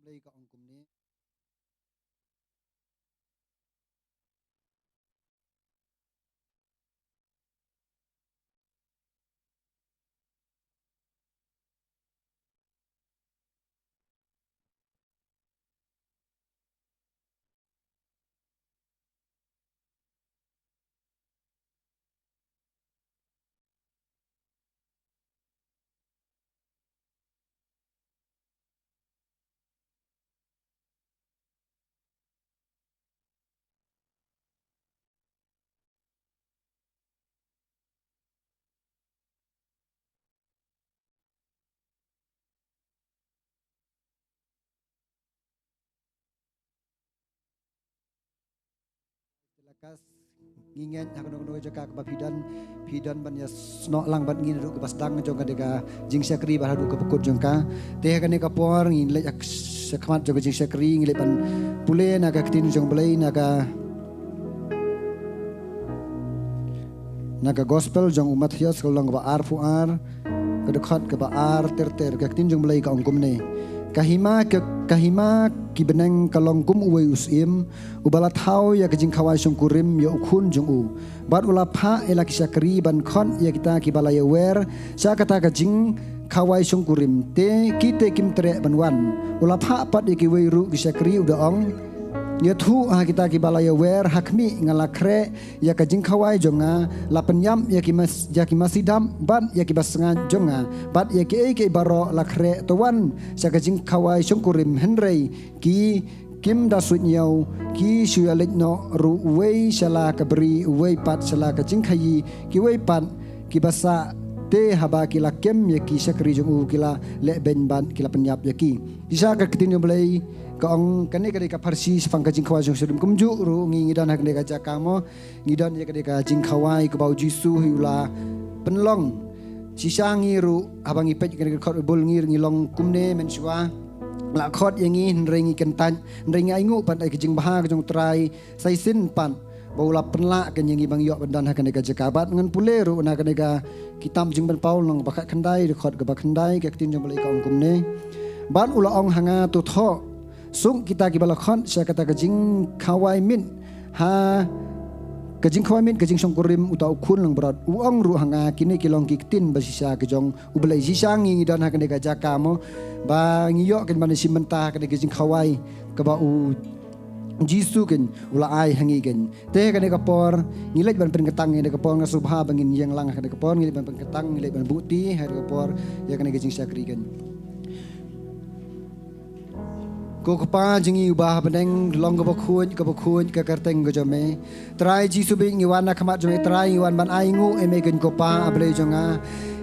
play ka ong kumni lakas ngingen aku nong jaka ke pidan ban ya snok lang ban ngin ru ke basdang jong kadega jing syakri ba hadu ke pekut jongka teh kan ka por ngin le sekmat jong jing syakri ngile ban pule naga ketin jong belai naga gospel jong umat hias kolong ba ar fu ar kedekhat ke ba ar ter ke ketin jong belai ka ongkum ne kahima ki beneng kalong kum uwe usim ubalat hau ya ke Jingkhawai Nongkhryiem ya ukun jong u bat ulapha ela kisyakri ban khon ya kita ki balaya wer sa kata ke Jingkhawai Nongkhryiem te kite kim tre banwan ulapha pat ki we ru kisyakri udaong ya thu ha kita ki balaya wer hakmi ngalakre ya ke Jingkhawai jonga la penyam ya ki masidam ban ya ki basengan jonga bat ya ki baro lakre towan sa ke Jingkhawai Nongkhryiem henrei ki kim da sunyau ki shuyalit no ru wei shala ka beri wei pat shala ka Jingkhayi ki wei pat ki basa te haba ki la kem ya ki syakri jongu ki la le ben ban ki la penyap ya ki bisa ka ketin belai kaong kane kade ka parsi sepang ka Jingkhawai Nongkhryiem kumju ru ngidan hak ka jakamo ngidan ya kade ka Jingkhawai ke bau jisu hiula penlong sisangi ru abang ipet kade khot bul ngir ngilong kumne menswa la khot yangi rengi kentan rengi aingu pan ai ke Jing Baha ke Jong Trai sai sin pan baula penla ke yangi bang yok bandan hak ka jakabat ngan pule ru na kade ka kitam Jing ban Paul nang bakat kendai khot ke bak kendai ke tin jong balai ka ong kumne ban ula ong hanga tu tho sung kita ki balakhan saya kata ke Jingkhawai min ha ke Jingkhawai min ke Jing Nongkhryiem utau kun lang berat uang ru hanga kini kilong kiktin basisa ke jong ubelai sisang ngi dan hakane ka jakamo ba ngiyok ken ban simenta ke Jingkhawai ke ba u jisu ken ula ai hangi ken te kane ka por ngilej ban pen ketang ngi ka por ngasubha bangin yang lang kane ka por ngilej ban pen ketang ngilej ban bukti har ka por ya kane ke Jing syakri ken ko pa jingi ubah beneng long ka bakhuan ka karteng go jame trai ji subi ngiwan na khamat jame trai ngiwan ban aingu emegen ko pa ablei jonga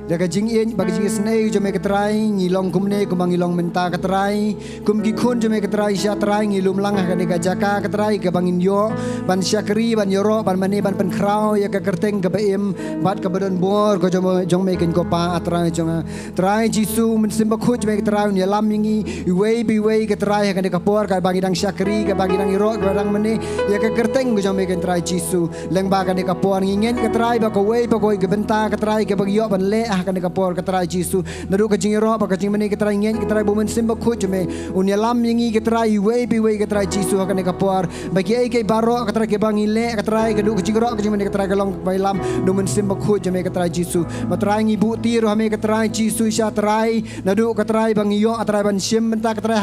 daga jing in bagi jing snei jame ka trai ngilong kumne kumang ngilong menta ka trai kum ki khun jame ka trai sya trai ngilum lang ka de ka jaka ka trai ka bangin yo ban syakri ban yoro ban mani ban pen krau ya ka karteng ka baim bat ka badan bor ko jong megen ko pa atrai jonga trai jisu men simba khut jame ka trai ni lam ngi wei ka trai ka de ka por ka bangi dang syakri ka bangi dang iro ka dang mani ya ka karteng ko jong megen trai jisu leng ba ka de ka por ngingen ka trai ba ko wei ba ko ka benta ka trai ka bagi yo ban le kan ka por ka trai jisu nadu ka jing ro ba ka jing mani ka trai ngen ka trai bumen simba khut jame unya lam ngi ka trai wei ka trai jisu kan ka por bagi ai ke baro ka trai ke bangi le ka trai ka du ka jing ro ka jing mani ka trai ka long bai lam dumen simba khut jame ka trai jisu ma trai ngi bu ti ro hame ka trai jisu sya trai nadu ka trai bangi yo trai ban sim benta ka trai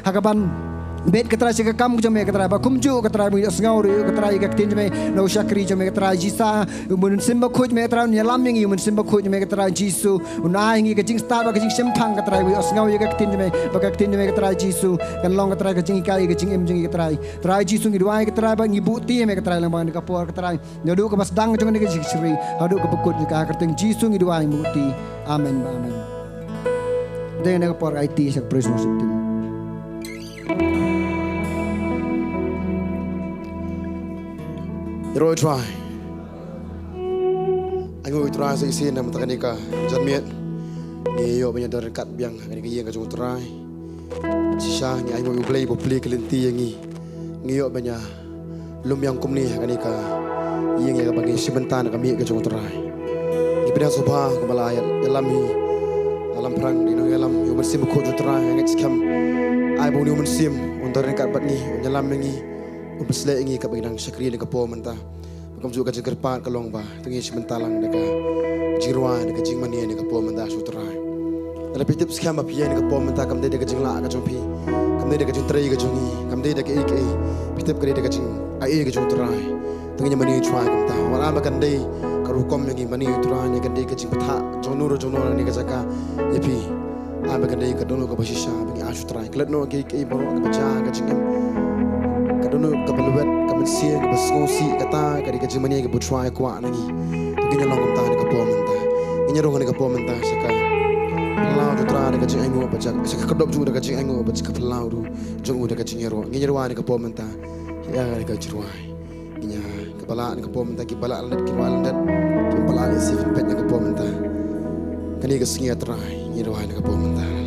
haka ban bet ka trai se ka kam jame ka trai ba kumju ka trai bu sngau ru ka trai ka tin jame no syakri jame ka trai jisa mun simba khut me trai ni lam ngi mun simba khut me ka trai jisu unai ngi ka jing star ba ka jing sempang ka trai bu sngau ye ka tin jame ba ka tin jame ka trai jisu kan long ka trai ka jing kai ka jing em jing ka trai jisu ngi duai ka trai ba ngi bukti me ka trai lang ba ka por ka trai ndu ka bas dang jong ni ka jing sri hadu ka pekut ka kerteng jisu ngi duai bukti amen ba amen dengan ka por IT sak praise worship team U Trai U Trai sa isin na matakani ka janmiet ngiyo banya dar kat biang kani ka yeng ka U Trai sisa ni ai mo play kelenti yangi ngiyo banya lumyang kumni kani ka yeng ya bagi sebentar kami ka U Trai ibada subha ka balaya dalam perang di nang dalam yu bersim ko U Trai ngaj kam ai bau ni mensim untuk dekat bat ni nyelam ni besle ngi ka bagi nang syakri ni ka po menta kam juga ka jengkerpat kalong ba tengi sementalang dekat jirwa dekat jingmani ni ka po menta sutrai ala pitip skam ba pia ni ka po menta kam de dekat jingla ka jompi kam de dekat jintrai ka jongi kam de dekat ik pitip ka de dekat jing ai ka sutrai tengi mani try kam ta wala ba kan de karukom yang mani try ni kan de ka jing patha jonur ni ka jaka yepi ai ba kan de ka dono ka basisha bagi asutrai klet no ke boro ka baca ka jingem kadono kabaluat kamansia kabasngosi kata kadi kajimani ke butrai kwa nangi tukinya long kamta ni kapo menta inya ronga ni kapo menta saka pelau tu tra ni kajing aingo bajak saka kedop ju da kajing aingo bajak pelau du jongu da kajing yero nginya ro ni kapo menta ya ni kajruai inya kepala ni kapo menta ki bala landat ki walandat ki bala ni sifin pet ni kapo menta kani kesingia trai nginya ro ni kapo menta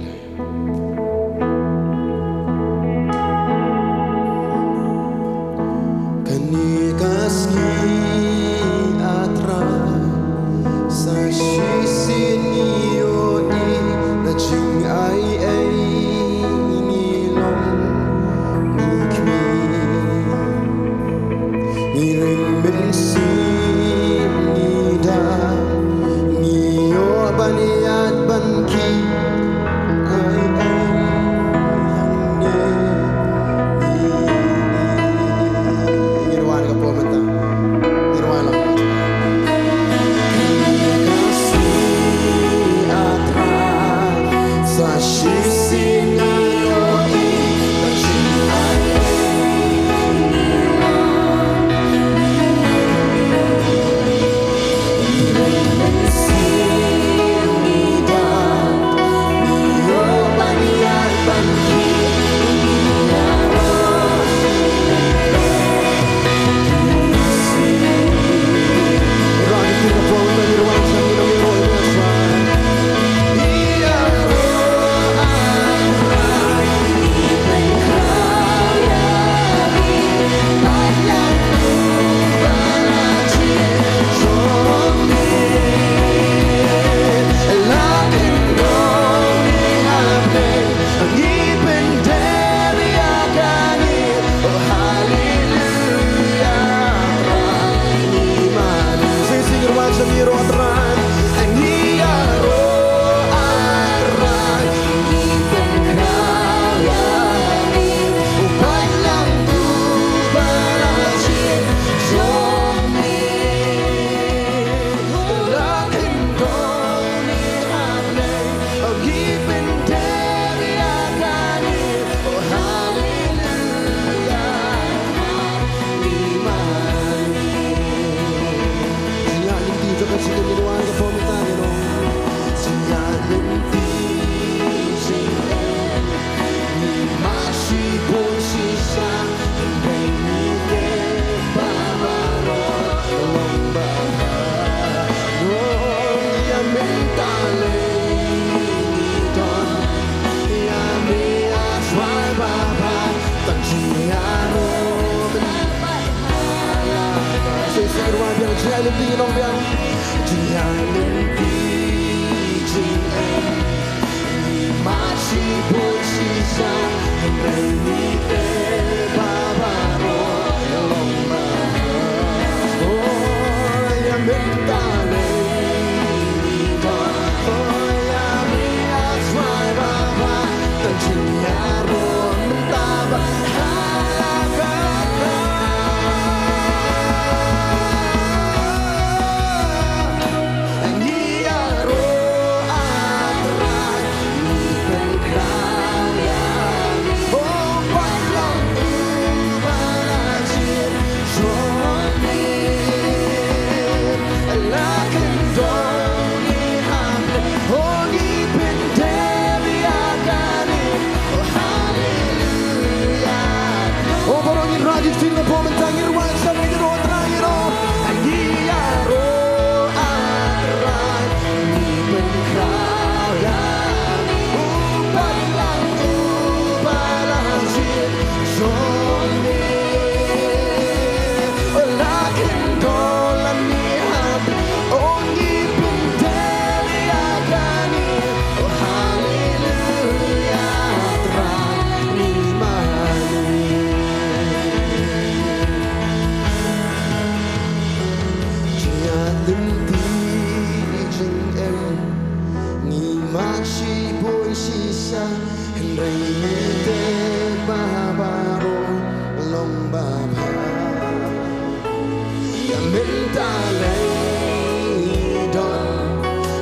minta leidon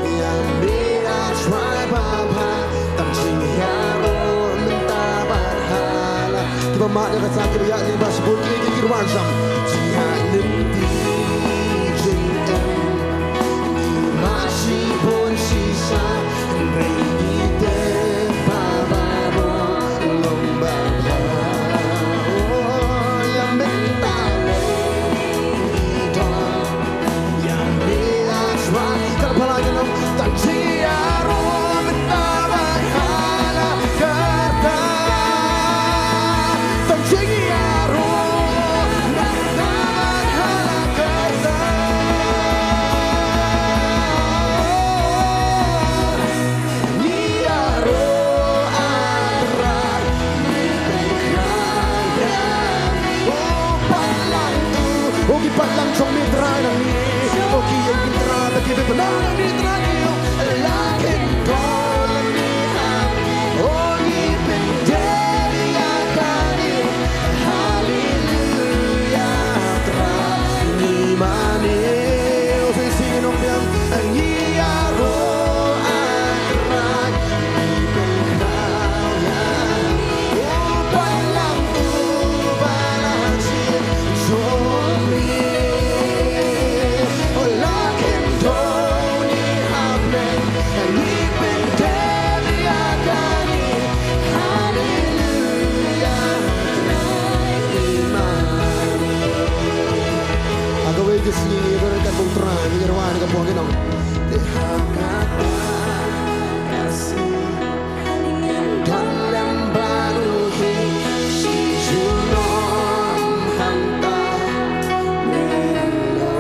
yang beda try baba tam ching yaro minta barhala kiba mak dia kata kiba yak ni bas bul ki kirwan sam jia limpi jing em ni mashi pun sisa reini te baba bo lomba oh yang minta Patlang trong mitra ng ni Oki ang mitra bagi benar mitra niyo lakin tol ni ham Oki penderi akani hallelujah tra ni mani o sing nong biang ang iaro atrak ni pengkaya o patlang tu balasi kesini orang kan Nongthymmai menyerwan ke buang kenang kata kasih ingin dalam baru si Shillong hantar melo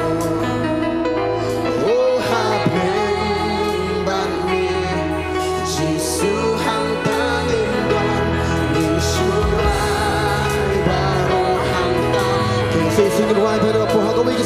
oh habeng ban mi Jisu hantar indon di surai baru hantar kisah singin wai pada pohon kau bagi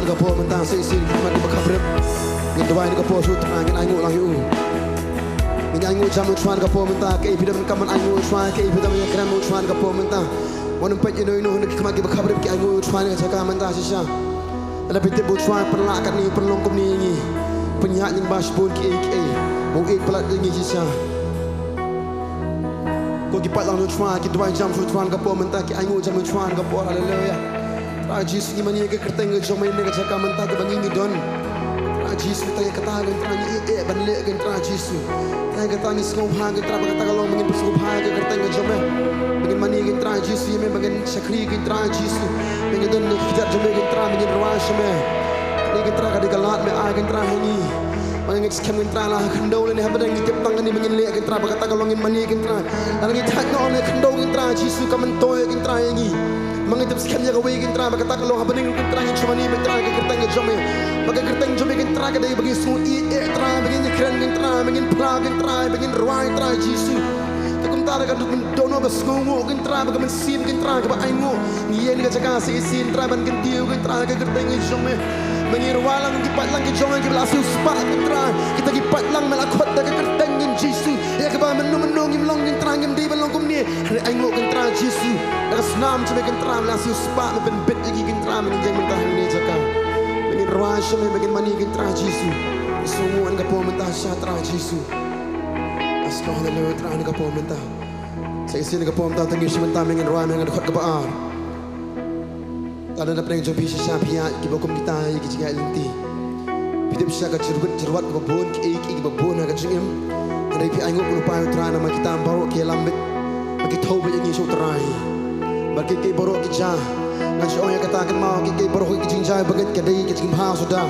Kapo mentang sisi mat bakabrep ngedwai ni kapo sut angin aingu lang yu minyangu jamu chuan kapo mentang ke ipidam kaman aingu chuan ke ipidam yakram chuan kapo mentang wonum pet ino ni kemaki bakabrep ke aingu chuan ka jaka mentang sisa ala pite bu chuan perla kat ni perlong kum ni ngi penyak ning bas pun ke mo ik pelat ngi sisa ko ki pat lang chuan ki dwai jam chuan kapo mentang ke aingu jamu chuan kapo haleluya Rajis ni mani ke kerteng ke jomai ne ke jaka menta ke bangi don Rajis kita ke kata ke trangi banle ke rajis ai ke tangi sngom ha ke tra ke tagalong mangin pusuk ha ke kerteng ke jomai mangin mani ke rajis ye mangin sakri ke rajis mangin don ke kijat jomai ke tra mangin rawas me ni ke tra ke galat me ai ke tra hangi Mangin scam kintra lah kendo le ni habang ngitip tang ni mangin le kintra bakata kalongin mani kintra. Alang itak no le kendo kintra Jisu ka mentoy kintra yangi. Mangitip scam ya gawe kintra bakata kalong habang kintra ngin chumani kintra ka kertang jome. Baga kertang jome kintra ka dai bagi su i tra bagi ni kren kintra mangin pra kintra bagi ruai tra Jisu. Takum tara ka dukun dono bas ngongo kintra baga mensim kintra ka ba aingo. Ni yen ka jaga si sin tra ban kintiu kintra ka kertang jome. Mengirwalang gipat lang gijongan giblasiu spa kintra kita gipat lang melakot daga kerteng ngin Jisu ya ka ba menung gimlong kintra ngim di balong kum ni hari aingo kintra Jisu daga snam chme kintra melasiu spa ben bet lagi kintra menjeng mentah ni jaka mengirwa shme begin mani kintra Jisu sumuan ka po mentah syatra Jisu asma haleluya tra ni ka po mentah sa isin ka po mentah tangi shmentah mengirwa mengadkhot ka baar. Ada nak pernah jumpa siapa pihak kita bakom kita kita cakap nanti. Kita bisa kat cerwat babon kita babon agak cengem. Hari pihak ingat berupa utara nama kita baru kita lambet. Bagi tahu banyak ni show terai. Bagi kita baru kita. Nanti orang yang katakan mau kita baru kita jinjai bagai kedai kita jimbah sudah.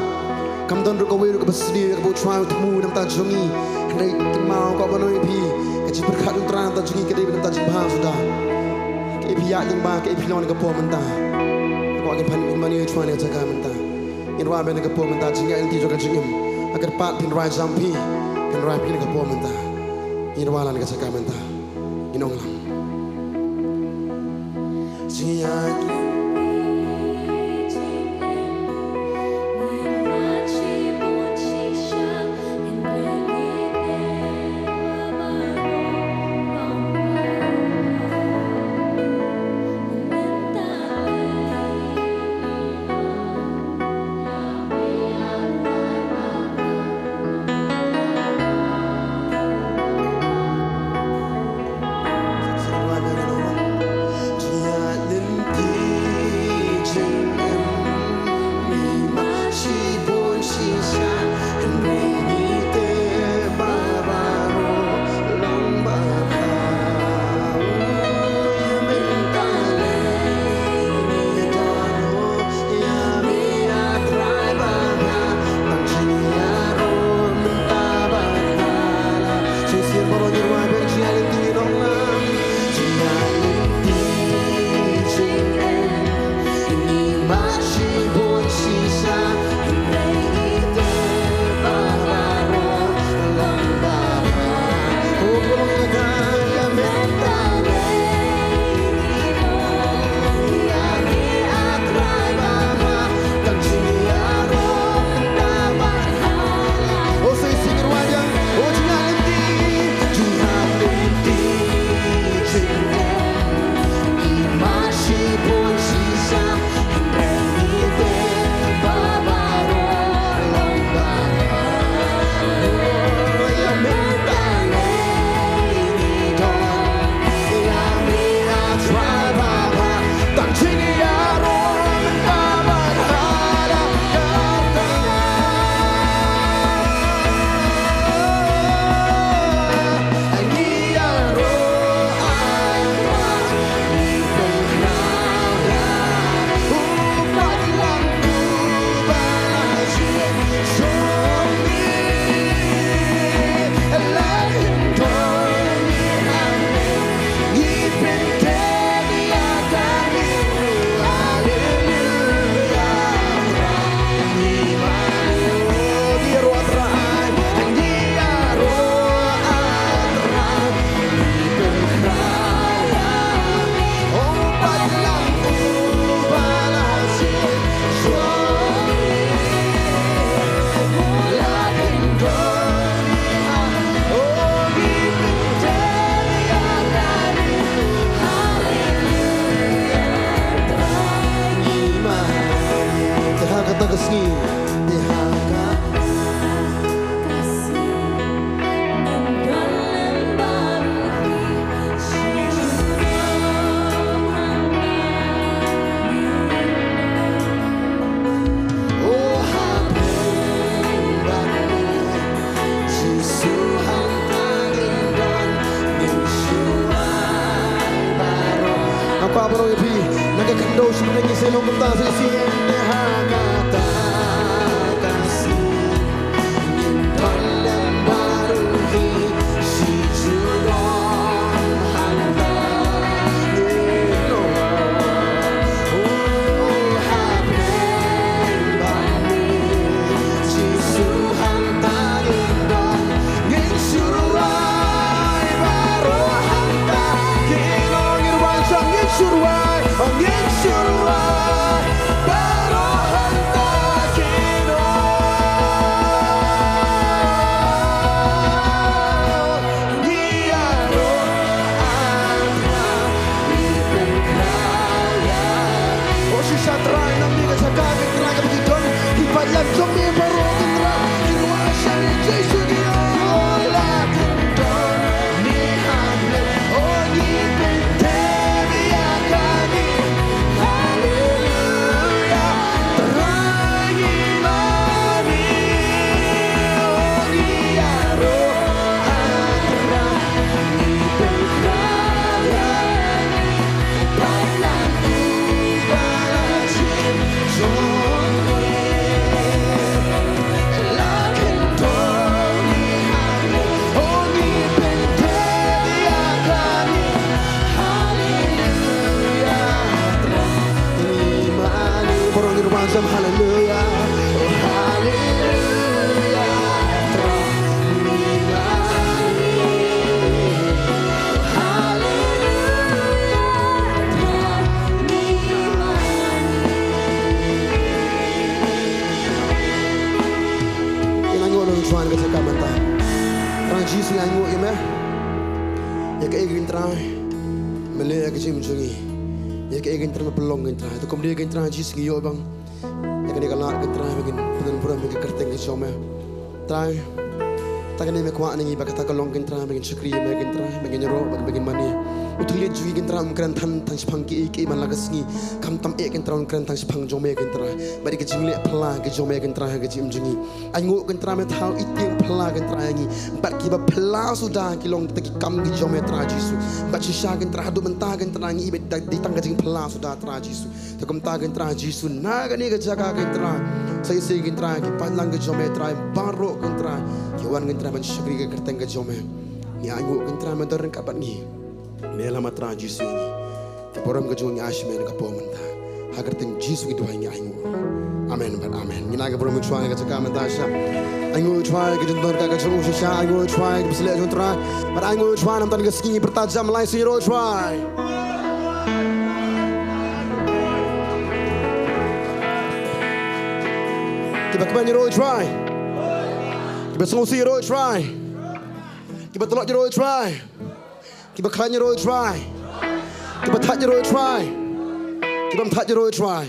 Kamu tuan rukawai rukau bersedia rukau try temu nam tajungi. Hari kita mau kau banoi pi. Kita berkat utara nam tajungi kedai nam tajimbah sudah. Kita pihak jimbah kita pihak orang kepo mentah. Akan pan mani U Trai jaga mentah. In wa ben kepo mentah jinga inti juga jingim. Agar pat pin rai jampi kan rai pin kepo mentah. In wa lan jaga mentah. Inong lam. Jinga Pabro Epi, naga kendo sebenarnya selong kata sesi hagata kasih. wajam haleluya. Oh haleluya. Tuan ke cakap mentah. Orang Jesus yang nguk ya, ya ke ingin terai, melaya ke cim jungi, ya ke ingin terai pelong ingin terai. Tu kemudian ingin terai Jesus ngiyo bang, ya ke dia kalah ingin terai begin penan pura begin kerteng ke cuma, terai. Tak kena mekuat ni, bagi tak kalong ingin terai begin syukri, begin terai, begin nyerok, begin mani. Utul lihat juga ingin terai mungkin tan sepang ki iman lagas ni, kam tam ingin terai mungkin tan sepang jome ingin terai. Bagi ke jingli pelah ke jome ingin terai ke cim jungi. Anguk ingin terai metau iting pelah ingin terai ni. Bagi kiba pelah sudah kilong tegi kam ke jome terai Yesus. Bagi sisa ingin terai hadu mentah ingin terai ni ibet ditang ke jing pelah sudah terai Yesus. Tekum tak ingin terai Yesus. Naga ni ke jaga ingin terai. Saya ingin terai ki panlang ke jome terai baru ingin terai. Kiwan ingin terai mensyukri ke kerteng ke jome. Ni anguk ingin terai mendoren kapat ni. Mela matra Yesus ni. Keporam ke jong ashmen ke po mentah. Hagar ting Yesus ki doai ni anguk. Amen but amen. Ni naga poram chuan ke cakap mentah sya. Anguk chuan ke jondor ka jong sya anguk chuan ke bisle jong trai. But anguk chuan am tan ke ski bertajam lai siro chuan. Kita keban jero chuan. Kita songsi jero chuan. Kita tolak jero chuan. Kita klan jero chuan. Kita tak jero chuan. Kita tak jero chuan.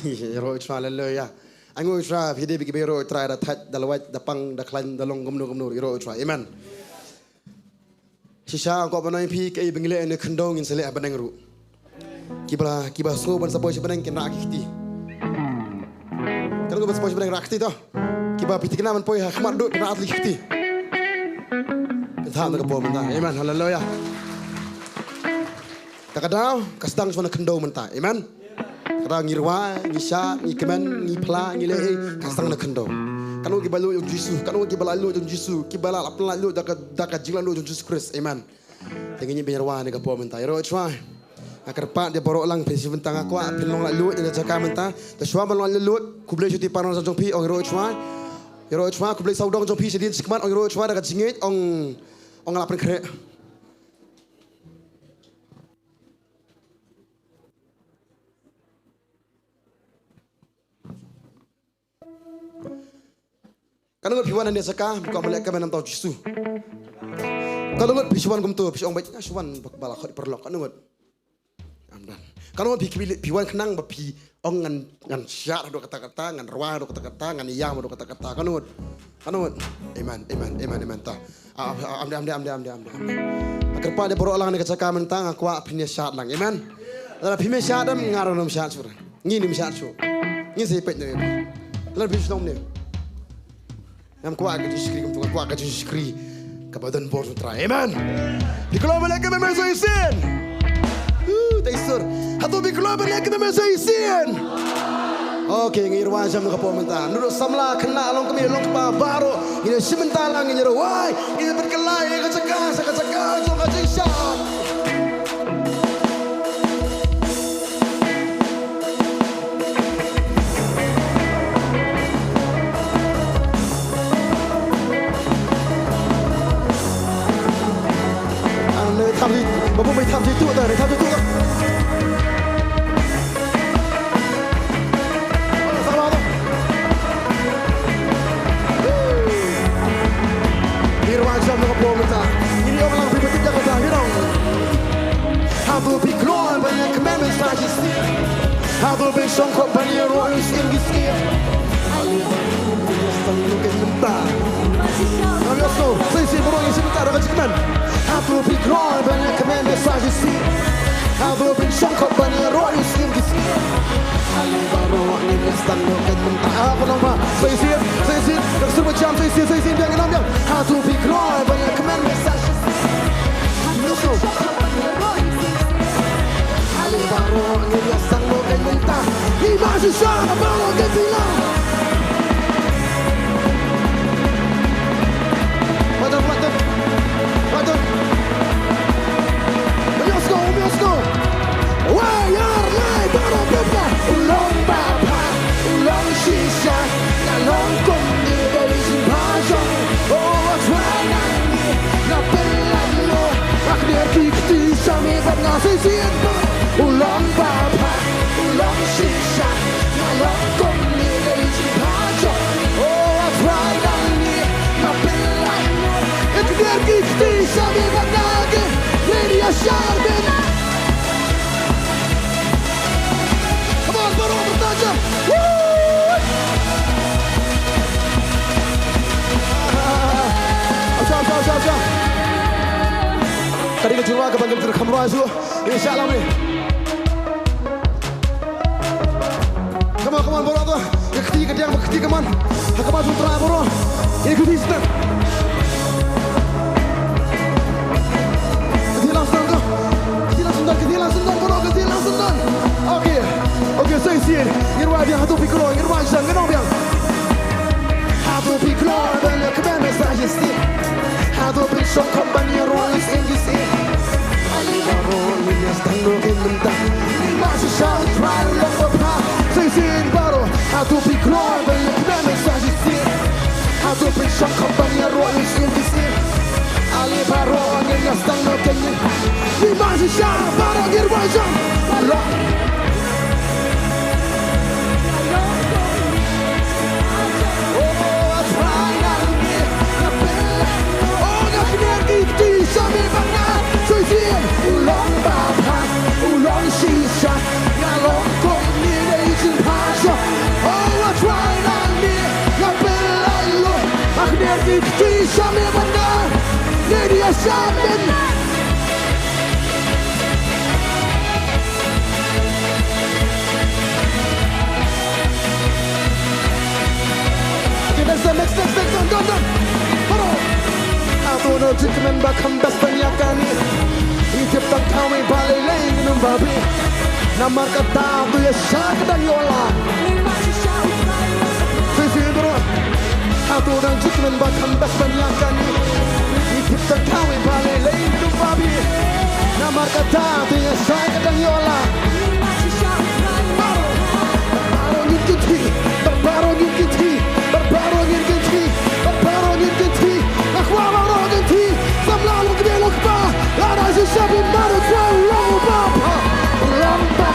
Jero chuan haleluya. Anguk chuan hidi bigi jero chuan da tak dalawat dapang da klan dalong gumnu jero chuan. Amen. Sisa ko banai pi ke bingile ne khandong in sele abanang ru. Kiba so ban sapoy banang kena akiti. Kalau kita sepuluh banang rakti toh, kita piti kena man poy khmat dut kena atli kiti. Kita nak kepo mentah, amen, haleluya. Kadang kasdang cuma kendo mentah, amen. Kadang ngirwa, ngisya, ngikemen, ngipla, ngileh, kasdang nak kendo. Kalau kita balu yang Yesus, kalau kita balu yang Yesus, kita balu apa lalu dakat jilan lu yang Yesus Kristus, amen. Tenginya biarwa ni kepo mentah, ero cuai. Akar pak dia borok lang prinsip tentang aku pilong lalu dia cakap mentah dah suam balong lalu ku boleh cuti panon jong pi ong hero chua ku boleh saudong jong pi sedin sikmat ong hero chua dekat jingit ong lapan kere kalau ngot piwan dia cakap kau boleh kemen tahu Yesus kalau ngot piwan kum tu ong baik suan bala khot perlok kan ngot kalau piwan kenang bapi ong ngan syar do kata-kata ngan ruah do kata-kata ngan iyam do kata-kata kanut amen ta am akerpa de borok lang ne kacaka mentang aku pinya syat lang amen la pinya syat dam ngaro nom syat sur ngini syat su ngini sepet ne la bi snom ne am ku aga diskri kum tu ku aga diskri kabadan bor tu try amen dikolo malaka memang so isin Taisur, hatu biklo balik kita masa isin. Oke, ngirwan jam nak apa mentah. Nurut samla kena long kami long kepa baru. Ini sebentar lang ini rawai. Ini berkelai ini kacak jom kacak syam. Ane tapi, bapak mai tapi tu dah, tapi tu. Ini orang lang pribadi jaga zahirong. How to be glorified by your commandments, majesty. How to be shown up by your royal skin. Looking mentah. Let's go. Say berong isi mentah dapat cuman. How to be glorified by your commandments, majesty. How to be shown up by your royal skin. Baru ni mesti looking mentah. Apa nama? Say Terus macam say dia kenal dia. How to be glorified by your commandments, majesty. Let's go. Baru ni mesti looking mentah. Imagine sana baru ketilang. Waduh. Let's go. Why are they baru kita lomba? Sisian Ulang Bapa Ulang Shisha Ulang Komni Leji Pajo Oh I tried on me Nothing like It could get this Sami Banage Lady Asharbin Come on Baro Bertajam Woo Acha Tadi ke jiwa ke banjam terkam razu insyaallah ni Come on boro tu ketiga dia ketiga man hakaman sutra boro ini ketiga ketiga sundan boro ketiga sundan okey saya sih irwa dia hatu pikro irwa jang kenong dia hatu pikro dan kebenar saja sih hatu pikro company royals in this Stando in mentah masih shout try love apa season baru hatu pikir banyak dan saja sih hatu pikir company royals in this ali baru yang stando kenyi di masih shout baru girwajam Allah oh try lagi oh nak ngerti sampai mana season ulang bapa ulang sisa ngalong kong ni leijin pasha oh I tried on me ngapelai lo akhirnya dikti sampai mana ni dia sampai okay next done aku nak cekmen bakam bas banyakan ni Itip tak kami balik lagi minum babi Nama kata tu ya syak dan yola Sisi bro Aku dan cekmen bakam bas banyakan ni Itip tak kami balik lagi minum babi Nama kata tu ya syak dan yola Berbarong ingkiti Berbarong ingkiti Berbarong ingkiti Berbarong ingkiti Akhwara ingkiti Samlalu kebelok bah Ada sesabi baru kau long bapa Long bapa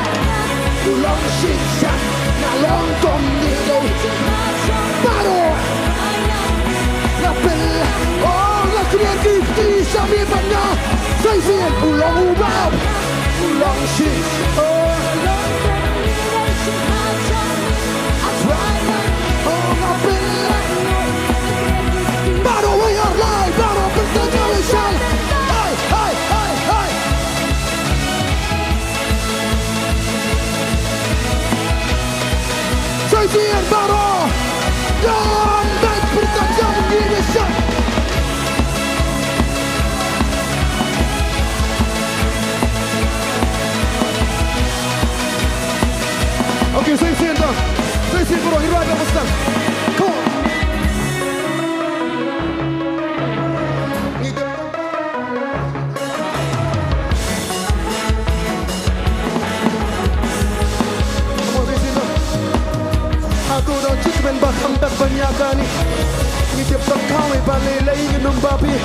Long sisa Ngalong kom nilo Baru Lapel Oh lakrian kiti Sami banya Saisian Ulang bapa Ulang sisa Oh Long kom nilo Oh lapel Baru we are live Baru bertanya lesal Saisian baru dan baik bertajam gini sah. Okey, saisian dah. Saisian baru hirau ada mustang. Come on. Aku dah cekmen bakam tak banyakan ni Ngitip tak kawai balik lagi minum babi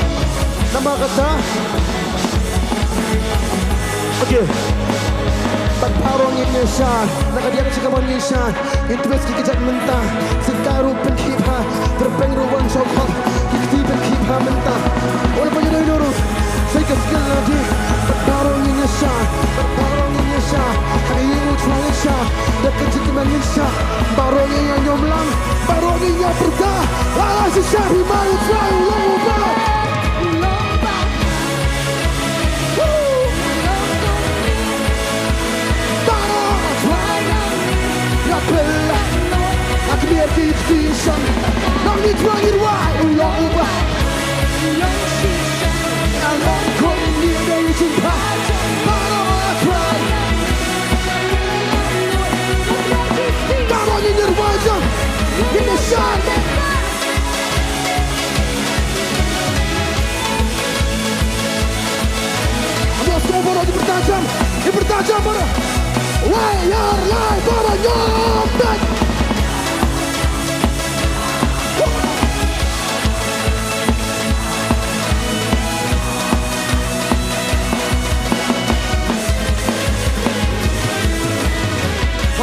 Nama kata Okey Tak parong ini syan Nak dia nak cakap ni syan Interest kejap mentah Sekaru penkipha Terpeng ruang sokok Kikti penkipha mentah Oleh penyerai nurut Saya kesekal lagi Tak parong ini syan Tak parong ini syan Hari ini Trai syan Dekat cekmen ini syan Barong yang nyomlang Barong yang berdah Alah sesyahi malu Trai ulang ubah Barong Trai Lapel Aku biar kiktisan Nang ni Trai irwai ulang ubah Alang kong ni dari jumpa Barong Trai Barong ini irwajam Ini syan Barong bertajam barong Layar lai barong nyombet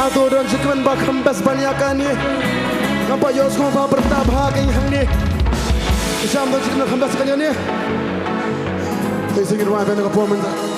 Hatu dan jikaman bakam bes banyakan ni. Nampak Yos kau bertabah ke yang ni. Isam dan jikaman kambas kanya ni. Saya ingin ruang dengan performance.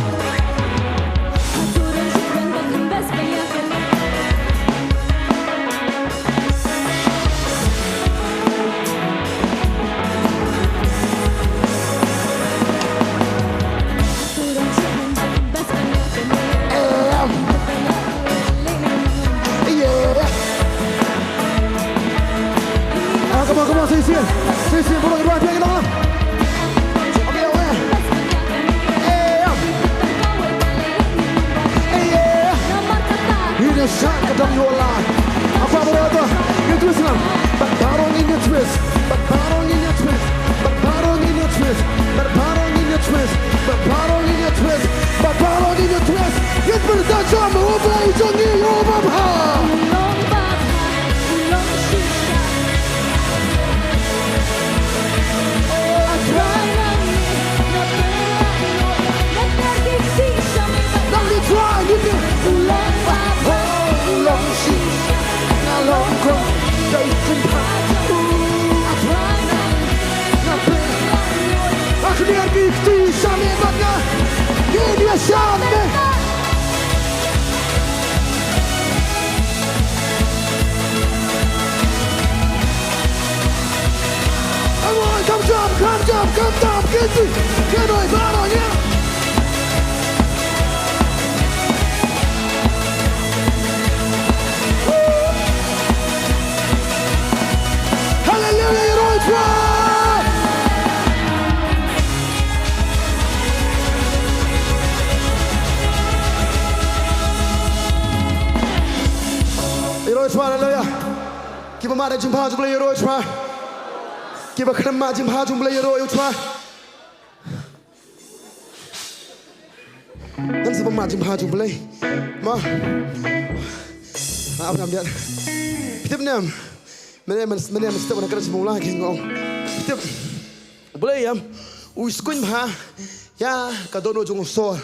Come on, say, pulang ke ruang kita. Okay, okay. Ini syak ke dalam yola. Apa berada? Ini twist lah. Berbarong ini twist. Berbarong ini twist. Berbarong ini twist. Berbarong ini twist. Berbarong ini twist. Berbarong ini twist. Kita bertajam mengubai jangi ubah. Come down, get away, battle, yeah. Hallelujah, U Trai. U Trai, hallelujah. Kita mari jumpa jumpa U Trai. Kita kerana jumpa jumpa U Trai. Dan sebab jumpa jumpa ma. Apa namanya? Kita benar. Mana mesti nak kerja semula kengong. Kita boleh ya. Uskun bah ya kadono jung sol.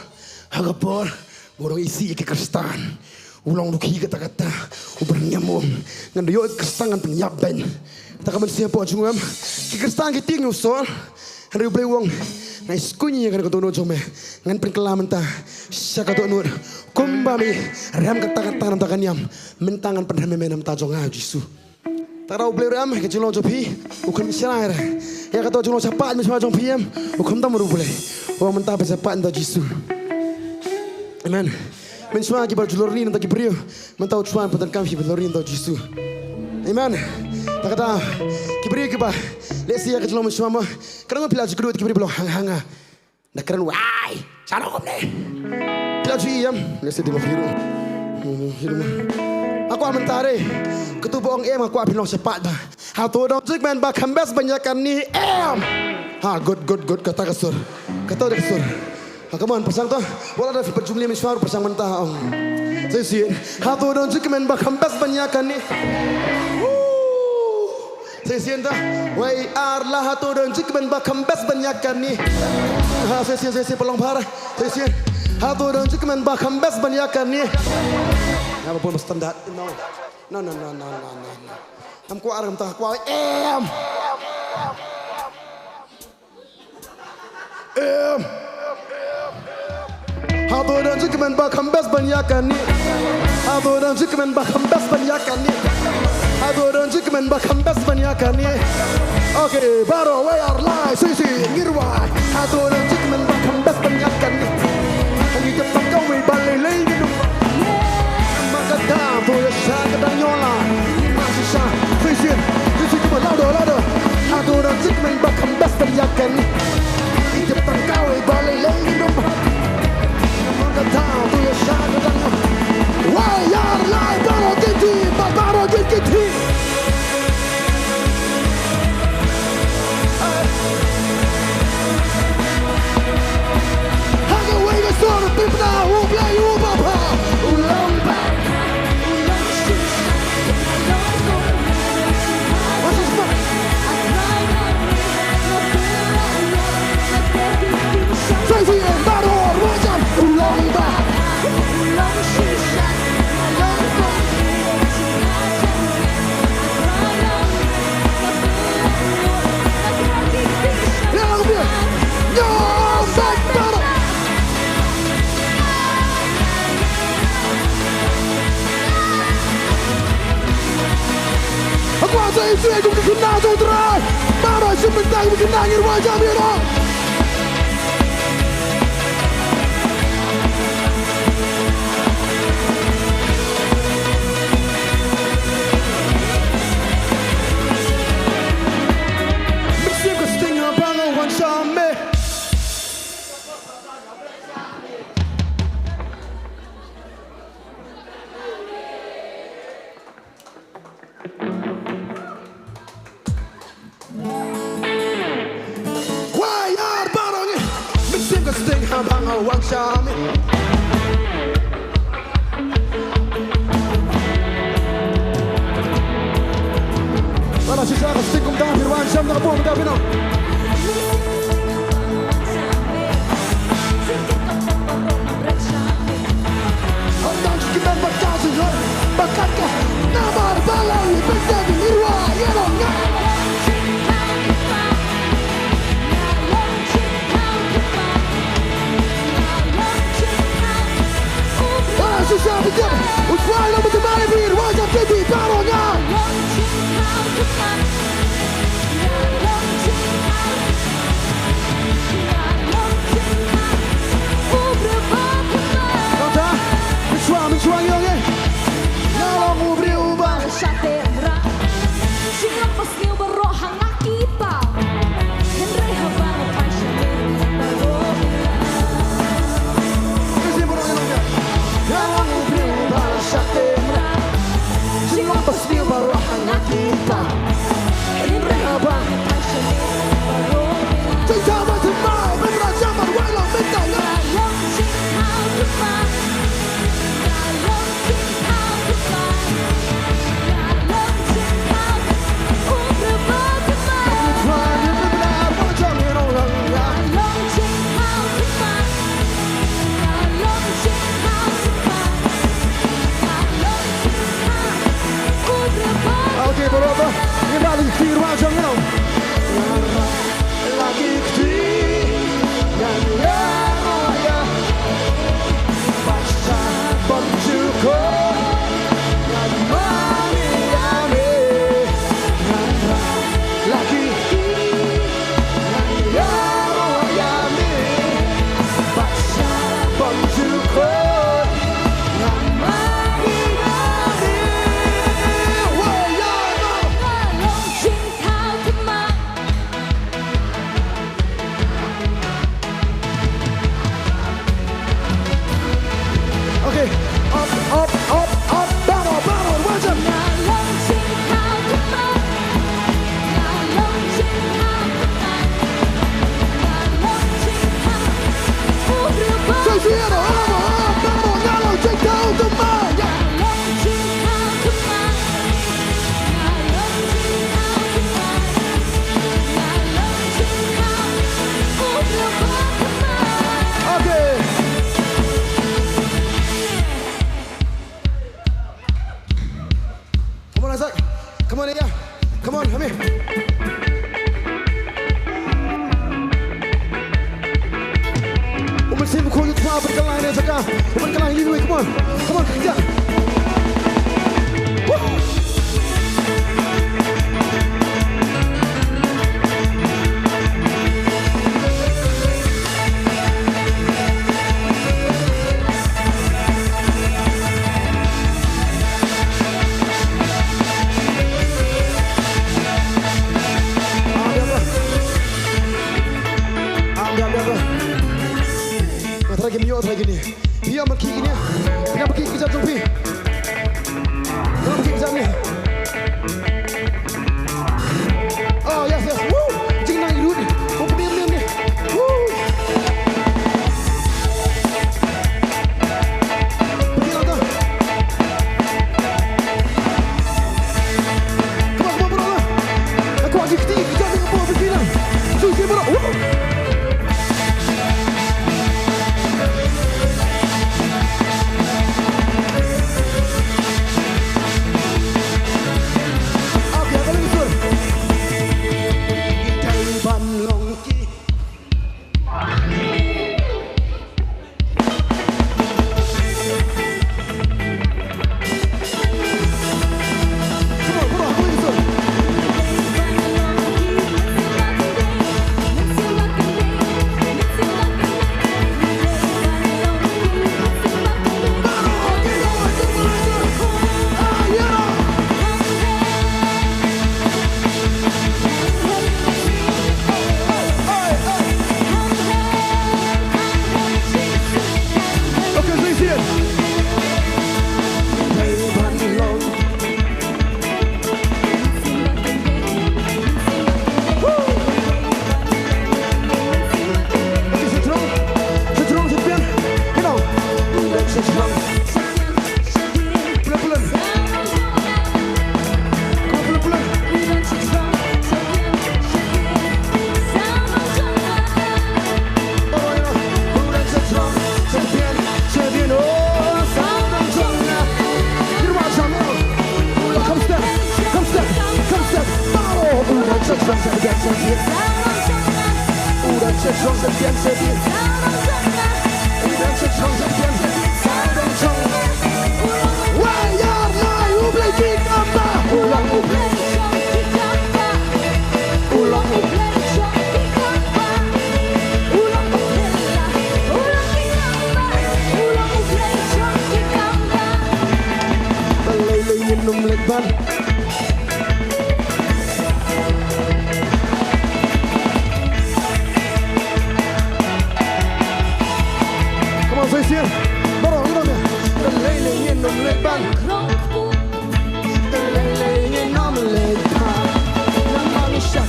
Hagapor borong isi ke Kristan. Ulang duki kata-kata ubernyamum. Ngandoyo Kristan penyap ben. Tak kaman siapa jungam. Ke Kristan ke ting sol. Hari boleh uang. Na iskunyi yang kadono jome. Ngan penkelam entah. Siapa kadono kumbami ram kata-kata nam takanyam. Mentangan penhamemenam tajong Yesus. Tarau beli ram ke Shillong jopi, ukam siapa? Ya kata Shillong cepat macam macam PM, ukam tak meru boleh. Orang mentah cepat entah Yesus. Amen. Mensuah kita berjulur ni entah kibriu, mentah ucuan pada kami berjulur ni entah Yesus. Amen. Tak kata kibriu kita, lesi ya ke Shillong mensuah mah, kerana pilih kibriu kibriu belum hanga. Nak kerana why, cara kau ni? Pilih iam, lesi di bawah hiru. Aku mentare. Ketubong aku bilang cepat bah. Hatu dong jikman bah kambas banyakan ni good kata kasur. Kata kasur. Come on pasang tu. Wala ada perjumlah miswar pasang mentah Saya sih. Hatu dong jikman bah kambas banyakan ni. Saya sih entah. Wai arlah hatu dong jikman bah kambas banyakan ni. Saya sih pelong parah. Saya sih. Hatu dong jikman bah kambas banyakan ni. Apa pun standar. No. Am kuat am tak kuat. Hatu dan jikaman bakam bes banyakan ni. Hatu dan jikaman bakam bes banyakan ni. Hatu dan jikaman bakam bes banyakan ni. Okay, baru we are live. Sisi ngirwai. Hatu dan jikaman bakam bes banyakan ni. Kami cepat kau balik lagi. Down for the shot of Danyola. Masih sah, vision cuma louder. Hatu dan jikman bakam bes banyakan. Hidup tangkau balik lagi nombor. Down for the shot of Danyola. Why are live baru giti. Hang away the sort of people now who play you papa. Ulang back. Saya saya cũng kenal U Trai. Mama sebentar kenangin wajah Mira. Mesti kau setengah bangun wajah me. Setengah bangun wajah me. Para sisa ka setengah dah firman jam nak buat dah bina. Orang kita baca sih, bakat ke nama balau menjadi irwa yerongnya. Susah betul, usai lama kembali bir wajah jadi baronya. Kata, mencuang yang ni, kalau mu berubah. Siapa pasti berroh hangat kita, yang rehat banget passion baru. Kasih berroh yang ni. Kalau mu berubah syakira, siapa pasti berroh hangat kita, yang rehat banget passion baru. Cinta macam mau berasa berwalau mentanya. Oke, berapa? Ini balik di ruang jangkau. Lagi di dan ya, baca berjuko dan maniame. Lagi di dan ya, baca berjuko dan maniame. Okay, up, battle, wajah. Sesuatu battle, nyalong Jingkhawai. Okay. Come on, Isaac. Come on, yeah. Come on, come here. Umur kau itu apa berkelan ya sekarang? Berkelan ini, come on, kerja. Lagi mio lagi ni. Dia pergi ni. Dia pergi kerja jumpi. Dia pergi kerja ni. Oh yes. Woo. Jangan nangis dulu. Oh diam ni. Woo. Pergi lah dah. Come on bro. Aku lagi kerja ni apa pergi lah. Susi bro. Woo. trong dân tiên sẽ đi Đang trong dân tiên sao đang trong Why are my who play kick up Ulang who play Ulang who play Balay layin nung legban Say xin, bắt đầu cái đâu nè. Lấy lấy nhiên nồng lên ban. Lấy lấy nhiên nồng lên ban. Nằm bao nhiêu sắc.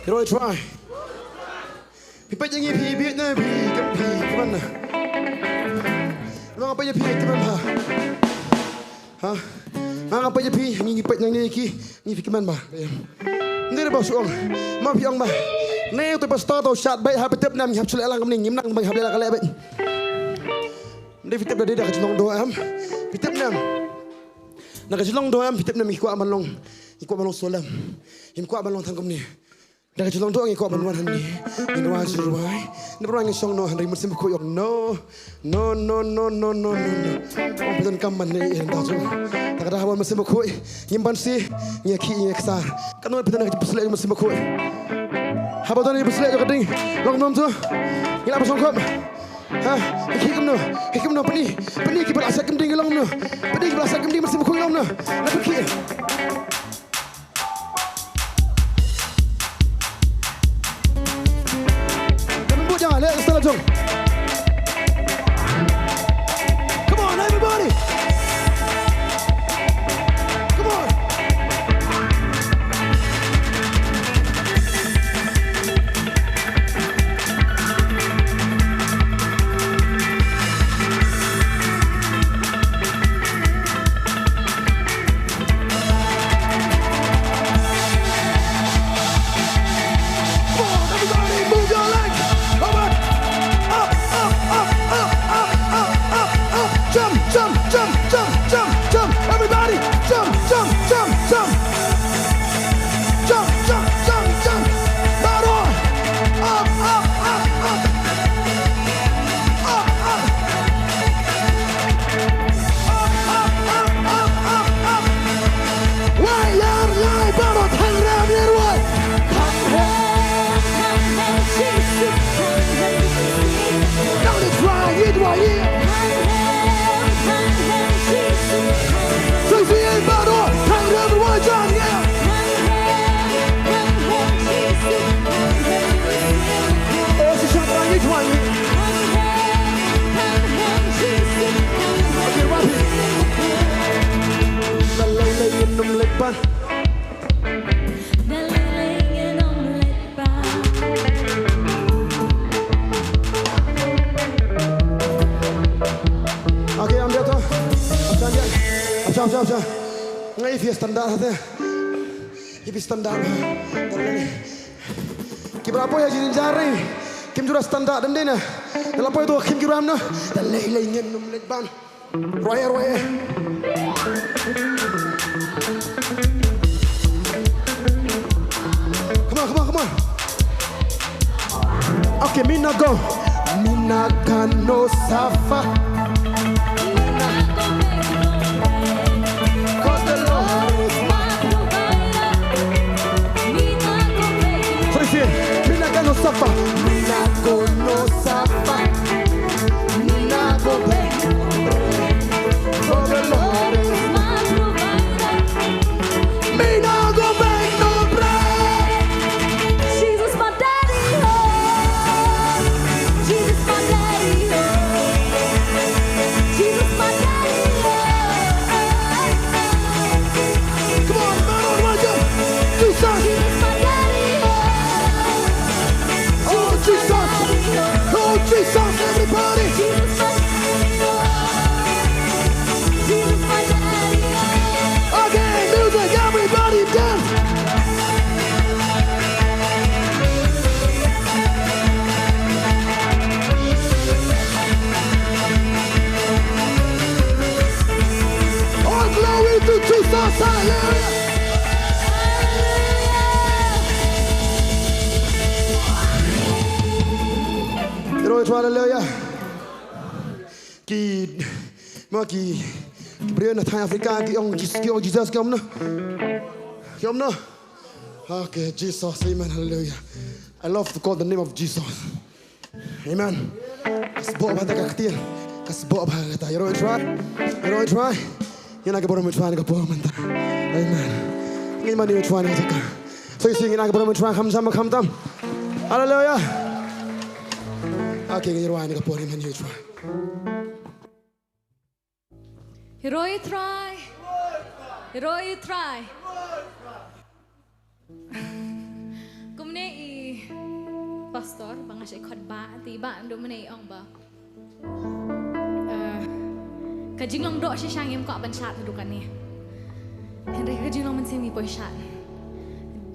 Rồi try. Pi pa yang pi bi na pi kan pi kan na. Mga pa pi kan ba. Ha? Mga pa pi ni pa nang ni ki ni fi kan ba. Ni ba suong. Ma pi ang ba. Nei to pa start to shot bai ha pa tep nam hab chule lang kam ni ngim nak bang hab la ka le ba. Ni fi tep da ka chlong do am. Pi tep nam. Na ka chlong do am pi tep nam ki ko amalong. Ki ko amalong solam. Him ko amalong thang kam ni. Dah kecil doang ikut bantuan hani, ini wajib ruai. Ni orang yang song no hari musim kuyok no. Orang betul kaman ni yang tahu. Tak ada hawan musim kuy, nyimpan si, nyaki nyeksa. Kan orang betul nak berselek musim kuy. Habat tu ni berselek juga ding. Long nom tu, ini apa songkap? Ha, hikim no, pani kita berasa kemding long no, pani kita berasa kemding musim kuy long no. Nak pergi. Let's start it. Come on, everybody. Come on. Macam ngai dia standar hati. Ibi standar. Ki berapa ya jadi jari? Kim Jura standar dan dena. Dalam apa itu Kim Jura na? Dan lei nyen num lek ban. Roye. Come on. Okay, Mina go. Mina no safa. No safa, mina go no safa, mina go back. For the Lord is my provider. Mina go back no bread. Jesus my daddy, oh. Jesus my daddy, oh. Jesus my daddy, oh. Come on, man, on one jump. Jesus. Jesus my daddy, oh. Jesus, everybody. Jesus my daddy, oh. Okay, music, everybody dance. All glory to Jesus, hallelujah. Hallelujah. Ki berian Thai Africa ki ong Jesus ki om na. Okay, Jesus, amen, hallelujah. I love to call the name of Jesus. Amen. Kasbo ba ta kaktian. Kasbo ba ta. You know try. You're not going to try to go man. Amen. Ni man ni try na ta. So you sing ina go try come tam. Hallelujah. Okay, you're right. Go man you try. Hero you try. Kumne I pastor banga siya khotba ti ba ando mane ong ba. Ka Jingkhawai do siya siyang ko ban chat dukan ni. Henry ka Jingkhawai man simi po chat.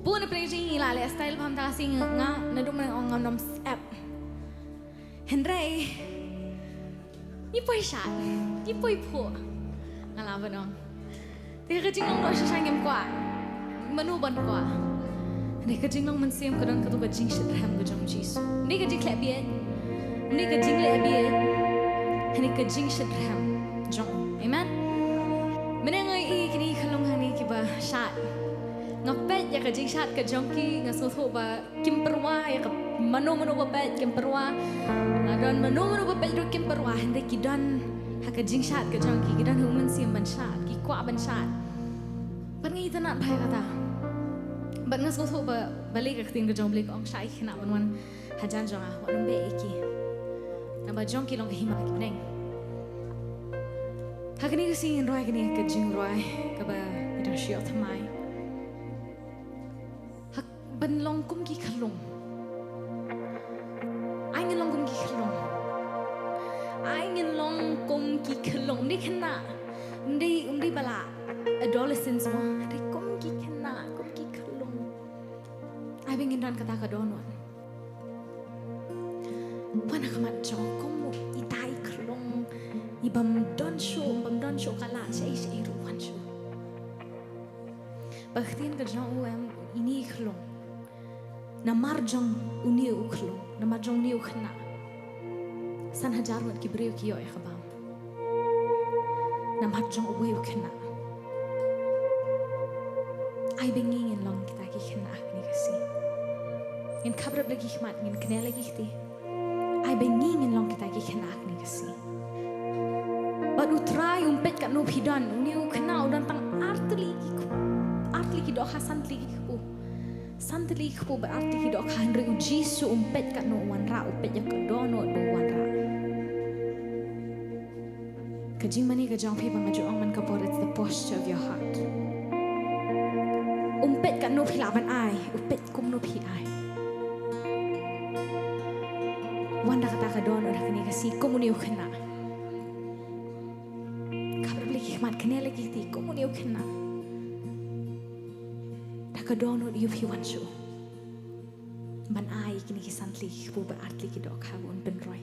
Puna prejing ila le style pam ta sing nga na dum ong nom app. Henry ni po chat. Ni po ngalaban ong. Tiga ka Jingkhawai do siya siyang ko. Manu ban ko. Ni ka Jingkhawai man sim ko don ka to ka jing shit ham ko jong Jesus. Ni ka jing klep bien. Ni ka jing le bien. Ni ka jing shit ham jong. Amen. Menengai I kini khalong hani ki ba shat. Ngapet ya ka jing shat ka jong ki ngaso ba kim perwa ya ka manu ba pet kim perwa. Don manu ba pet do kim perwa hende ki don ha ka jing shat ka jong ki don human sim ban shat ki kwa ban shat. Ban ngai tanat pai kata. Ban ngaso ba balik ka ting ka jong balik ong shai khna wan hajan jong ah wan be iki. Naba jong ki long hima ki neng. Hakani kasi Roy kini ka Jingkhawai ka ba ito Nongthymmai. Hak banlong kum ki khalong. Ai ngin long kum ki khalong. Ai ngin long kum ki khalong ni khna. Umdi bala adolescents mo. Ai kum ki khna kum ki khalong. Ai bingin dan kata ka donwan. Pana kamat jong kum itai khalong. Ibam don show kala say ruwan show. Baktin ka jong em ini khlong. Namar jong uni ukhlong, namar jong ni ukhna. San hajar wat kibriyo kiyo e khabam. Namar jong uwe ukhna. Ay bengingin long kita ki khna ni kasi. In kabrab lagi khmat ngin kne lagi khti. Ay bengingin long kita ki khna ni kasi. But U Trai umpet kat no pidan uniu kenal dan tang artli ki do hasantli ku santli ku berarti ki do Henry U Jisu umpet kat no wan ra umpet ya do no do wan ra kajing mani ka jong pi bang ong man ka bor it's the posture of your heart umpet kat no pilaban ai umpet kum no pi ai wan da kata ka do no da kini kasi komuniu kena mat kene lagi ti ko mo niyo kena ta ka dono you fi wan shu ban ai kini kisantli bu berarti kidok kawun benroy.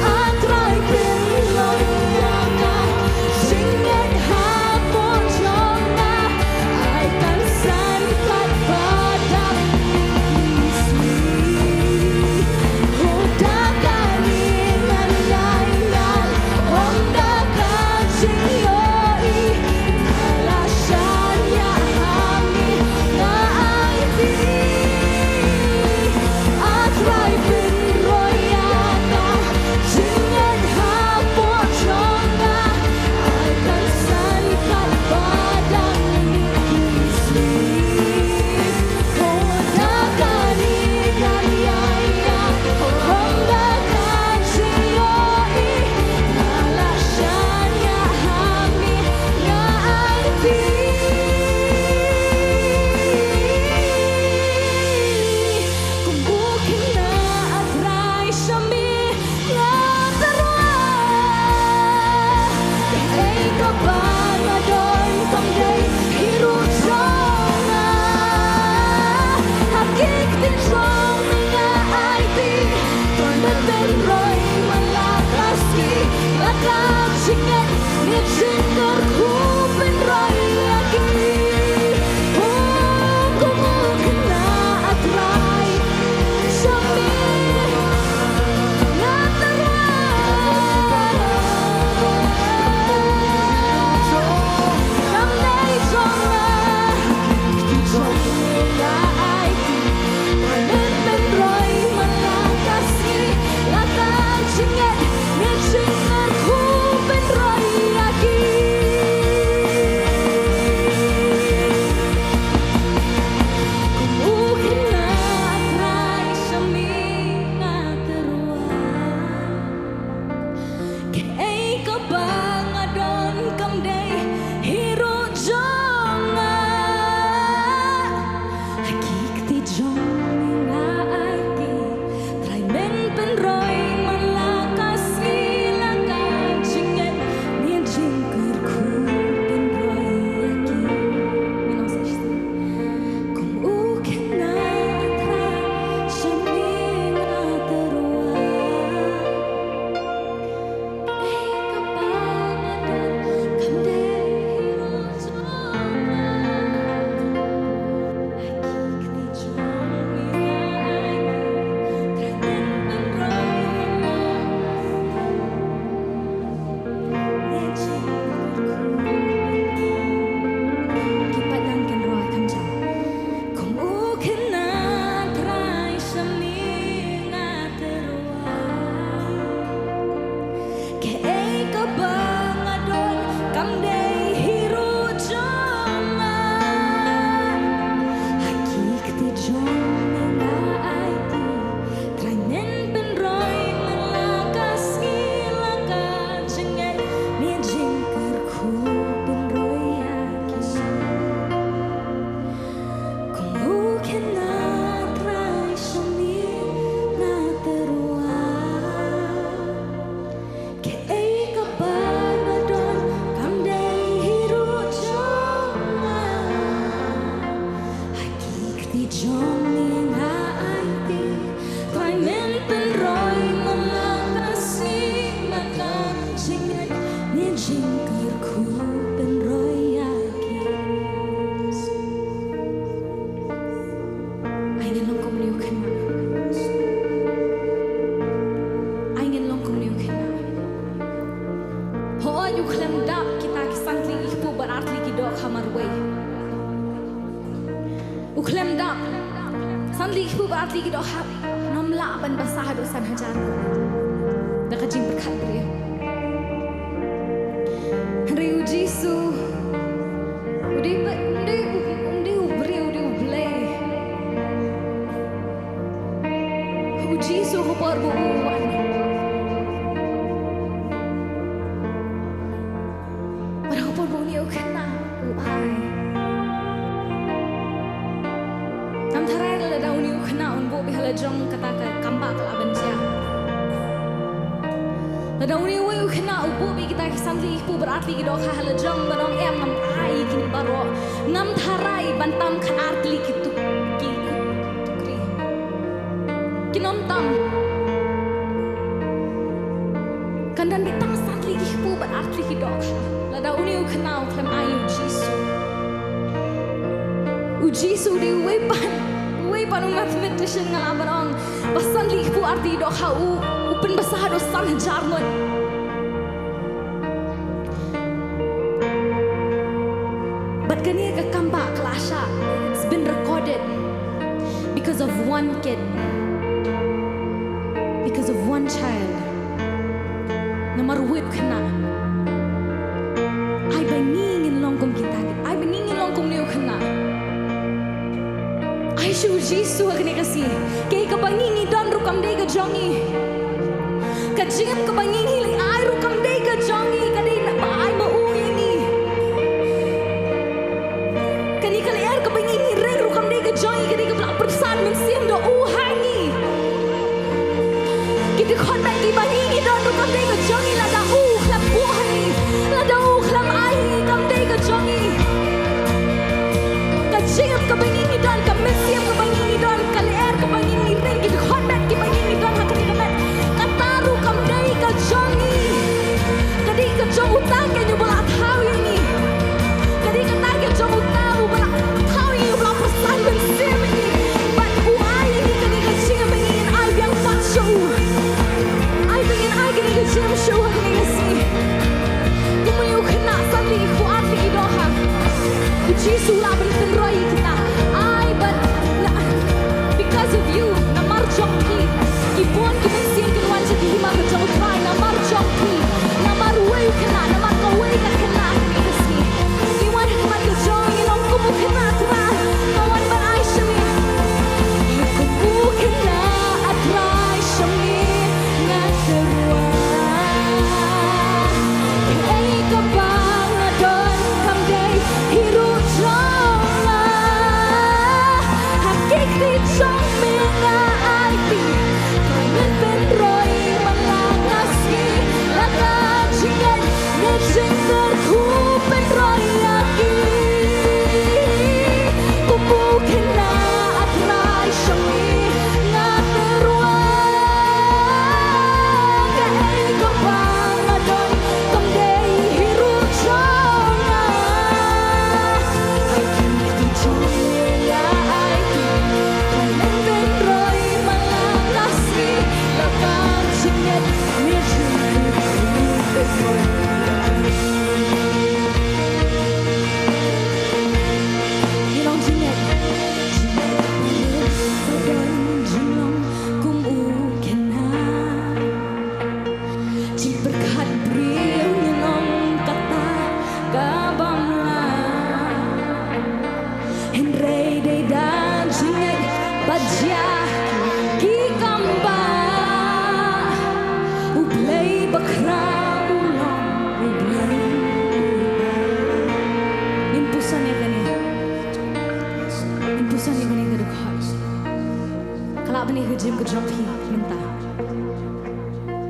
Atrai pin you climbed up kita kisantli ibu berarti kidok kamarway. U climbed up santli ibu berarti kidok hab nomla ban basah dosan hajar. Dah kajing berkat dia. Hari Jisu, udah ubray. Jisu hupar buuan. Hupar buuni ukena uai. Nam tharai la dauni ukena unbo bihala jong kata kamba kalaban sia. La dauni uai ukena ubo bi kita kisantli ipu berarti kidok hala jong banong em nam ai kini baro. Nam tharai bantam kan artli kitu. Kinontam kandan bitang santli ibu berarti hidok lada uni ukenau klem ayu Jisu di wepan mathematician ngalabarong basan li ibu arti hidok ha upen basah dosan jarngon but kani ka kamba klasha it's been recorded because of one kid. Because of one child, namarwit kena. Ay beningin longkom kita, ay beningin longkom niyo kena. Ay shu Jisu agni kasi, kay kabangingi don rukam day ka jongi. Kajim kabangingi li ay rukam day ka jongi, kadi na ba ay mauyini. Kani kali ay kabangingi ring rukam day ka jongi, kadi ka pala persan mensim do uhangi. Kita kon baik di bangi don rukam day ka jongi lada khlam buhani lada khlam ai kam day ka jongi ka jim ka bangi don ka mesiam ka bangi don ka leer ka bangi ring kita kon baik di bangi don hakani ka met kata rukam day ka jongi kadi ka jong utang ke nyubala thau ini kadi ka tag ke jong utang ubala thau ini ubala persan mensim ini but uai ini kadi ka jing bangi ai biang fat show Jam show hagni kasi kumayo kena sali ku arti idoha Jisu la berikan roy kita I but because of you namar jongki ibon kimensin kinwan sa hima ka jong try namar jongki namar way kena namar ka way ka kena kasi iwan hikmat ka jong ilong kumu kena tra kawan ban ay shami kumu kena atray shami na terwa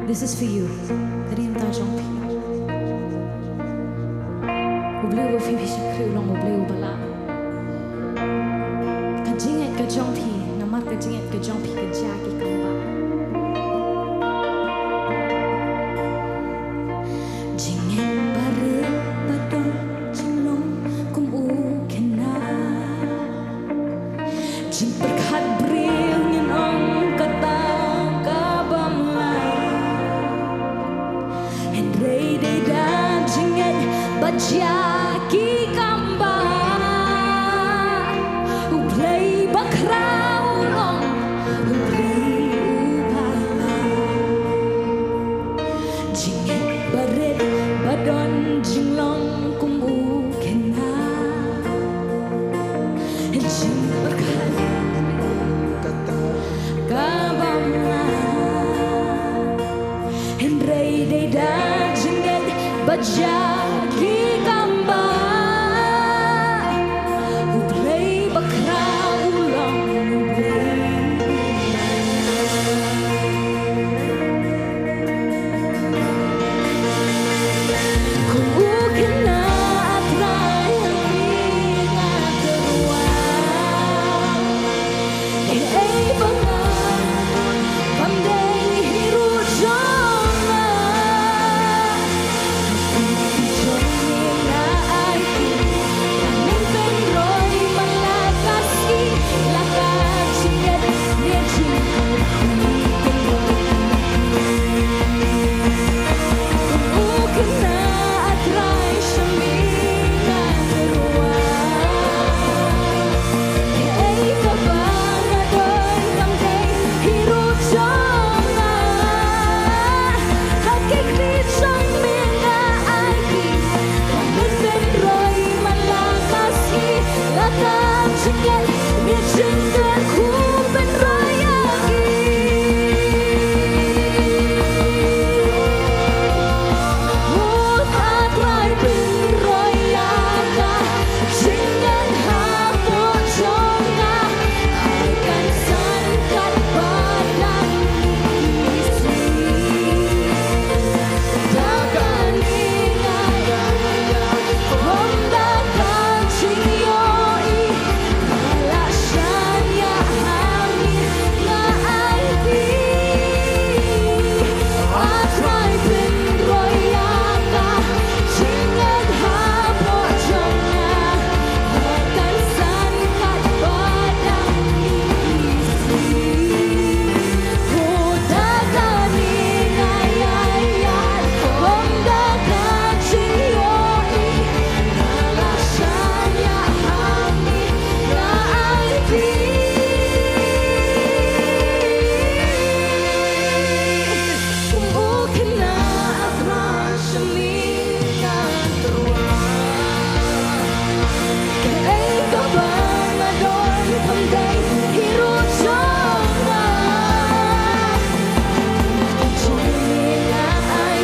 This is for you. Kariam ta jong pi. Ubleu fi bi shakru long ubleu bala. Ka jinget ka jong pi, namar ka jinget ka jong pi ka jaki kamba. Jinget bare padon Shillong kum u kena. Jing berkat bril nyen ong kata kabamla. And rei de da Bajaki kamba Uplay bakraulong Uplay upala Jingit barit badon jinglong kumukena Jing berkan kabamla Hendray deda jingit bajaki kamba Uplay bakraulang Kung ukena atray ang pinagaruan Ay banga Pamday hirujong na Hirujong na ay Kaming penroy malakas Ilakad singet Niya Kung ukena atray sa minagaruan Ay kabangadon Pamday hirujong na Hakikrisang mga ay Kaming penroy malakas Ilakad singet Niya jinggan kung penroy Atray penroy yaka Jinggan hapon jonga Akan sangkat padang isi Dagan ingaya Hondakan ciyoi Malasan ya hangin na aipi Atray penroy yaka Jinggan hapon jonga Akan sangkat padang isi Dagan ingaya Hondakan ciyoi Malasan ya hangin na aipi Kung ukena atray sa minagaruan Kay kabangadon Pamday hirujong na Hirujong na ay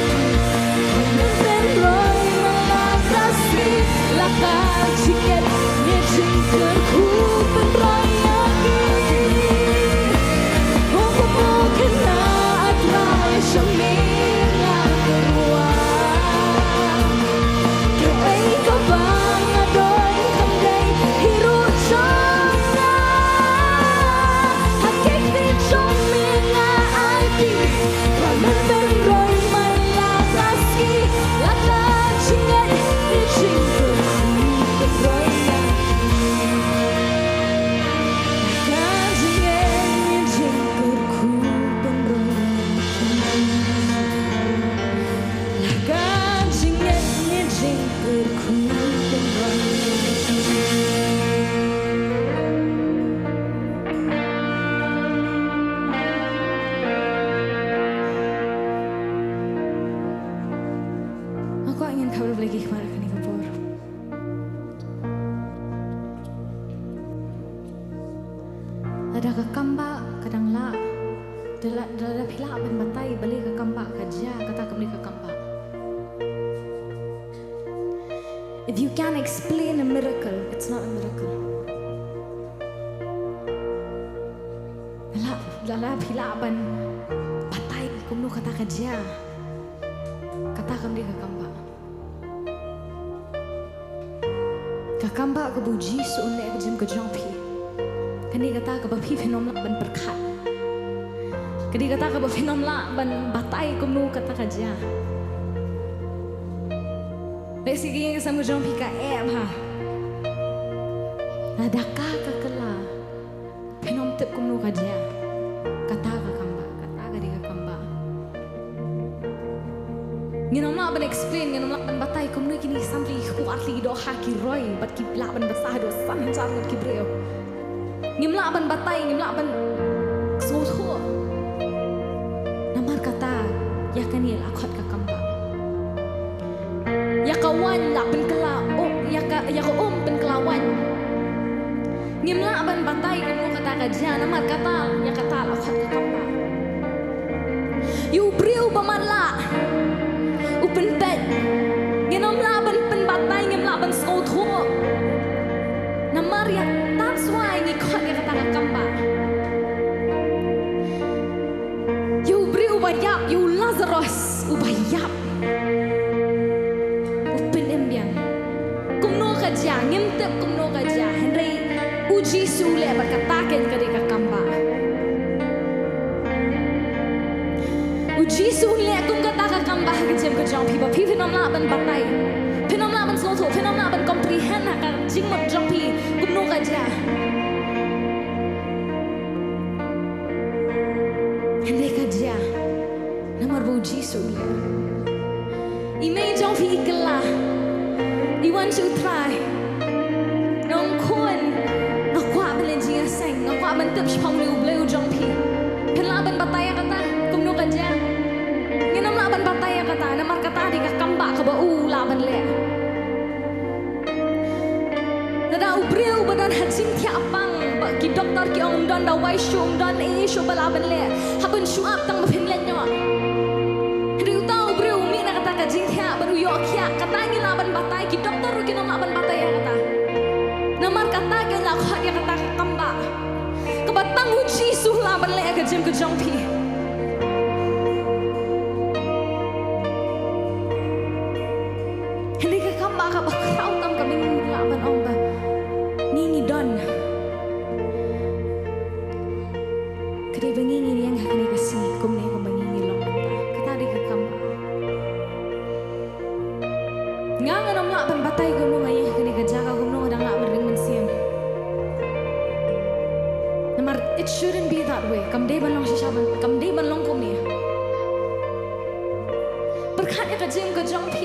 Kaming penroy malakas Ilakad singet Niya jinggan kung penroy Kung ukena atray sa minagaruan Kay kabangadon Pamday hirujong na Hakikrisang mga ay Kaming penroy malakas Ilakad singet Niya jinggan kung penroy Lakad singet Niya jinggan kung penroy Lakad singet Niya jinggan kung penroy Aku ingin kau berbagi kepada kini kapur. Ada kekamba kadang la, dalam pila ben batai beli kekamba kerja kata kembali kekamba. If you can't explain a miracle, it's not a miracle. Dalam pila ben batai kumnu kata kerja, kata kembali kekamba. Kakamba kebuji suunai kejem kejampi. Kini kata kebapi fenom lak ban perkat. Kini kata kebapi fenom lak ban batai kumnu kata kerja. Lesi yang sama jampi ka ha. Nadaka kakela. Fenom tep kumnu kerja. Kata kakamba, kata kadi kakamba. Nginom nak ban explain, nginom nak ban batai kom noi kini sampai kuat lagi do haki roy, bat kibla ban basah do sancar ngot kibreo. Ngim nak ban batai, ngim nak ban soto. Namar kata, ya kanil akot kakamba. Ya kawan lah ban kela, ya ka ban kelawan. Ngim nak ban batai kom noi kata kaja, namar kata, ya kata akot kakamba. You breu bamanla. Upen pet, nginom laban penbatai, ngim laban soto. Namar ya, that's why ngikot ya kata kakamba. You beri ubayap, you Lazarus ubayap. Upen embiang, kumno kaja, ngimtep kumno kaja. Henry uji sule berkatakan kade kakamba. Uji sule kum kata kakamba kejem kejong pi, pi pinom laban batai, pinom laban soto, pinom laban comprehend akan jingmot jong pi kumno kaja. Henry kaja, namar uji sule. Imei jong pi ikela, Iwan U Trai, Nongkhryiem, ngakwa belenjia seng, ngakwa bentep shpong liu bleu jong pi, pen laban batai kata kumno kaja. Nginom laban batai kata, namar kata di kakamba kabau laban le. Nada ubreu badan hajim tiapang, ki doktor ki ong don da wai shum don shu balaban le. Habun shuap tang mapin lenyo. Riu tau ubreu mi na kata kajing tia baru yo kia kata ngi laban batai ki doktor ki nom laban batai kata. Namar kata ke la khat ya kata kakamba. Kebatang uji suh laban le kajim kejong pi. Hindi ka kamba ka bakraw tam kami laban ong ba ngingi don. Kadi bangingi yang hakani kasi kumne ko bangingi long ta. Kata di ka kamba. Nga nom laban batay ko mo ngayon hakani ka jaga ko no dang laban ring mensiam. Namar it shouldn't be that way. Kamde ban long shishaban, kamde ban long kumne. Berkat ya ka jim ka jong pi.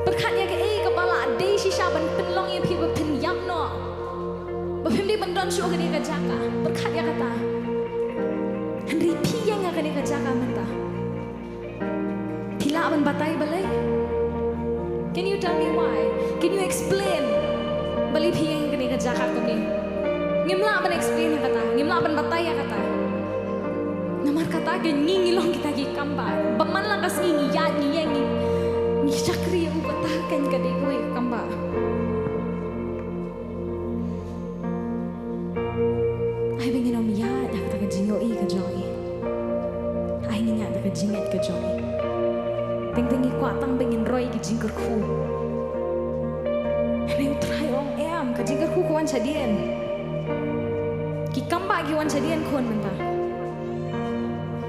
Berkatnya ke kepala day shisha ban penlong yang pi pen yam no. Bapim di bandon shu ke dia jaka. Berkatnya kata. Henry pi yang ke dia jaka menta. Pila ban batai balai. Can you tell me why? Can you explain? Bali pi yang ke dia jaka kami. Ngimla ban explain kata. Ngimla ban batai kata. Namar kata ke ngilong kita ki kamba. Baman lang kas ngi ya ngi yang ni cakri yang katakan ke dia gue kamba. Ay bingin om ya dak tak jingo I ke joy. Ay ni dak jinget ke joy. Ting ting I kwatang bingin roy ke jingker ku. Ay try ong em ke jingker ku kuan chadien. Ki kamba ki wan chadien kon menta.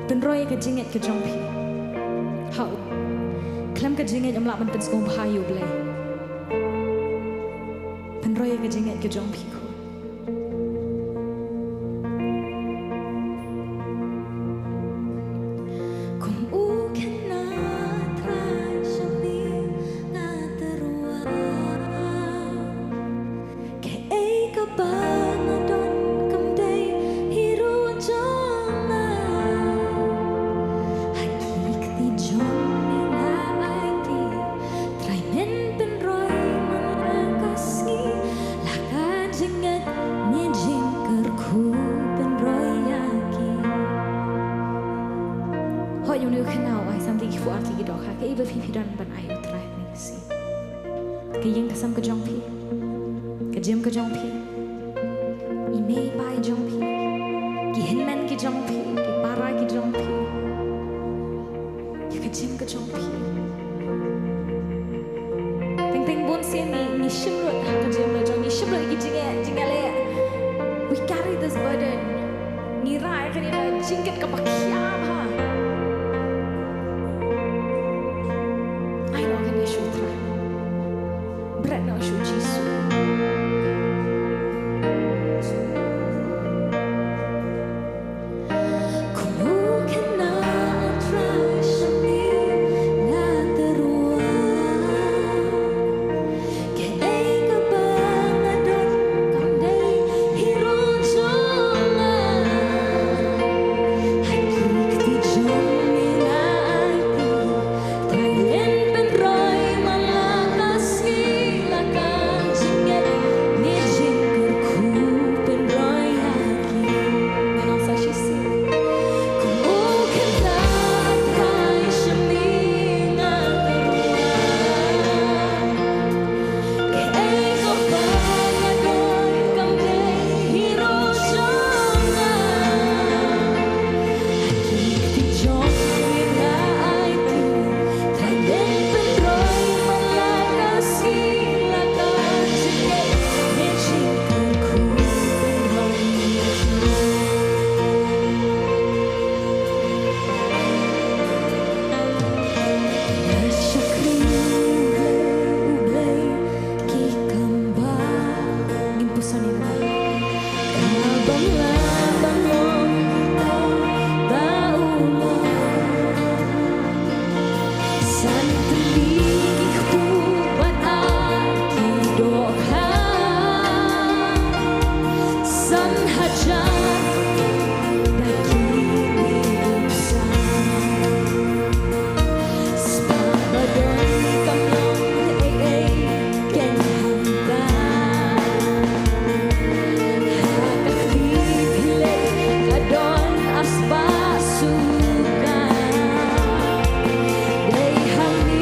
Ben roy ke jinget ke jompi. How? Klam ka jinget am laban pen skong bahayu blay. Pen roy ka jinget ka jong pi ko. Kung uken na try shami na terua. Ke ay ka ba na don kam day hiru jona. Hakikti jona. Yung niyo kenal ay sampai kifu arti gitu kah? Kayak ibu pipi dan ban ayu terakhir nih sih. Kayak kesam ke jongpi, kejem ke jongpi, ime pai jongpi, kihenmen ke jongpi, kipara ke jongpi, kejem ke jongpi. Teng teng bon sih ni shimrut kejem ke jong, ni shimrut jingale. We carry this burden. Ngira kan dia jingket ke pakiam ha. Berat nak show Jisu. Ku mungkin nak try. Asba suka, dei hami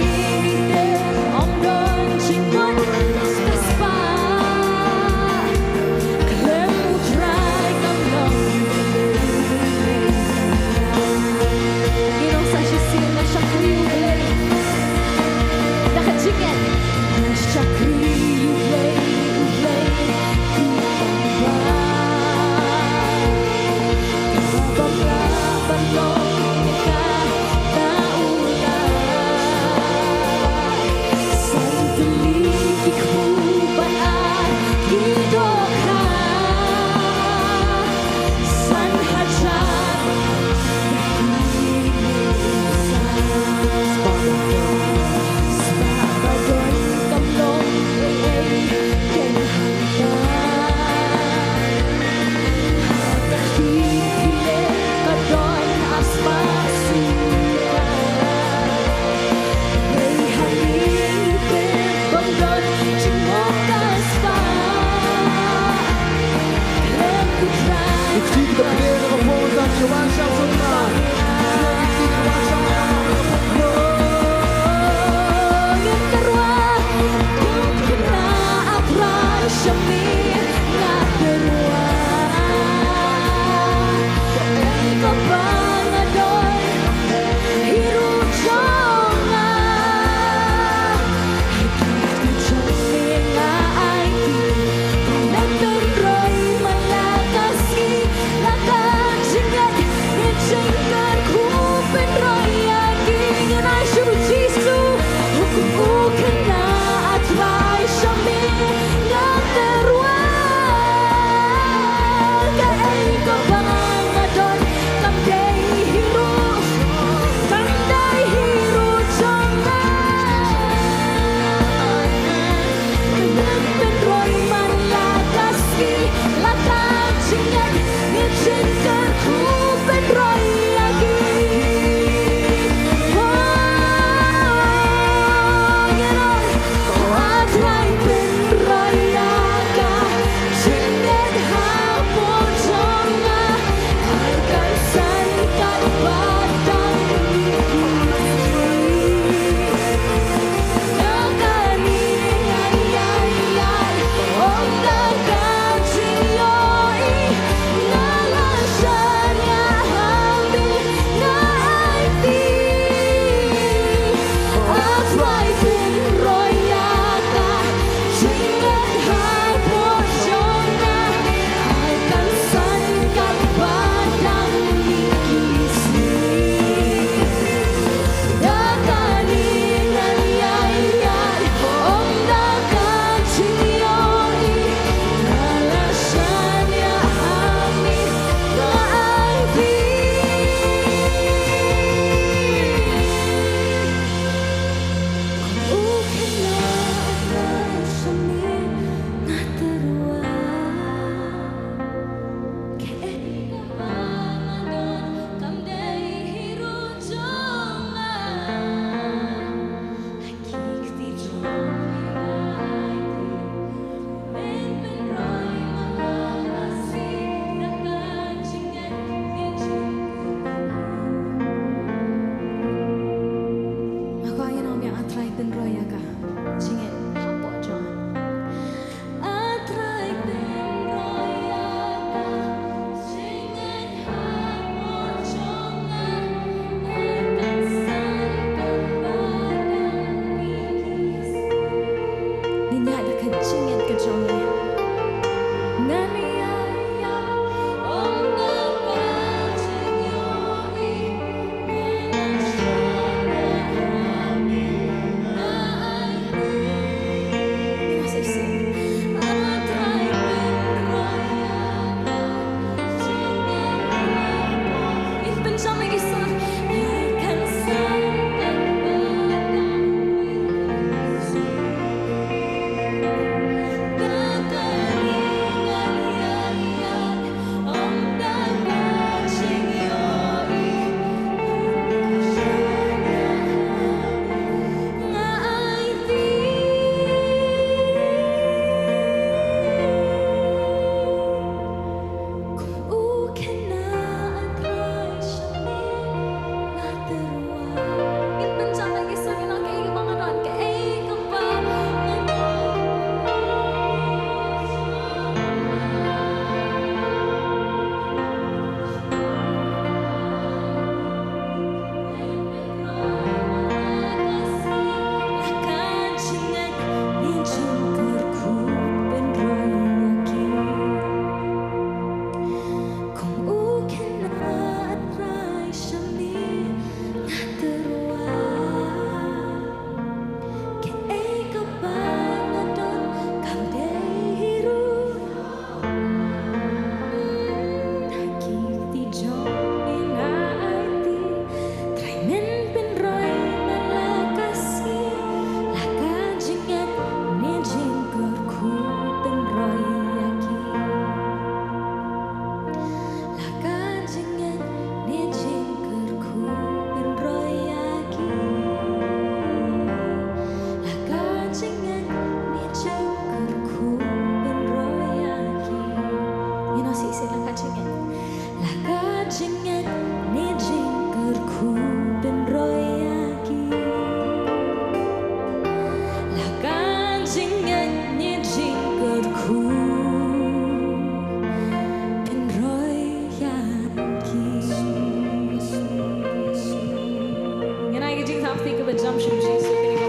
lam shum Jesus kini ko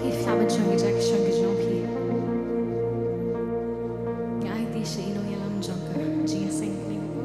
if flamen chung jack chung jong pi ngai ti she ilo yalam jong ka jinga sing kini ko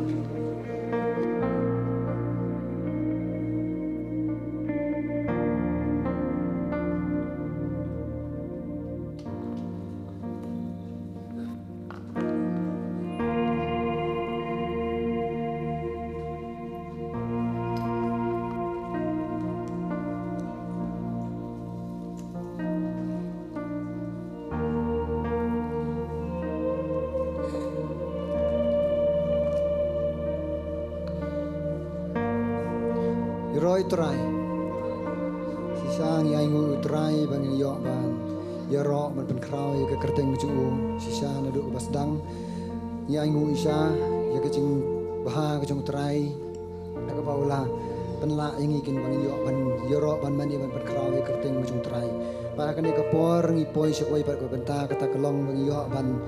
Roi trai si sang yai ngu trai bang yo ban ya ro man pen krau ya ka kerteng chu si sa na du bas dang yai ngu isa ya ka jing baha ka jong trai na ka baula pen la yang ikin bang yo ban ya ro ban mani ban pen krau ya kerteng chu trai ba ka ne ka por ngi poi se koi par ko benta ka ta kalong bang yo ban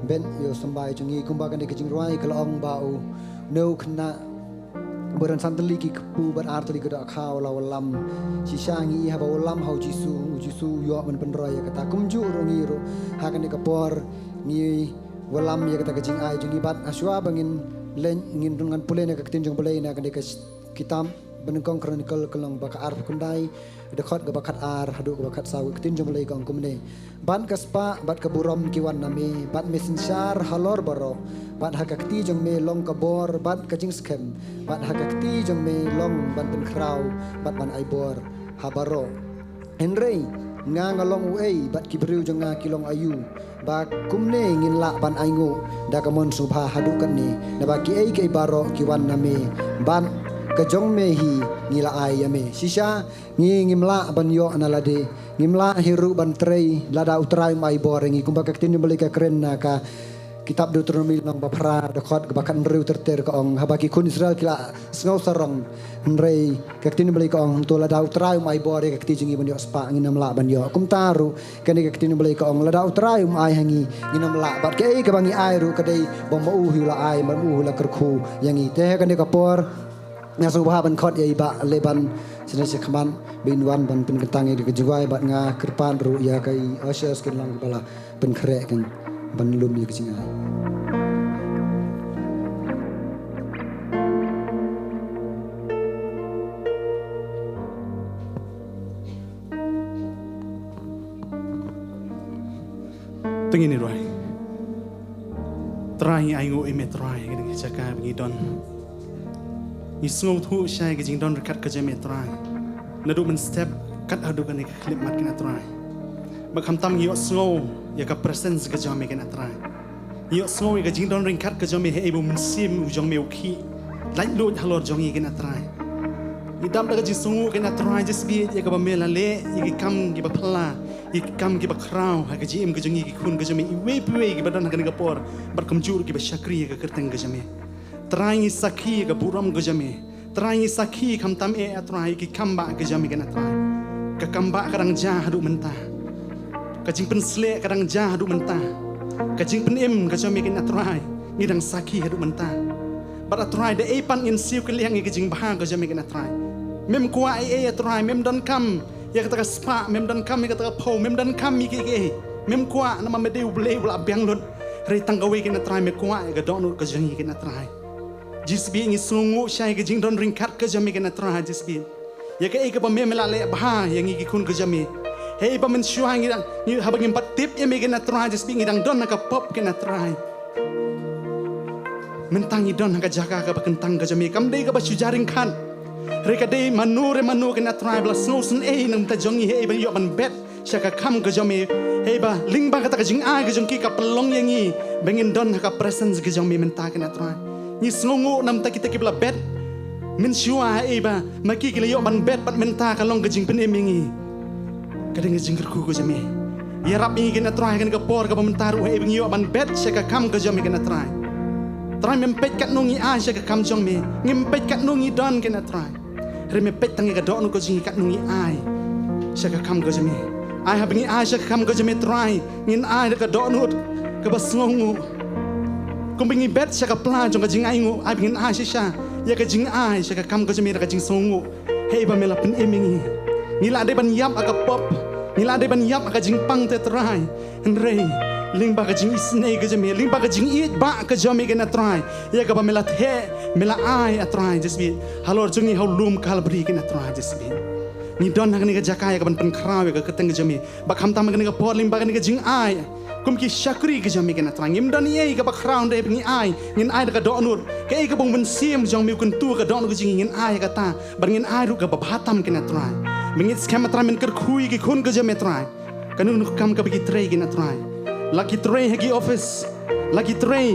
ben yo sambai chu ngi kumba ka ne ka jing roi kalong bau no khna Beran santali ki kepu berarti ke dak kau lawalam sisangi ha bawalam hau jisu yo men penroy kata kumju rongi ro ha kan kapor ni walam ya kata kajing ai jungi bat aswa bangin len ngin dengan pulen ka tinjong belai na kan kitam benengkong chronicle kelong baka ar kundai dekat ke bakat ar hadu ke bakat sawu tinjong belai kong kumne ban kaspa bat kaburom kiwan nami bat mesensar halor baro bat hakakti jong me long kabor bat kajing skem bat hakakti jong me long ban pen krau bat ban aibor habaro henry nga ngalong uei bat kibriu jong nga kilong ayu ba kumne ngin la ban aingu da kamon subha hadu kan ni na ba ki ei ke baro kiwan nami ban kajong mehi ngila ai yame sisa ngimla ban yo analade ngimla hiru ban trei lada utrai mai borengi kumba kaktin beli ka keren na ka kitab Deuteronomy nang bapra dekot kebakan riu terter ka ong habaki kun Israel kila sngau sarong nrei kaktin beli ka ong to lada utrai mai bore kakti jingi ban yo spa nginam la ban yo kum taru kani kaktin beli ka ong lada utrai ai hangi nginam la bat ke ka bangi ai ru kadai bom mau hu la ai man u la kerku yangi te kani ka por nga subha ban khot ye ba leban sina se khaman bin wan ban pin kentang ye kejuai bat nga kerpan ru ya kai asas ken lang bala pen kre kan ban lum ye kecing tengin ni roi trai ai ngo ime trai ngi chaka ngi don ni sngau thu shai ke jing don rekat ke jame trai nadu men step kat adu kan ni klip mat kena trai bakham tam yo sngau ya ka presence ke jame kena trai yo sngau ke jing don rekat ke jame he ibu men sim u jong me ukhi lai lo halor jong ye kena trai ni dam da ji sungu kena trai just bi ya ka ba mela le ye kam ki ba phla ye kam ki ba krau ha ke jim ke jong ye ki khun ke jame i we pwe ki ba dan ka ni ka por bar kam jur ki ba shakri ke kerteng ke jame trai sakhi ke buram ke jame trai sakhi kham tam e trai ki kamba ke jame kena trai ka kamba kadang jah hadu mentah ka jing pen sle kadang jah hadu mentah ka jing pen em ke jame kena trai ni dang sakhi hadu mentah bara trai de e pan in siu ke liang ke jing bah ke jame kena trai mem kwa e trai mem don kam ya kata ka spa mem don kam ya kata ka po mem don kam mi ke mem kwa na ma medeu ble bla biang lot re tanggawe kena trai me kwa ga don ke jing kena trai jisbi ngi sungu shai ke jing don ringkat ke jame kena trai jisbi ya ke ba me mela le bah yang ngi kun ke jame hey ba men shua ngi ha bangim pat tip ya me kena trai jisbi ngi dang don ka pop kena trai mentangi don ka jaga ka bakentang ka jame kam dei ka ba sujaring khan reka dei manu kena trai bla snowsen nang ta jongi hey ba yo ban bet shaka kam ka jame hey ba ling ba ka ta ka jing a ka jong ki ka pelong yangi bengin don ka presence ka jame menta kena trai ni snongo nam ta kita kibla bet min shua e ba maki kila yo ban bet pat menta ka long gajing pen emingi kadang gajing kerku ko jame ya rap ini kena try kan ka por ka mentaru e bingi yo ban bet shaka kam ka jame kena try mem pet kat nungi a shaka kam jong me ngim pet kat nungi don kena try re me pet tangi ka do no ko jing kat nungi ai shaka kam ka jame ai ha bingi a shaka kam ka jame try ngin ai ka do no ka bas ngongu kung bingi bet siya ka plan jong ka jing aingo ay bingin sisya ya ka jing ai sha ka kam ka jami ka jing songu hei ba mela pen emingi ngila de ban yap aga pop ngila de ban yap aga jing pang te trai rei ling ba ka jing isne ka jami ling ba ka jing it ba ka jami ka na trai ya ka ba mela the mela ai a trai just be halor jungi how lum kalbri ka na trai just be ni don ha ni ka jakai ka ban pen krawe ka keteng ka jami ba kham tam ka ni ka por ling ba ka ni ka jing ai kum ki syakri ka jami ka na trai ngim don ye ka ba crown de ni ai ngin ai ka do nur ka e ka bong ben sim jong mi kun tu ka do ka jing ngin ai ka ta bar ngin ai ru ka ba bhatam ka na trai mengit skam trai men ker khui ki khun ka jami trai kanun nu kam ka bi trai ki na trai laki trai hagi office laki trai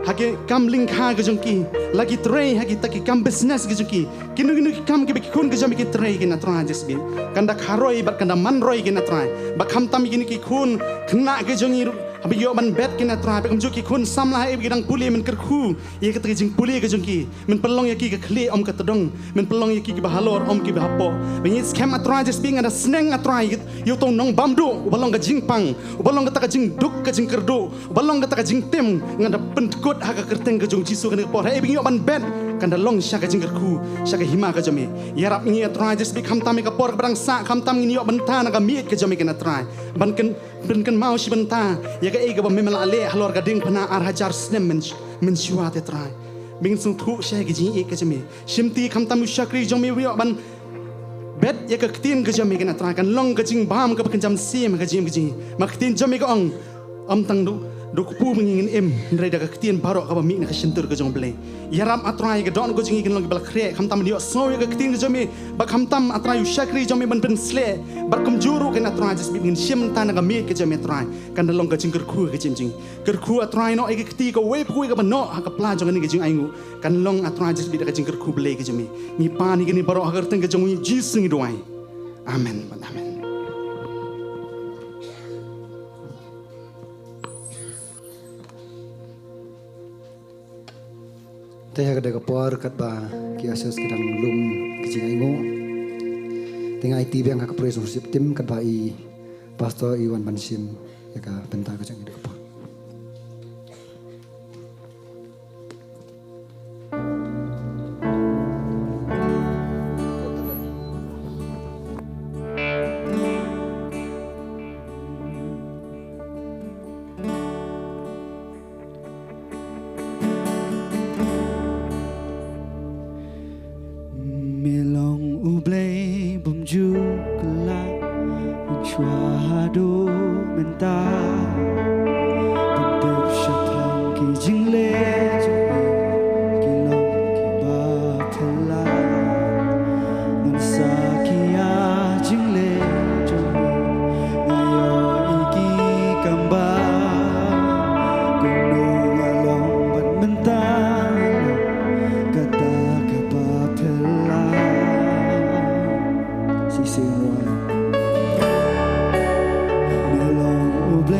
hagi kam link ha ka jong ki laki trai hagi taki kam business ka jong ki kinu kam ki bi khun ka jami ki trai ki na trai just be kanda kharoi bar kanda man roi ki na trai ba kham tam ki khun khna ka jong i abi yo ban bet ki na trai ba kam ju ki khun sam la e bi dang puli men ker khu ye ka taki jing puli ka jong ki men pelong ya ki ka khli om ka tadong men pelong ya ki ba halor om ki ba hapo bengit scam atrai just being ada sneng atrai yo tong nong bamdu balong ka jing pang balong ka ta ka jing duk ka jing kerdu balong ka ta ka jing tim ngada pentkut ha ka kerteng ka jong jisu ka por e bi yo ban bet kanda long sha ka jing kerku sha ka hima ka jame yarap ngi atrai just be kham tam ka por barang sa kham tam ngi yo ban ta na ka miet ka jame ka na trai ban kan mau si benta ya ka e ka ba memel ale halor ka ding phana ar hajar snem men shua te trai bing sung thu sha ka jing e ka jame shimti kham tam shakri jong mi yo ban bet ya ka tin ka jame ka na trai kan long ka jing bam ka kan jam sim ka jim ka jing mak tin jame ka ong am tang du pu mengin em ndrai da ka tin barok ka ba mi na ka shintur ka jong ble yaram atrai ka don ko jing kan long bal khre kham tam dio so ya ka tin ka jame ba kham tam atrai shakri jame ban ben sle bar kum juru kan atrai just bin shim ta na ka mi ka jame trai kan long ka jing ker khu ka jing ker khu atrai no e ka ti ka we pu ka ba no ha ka pla jong ni ka jing aingu kan long atrai just bin ka jing ker khu ble ka jame ni pa ni ka ni barok ha ka jong ji sing doai amen amen Teh ka daga por kat ba ki asas kidang lum kijing aingo tinga IT biang ka praise worship team kat ba I pastor Iwan Bansim ya ka benta ka jang daga por Melong uble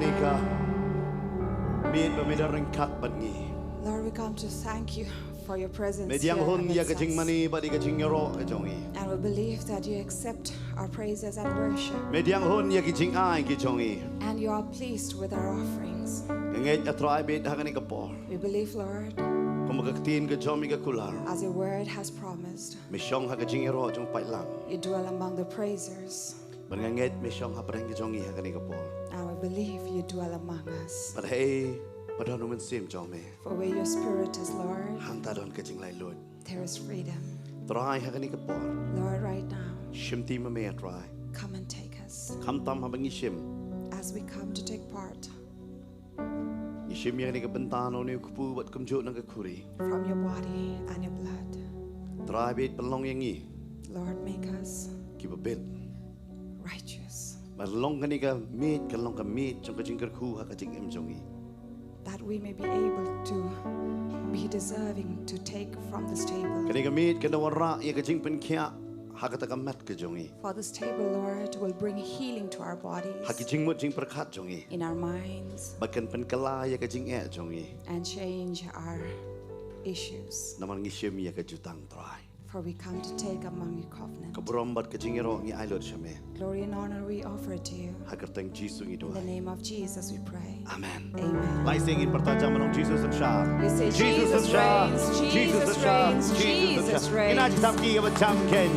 haganika. Meet ba midaring kat bangi. Lord, we come to thank you for your presence here Medyang hun ya amidst kajing us. mani ba di kajing yoro kajongi. And we believe that you accept our praises and worship. Medyang hun ya kajing ai kajongi. And you are pleased with our offerings. Ngej atrai bet haganika por. We believe, Lord, Kumagaktin ka jomi ka kular. as your word has promised, Misyong hagajing yoro jong pailang. you dwell among the praisers. Bangangej misyong hapareng kajongi haganika por. And we believe you dwell among us. But hey, padano man sim jomi. For where your spirit is, Lord, Hanta don kajing lai lord. there is freedom. Trai haganika por. Lord, right now, Shimti ma me atrai. come and take us Kam tam habangi shim. as we come to take part Yishim ya haganika bentano ni kupu bat kumjut nang kuri. from your body and your blood. Trai bet pelong yangi. Lord, make us Kiba bet. righteous, Malong kanika meet kalong ka meet jong kajing kerku hakajing im jongi. that we may be able to be deserving to take from this table. Kanika meet kanawara ya kajing penkya hakataka mat ka jongi. For this table, Lord, will bring healing to our bodies, Hakijing mo jing perkat jongi. in our minds, Bakan penkala ya kajing e jongi. and change our issues. Naman ngishim ya kajutang try. For we come to take among your covenant. Kabrom bat kajing ero ngi ailod shame. Glory and honor we offer to you. Hakartang Jisu ngi In the doa. name of Jesus we pray. Amen. Amen. Lai singin pertaja manong Jesus and Shah. We say, Jesus Jesus Shah. reigns, Jesus Jesus Shah. reigns, Jesus reigns. Ina jitapki ya bacham ken.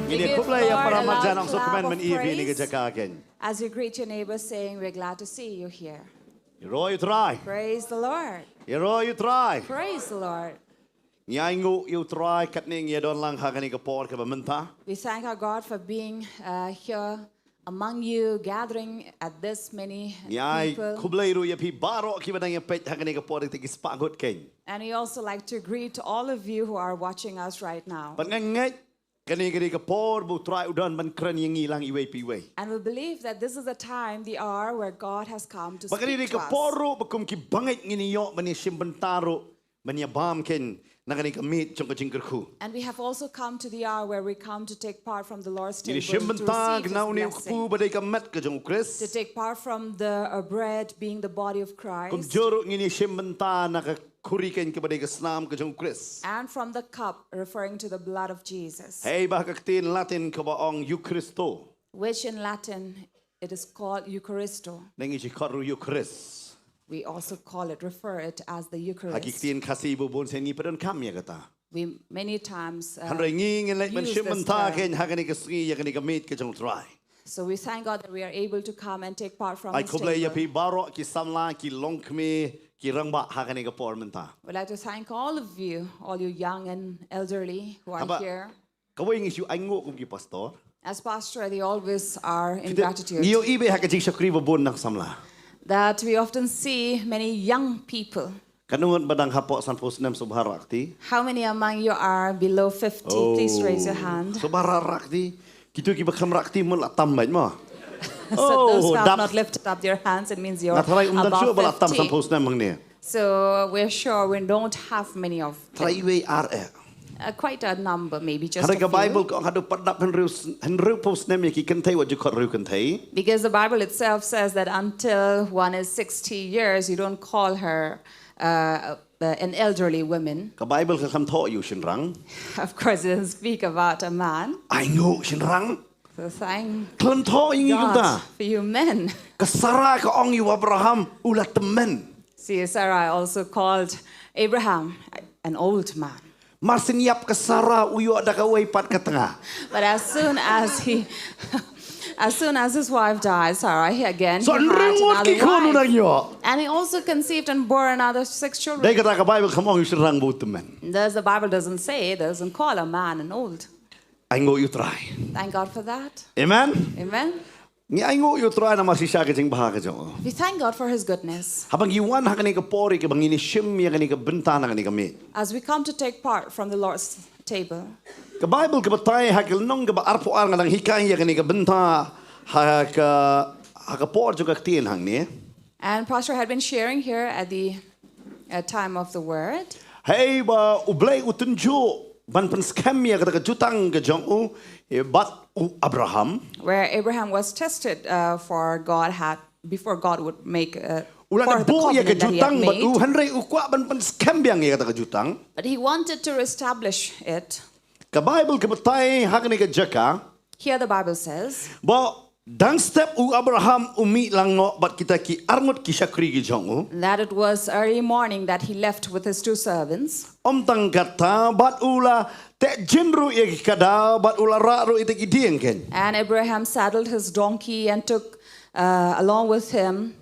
We Ini give kublay ya Lord para a loud majanang clap sukmen of man ibi ni praise. gajakaken. As you greet your neighbor, saying, we're glad to see you here. Yero you try. Praise the Lord. Yero you try. Praise the Lord. Nyangu you try katning ya don lang hagani ka por ka bamenta. We thank our God for being here among you, gathering at this many Nyai people. kublay ru ya pi baro ki badang ya pet hagani ka por tigis pagot ken. And we also like to greet all of you who are watching us right now. Pan ngai kani gani ka por bu try udan man kran yang ilang iwe pi we. And we believe that this is the time, the hour, where God has come to Bagani speak to ka us. poru bakum ki bangit ngini yo mani simbentaro mani bam ken nagani ka meet chong ka jingkerku. And we have also come to the hour where we come to take part from the Lord's Ini table, to simbenta receive His gnau ni blessing, ku badai ka met ka jong to Chris. take part from the bread being the body of Kum Christ, joro ngini simbenta na ka kuri ken ka badai ka slam ka jong Chris. and from the cup referring to the blood of Jesus, Hey bah kaktin Latin ka baong Eucharisto. which in Latin it is called Eucharisto. Nengi si karu Eucharist. We also call it, refer it as the Eucharist. Hakiktin kasi bubun sen ngi padon kam ya kata. We many times Hanre ngi ngin lek man use this simbenta term. ken hagani ka sri ya kani ka meet ka jong try. So we thank God that we are able to come and take part from Ai His kublay ya pi table. baro ki samla ki longkme ki rangba hagani ka por menta. We'd like to thank all of you young and elderly who are Haba. here. Kawai ngi siu aingo kum ki pastor. As pastor, they always are in gratitude. Ngiyo ibe hakajing sakri bubun nak samla. That we often see many young people. Kanungan badang hapok san posnem subharakti. How many among you are below 50? Please raise your hand. Subharakti. Kitu ki bakam rakti mun la tambay mo. So those who have dap. not lifted up their hands, it means you're Natharay sure bala above tam san 50. posnem mang ne. So we're sure we don't have many of them. Traiwe are. Quite a number, maybe just a Hada ka Bible few. ko hadu padap henru posnem ki kentay waju ko ru kentay. Because the Bible itself says that until one is 60 years, you don't call her an elderly woman. Ka Bible ka kam tho yu shinrang. Of course, it doesn't speak about a man. Aingo shinrang. So thank Klam tho ingi God yuta. for you men. Ka Sarah ka ong yu Abraham ulat temen. See, Sarah also called Abraham an old man. Marsin yap ka Sarah uyu ada ka way pat ka tengah. But as soon as his wife died, Sarah, he had So another ringot ki kono nang wife. yo. And he also conceived and bore another 6 children. Dai kata ka Bible kam ong yu shinrang bu temen. The Bible doesn't say, it doesn't call a man an old. Aingo yu try. Thank God for that. Amen. Amen. Ni aingo yu try na masisya ka jing baha ka jong. We thank God for His goodness. Habang iwan hakani ka pori ka bangini shim ya kani ka benta na kani ka me. As we come to take part from the Lord's table, Ka Bible ka batay hakil nong ka ba arpo ar nga lang hikay ya kani ka benta ha ka por jo ka tien hang ni. and Pastor had been sharing here at the time of the word, Hey ba ublay utunjo ban pan scam ya ka jutang ka jong u bat u Abraham. where Abraham was tested for God had before God would make Ulah for na the bo ya ke covenant that he had jutang bat made. handrei ukwa ban pan scam biang ya kata ke jutang. But he wanted to establish it. Ka Bible ke betai hak ni ke jaka. Here the Bible says, Bo dang step u Abraham umi lang no bat kita ki arngot ki syakri ki jong that it was early morning that he left with his 2 servants. tang kata bat ula te jinru ye ki kada bat ula ra ru ite ki dieng ken. And Abraham saddled his donkey and took along with him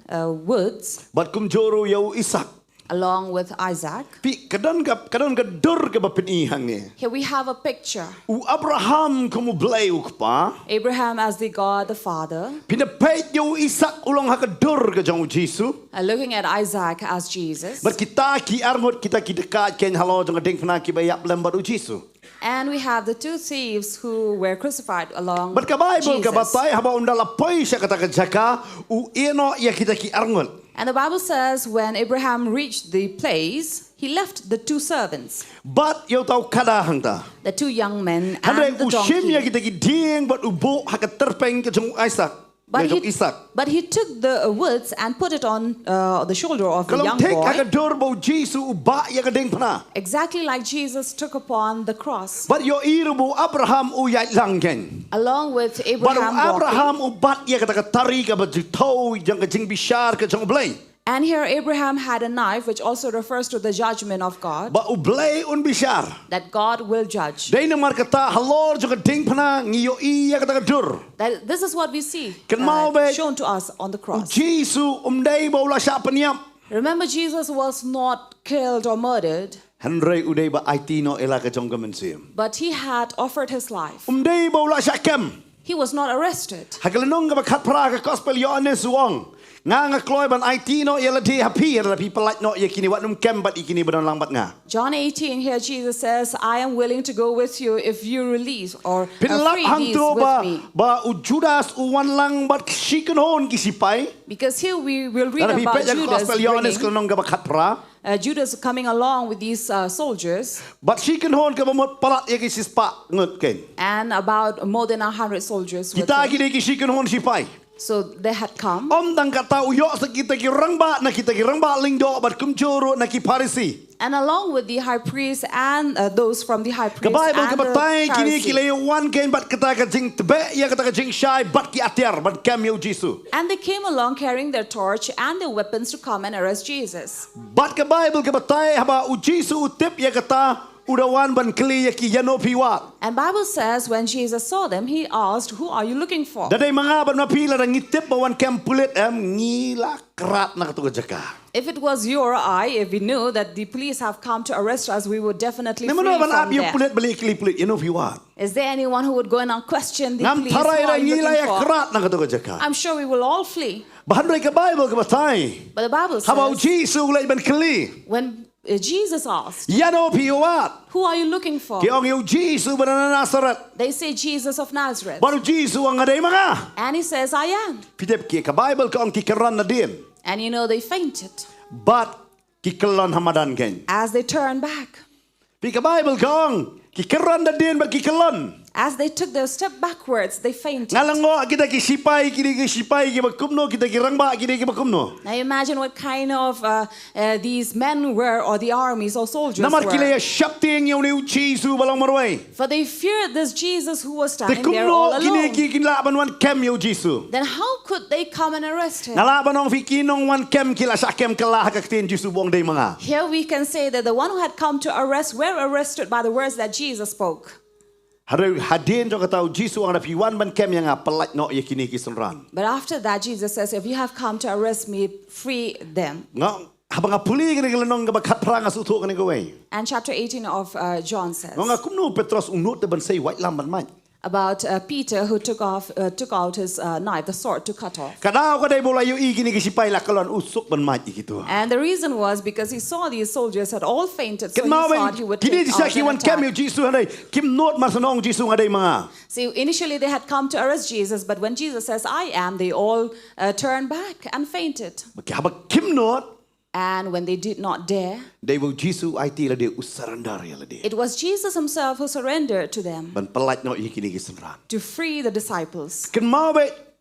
woods, Bat kum joro yau Isak. along with Isaac. Pi kadon ka dur ke bapin ihang ni. Here we have a picture. U Abraham kumu blay ukpa. Abraham as the God, the Father, Pinapait yau Isak ulang haka dur ke jong Jesu. looking at Isaac as Jesus. Bat kita ki arngot kita ki dekat ken halo jong ding pna ki bayap lembar u Jesu. And we have the 2 thieves who were crucified along Bat ka Bible ka Jesus. batai haba undala poi siya kata ka jaka u eno ya kita ki arngot. And the Bible says when Abraham reached the place, he left the 2 servants, Bat yau tau kada hangta. the 2 young men Handai and the usim ya donkey. kita ki dieng bat ubo haka terpeng ke jong Isaac. But Jong Isak. he took the woods and put it on the shoulder of the Kalau young tek haka boy, dur bau Jesu uba ya ka ding pna. exactly like Jesus took upon the cross, Bat yo iru bu Abraham u ya langken. along with Bat Abraham walking. Abraham ubat ya kata ka tari ka bat jitau jang ka jing bishar ka jong blay. And here Abraham had a knife, which also refers to the judgment of God, Ba u blay un bishar. that God will judge. Dai na mar kata halor jong ka ding pna ngiyo iya kata ka dur. That this is what we see Kan mau be- shown to us on the cross. Jesu dai bau la sya peniap. Remember, Jesus was not killed or murdered, Handrai udai ba IT no ela ka jong ka mensiam. but he had offered his life. Dai bau la sya kem. He was not arrested. Hagalanong ka bakat pra ka gospel Yohanes wong. Nga kloy ban IT no ela di happy ela people like no ye kini wat num kem bat ikini ban lang bat nga. John 18, here Jesus says, I am willing to go with you if you release or Pinlak free hang these to with ba me. ba u Judas u wan lang bat shiken hon kisipai. Because here we will read Dara about pipet ya Judas, gospel Yohanes bringing, kalonong ka bakat pra. Judas coming along with these soldiers, Bat shiken hon ka bamot palat ye kisispa ngut ken. and about more than 100 soldiers with Kita him. kini kishiken hon sipai. So they had come. Om dang kata uyo sa kita ki rangba na kita ki rangba lingdo bat kumjoro na ki Parisi. And along with the high priest and those from the high Ka priest Bible ka and the batay kini Pharisee. kilay wan ken bat kata ka jing tebe ya kata ka jing shy bat ki atyar bat kam yo Jesu. And they came along carrying their torch and their weapons to come and arrest Jesus. Bat ka Bible ka batay haba u Jesu utip ya kata udawan ban kli ya ki yano piwat. And Bible says when Jesus saw them, he asked, who are you looking for? Daday mga ban mapila na ngitip bawan kam pulit ngila krat na katuga jaka. If it was you or I, if we knew that the police have come to arrest us, we would definitely flee Naman ban from ap yung there. pulit balik kli pulit yano piwat. Is there anyone who would go and question the Ngam police? Who taray are na you ngila ya looking for? krat na katuga jaka. I'm sure we will all flee. Bahandray ka Bible ka batay. But the Bible Haba u says, Jesu ulay ban kli. when Jesus asked, Yano piwat. who are you looking for? Kaya ang yung Jesu ba na Nazaret? They say Jesus of Nazareth. Baru Jesu ang aday mga. And he says, I am. Pitip ki ka Bible ka ang kikaran na din. And you know, they fainted But kikalan hamadan ken. as they turned back. Pi ka Bible ka ang kikaran na din ba kikalan. As they took their step backwards, they fainted. Ngalang mo kita kisipay kini kisipay ki magkumno kita kirangba kini ki magkumno. Now imagine what kind of these men were, or the armies or soldiers Namar were. kilaya shapting yung ni Jesu balang marway. For they feared this Jesus who was Te standing there all kumno kini alone. ki kinlaban wan kem yung Jesu. Then how could they come and arrest him? Nalaban ang fikinong wan kem kila sa kem kala hakaktin Jesu buong day mga. Here we can say that the one who had come to arrest were arrested by the words that Jesus spoke. Hadin jo kataw Jesu ang napiwan ban kem yang apalat no ye kini kisunran. But after that, Jesus says, if you have come to arrest me, free them. Nga habang apuli kini kilanong gabakat prang asuto kini gaway. And chapter 18 of John says Nga kumno Petros unut ban say white lamban man. about Peter who took out his knife, the sword, to cut off. Kadaw kaday bola yu ikini kisipay lakalon usok ban mat ikito. And the reason was because he saw these soldiers had all fainted, so he Kenmao thought he would kini take sa out ki an wan kem yu attack. Jesu haday kim not masanong Jesu ngaday mga. See, initially they had come to arrest Jesus, but when Jesus says, I am, they all turned back and fainted. Habang kim not And when they did not dare, day wo Jesu ay tila de usarandar yala de. it was Jesus himself who surrendered to them Ban palat no ikini kisunran. to free the disciples. Kenmao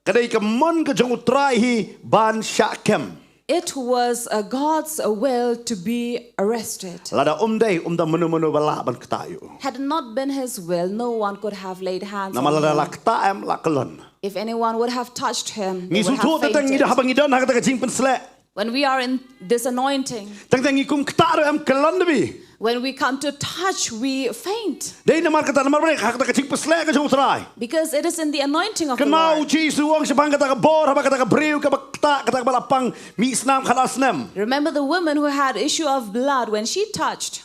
Kadai ka mon ka jong utrai hi ban syakem. It was God's will to be arrested. Lada umda menu bala ban ketayu. Had it not been his will, no one could have laid hands Nama on lada him. la ketaem la kelon. If anyone would have touched him, they Ngi would sutu have tatang fainted. ida habang idon hakata ka jing penslek. When we are in this anointing, Tang ikum ketaru am kelon debi. when we come to touch, we faint. Dei namar kata namar brek hakata ka jing penslek ka jong utrai. Because it is in the anointing of the Kenau Lord. Jisu wang sebang kata ka bor habang kata ka breu ka bakta kata ka balapang mi snam khalas nem. Remember the woman who had issue of blood when she touched.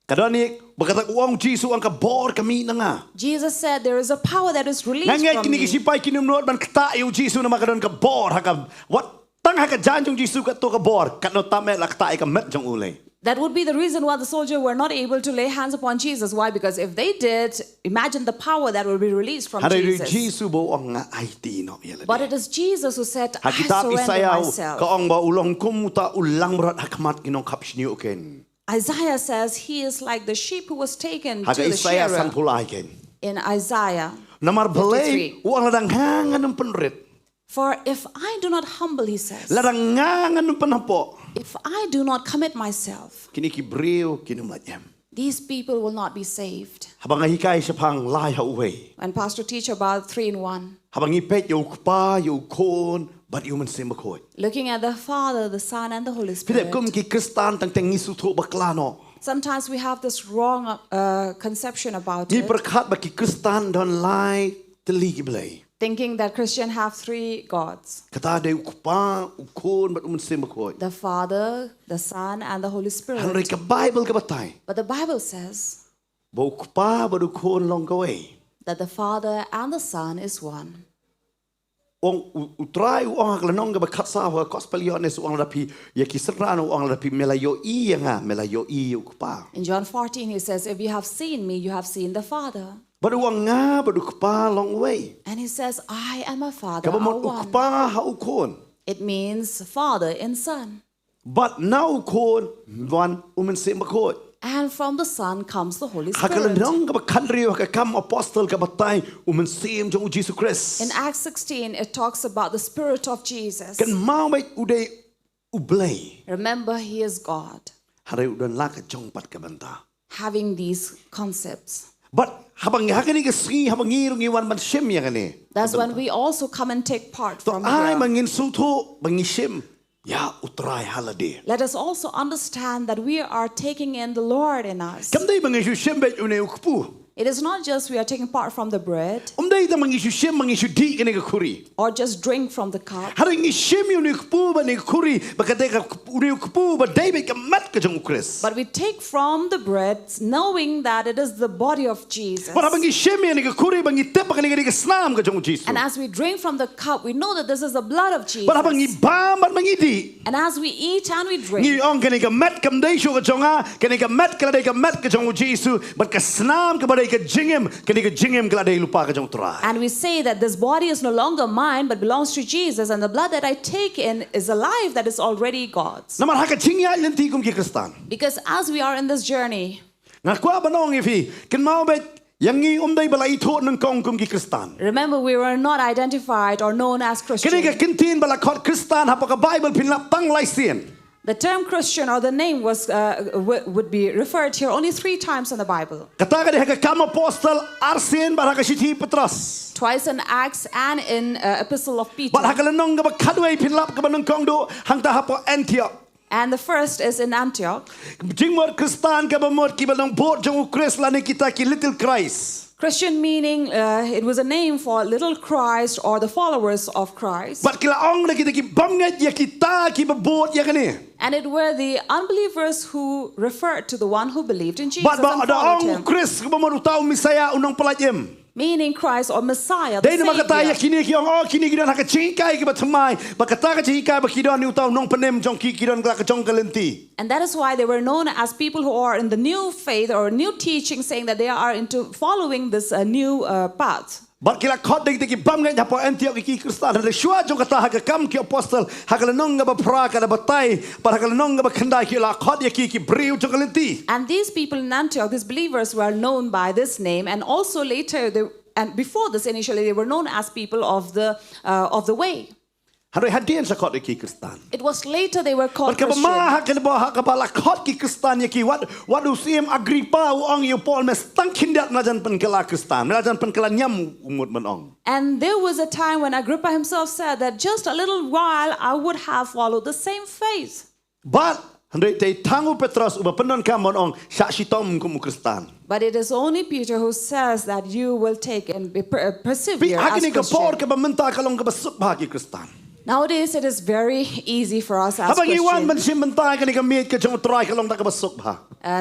Kadani bakata wang Jisu ang ka bor kami nga. Jesus said there is a power that is released Ngangai from kini me. kisipay kinumnot ban ketayu Jisu nama kadon ka bor haka what tang haka janjong Jisu ka to ka bor katno tame la ketaai ka met jong ulay. That would be the reason why the soldiers were not able to lay hands upon Jesus. Why? Because if they did, imagine the power that will be released from Hari Jesus. Jisu bo ang nga IT no yela. But it is Jesus who said, I Hakitat surrender isayaw myself. ka ong ba ulong kumuta ulang berat hakmat kinong kapsni uken. Isaiah says he is like the sheep who was taken to Haka the Isaiah shearer. sang pulay ken. In Isaiah Namar 53. belay uang ladang hangan ng penrit. For if I do not humble, he says, Ladang ngangan ng penhapo. if I do not commit myself, Kini kibreo kinumlatyam. these people will not be saved. Habang hikay siya pang lay ha uway. When Pastor teach about 3 in 1, Habang ipet yo kpa yo kon but yo man simakot. looking at the Father, the Son, and the Holy Pidep Spirit. kum ki Kristan tang teng isuto baklano. Sometimes we have this wrong conception about Ni it, perkat ba ki Kristan don lay teligi belay. thinking that Christians have 3 gods, Kata de ukpa ukon but man simakot. the Father, the Son, and the Holy Hanre Spirit. ka Bible ka batay. But the Bible says Ba ukpa ba ukon long gaway. that the Father and the Son is one. Ong utrai uang haklanong ga bakatsa wa kospeliones uang rapi ya kisrano uang rapi melayo I nga melayo I ukpa. In John 14, he says, if you have seen me, you have seen the Father. Ba uang nga ba ukpa long way. And he says, I and my Father Ka ba are mo one. ukpa ha ukon. It means Father and Son. But now ukon one umen simakot. And from the Son comes the Holy Spirit. Hakalanong ka ba kanrio ka kam apostle ka batay umen sim jong Jesus Christ. In Acts 16, it talks about the Spirit of Jesus. Kan mau mai uday ublay. Remember, he is God, Hari udan laka jong pat ka banta. having these concepts. But habang hakani ka singi habang ngirong iwan man sim ya kani. That's when we also come and take part To from ay here. mangin suto mangisim ya utray halade. Let us also understand that we are taking in the Lord in us. Kamday mangisim bet une ukpu. It is not just we are taking part from the bread Umday ta mangisim di kani ka kuri. or just drink from the cup, Hari ngisim une ukpu ba ni kuri bakate ka une ukpu ba David ka mat ka jong Christ. but we take from the bread knowing that it is the body of Jesus. Para bang ngisim ni ka kuri bang itep ka ni ka snam ka jong Jesus. And as we drink from the cup, we know that this is the blood of Jesus. Para bang ibam bat mangidi. And as we eat and we drink, Ngi ong kani ka mat kam day sho ka jonga kani ka mat ka day ka mat ka jong Jesus but ka snam ka ba day ka jingem kani ka jingem ka day lupa ka jong try. and we say that this body is no longer mine but belongs to Jesus, and the blood that I take in is alive that is already God's. Naman haka jingya lenti kum ki Kristan. Because as we are in this journey, Nga kwa banong ifi kin mau bet yangi umday bala ito ng kong kum ki Kristan. remember we were not identified or known as Kani Christian. ka kintin bala kot Kristan hapa ka Bible pinlap tang laisien. The term Christian or the name was would be referred here only 3 times in the Bible. Kata ka haka kam apostle arsien bala ka siti Petros. Twice in Acts and in Epistle of Peter. But haka lanong ka ba kadway pinlap ka ba ng kong do hangta hapo Antioch. And the first is in Antioch. Jingmor Kristan ka ba mo ki ba ng bot jong Christ la ni kita ki little Christ. Christian meaning it was a name for little Christ or the followers of Christ. But kila ong na kita ki banget ya kita ki ba bot ya kani. And it were the unbelievers who referred to the one who believed in Jesus But ba and ada followed ong him. Christ ka ba mo tao misaya unang palajem. Meaning Christ or Messiah, the Dahil na makataya Savior. kini ki ong kini kidon hakachingkay ki ba tumay. Bakata ka chingkay ba kidon ni utaw nong panem jong ki kidon ka jong kalenti. And that is why they were known as people who are in the new faith or new teaching, saying that they are into following this new path. But kila kot dai ki bam ngai hapo Antioch ki Kristan na shua jong kata hakam ki apostle hakalanong nga ba pra ka na batay para hakalanong nga ba khandai ki la kot ya ki briu jong kalenti. And these people in Antioch, these believers, were known by this name, and also later they and before this initially they were known as people of the way. Handoi hadian sakot ki Kristan. It was later they were called Barka Christian. bama kan ba kabala khot ki Kristan yaki wat usim Agripa uang yu Paul mes tangkindat najan penkela Kristan najan penkela nyam umut menong. And there was a time when Agrippa himself said that just a little while I would have followed the same faith. But handoi te tangu Petrus uba penon ka menong saksi tom kumu Kristan. But it is only Peter who says that you will take and persevere as Hakini ka por Christian. ka ba menta kalong ka ba subha ki Kristan. Nowadays, it is very easy for us as Habang iwan man Christians simentai ka ni kamit ka jong try kalong ta ka ba subha.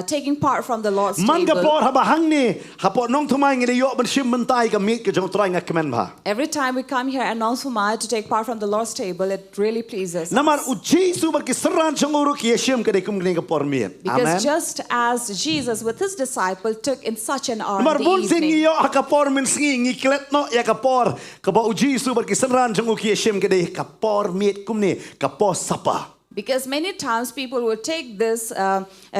taking part from the Lord's Man ka table. por habahang ni hapo Nongthymmai ngi yo man simentai ka mit ka jong try nga kemen ba. Every time we come here at Nongthymmai to take part from the Lord's table, it really pleases Namar us. uji su bar ki seran jong uru ki yeshim ka de kum ka por mit. Because Amen. just as Jesus with his disciple took in such an hour Namar in bun the sin evening, yo ka por min singi ngi klet no ya ka por ka ba uji su bar ki seran jong u ki yeshim ka de ka por mit kum ni ka por sapa. because many times people will take this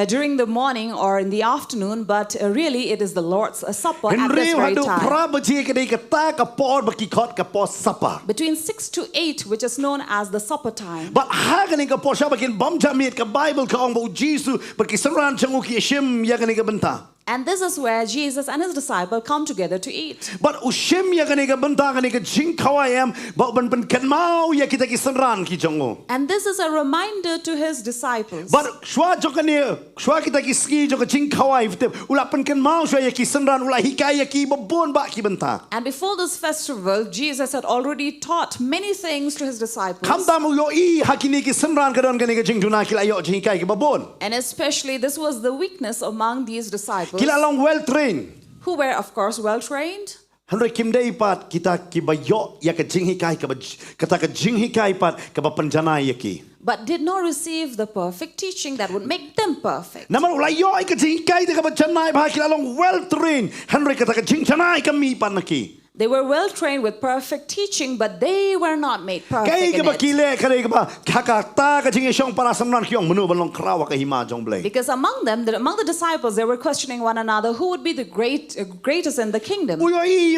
during the morning or in the afternoon, but really it is the Lord's supper at Henry this very hadu time. prabaji ka de ka ta ka por ba ki khot ka por sapa. Between 6 to 8, which is known as the supper time. But hagani ka por siya bakin bam jamit ka Bible ka ong ba uji su bar ki seran jong u ki yeshim ya ka ni ka benta. And this is where Jesus and his disciple come together to eat. But ushim ya kani ka benta kani ka Jingkhawai ba ban kenmau ya kita ki senran ki jongo. And this is a reminder to his disciples. But shwa jo kani shwa kita ki ski jo ka Jingkhawai ula pan kenmau shwa ya ki senran ula hikai ya ki babon ba ki benta. And before this festival, Jesus had already taught many things to his disciples. Kam tamu yo I hakini ki senran ka don kani ka Jingtuna ki ayo hikai ki babon. And especially this was the weakness among these disciples, Kila long well trained. who were of course well trained. Henry kim dei pat kita ki bayo ya ka Jinghikai ka kata ka Jinghikai pat ka ba panjanai ya ki. But did not receive the perfect teaching that would make them perfect. Naman ulay yo ay ka Jinghikai ka ba janai ba kila long well trained. Henry kata ka Jingjanai ka mi pan na ki. They were well trained with perfect teaching, but they were not made perfect Kay in ka ba it. kile ka ka ba kakata ka Jing siyong para samran kiyong menu balong krawa ka hima jong blay. Because among them, among the disciples, they were questioning one another who would be the greatest in the kingdom. Uyo I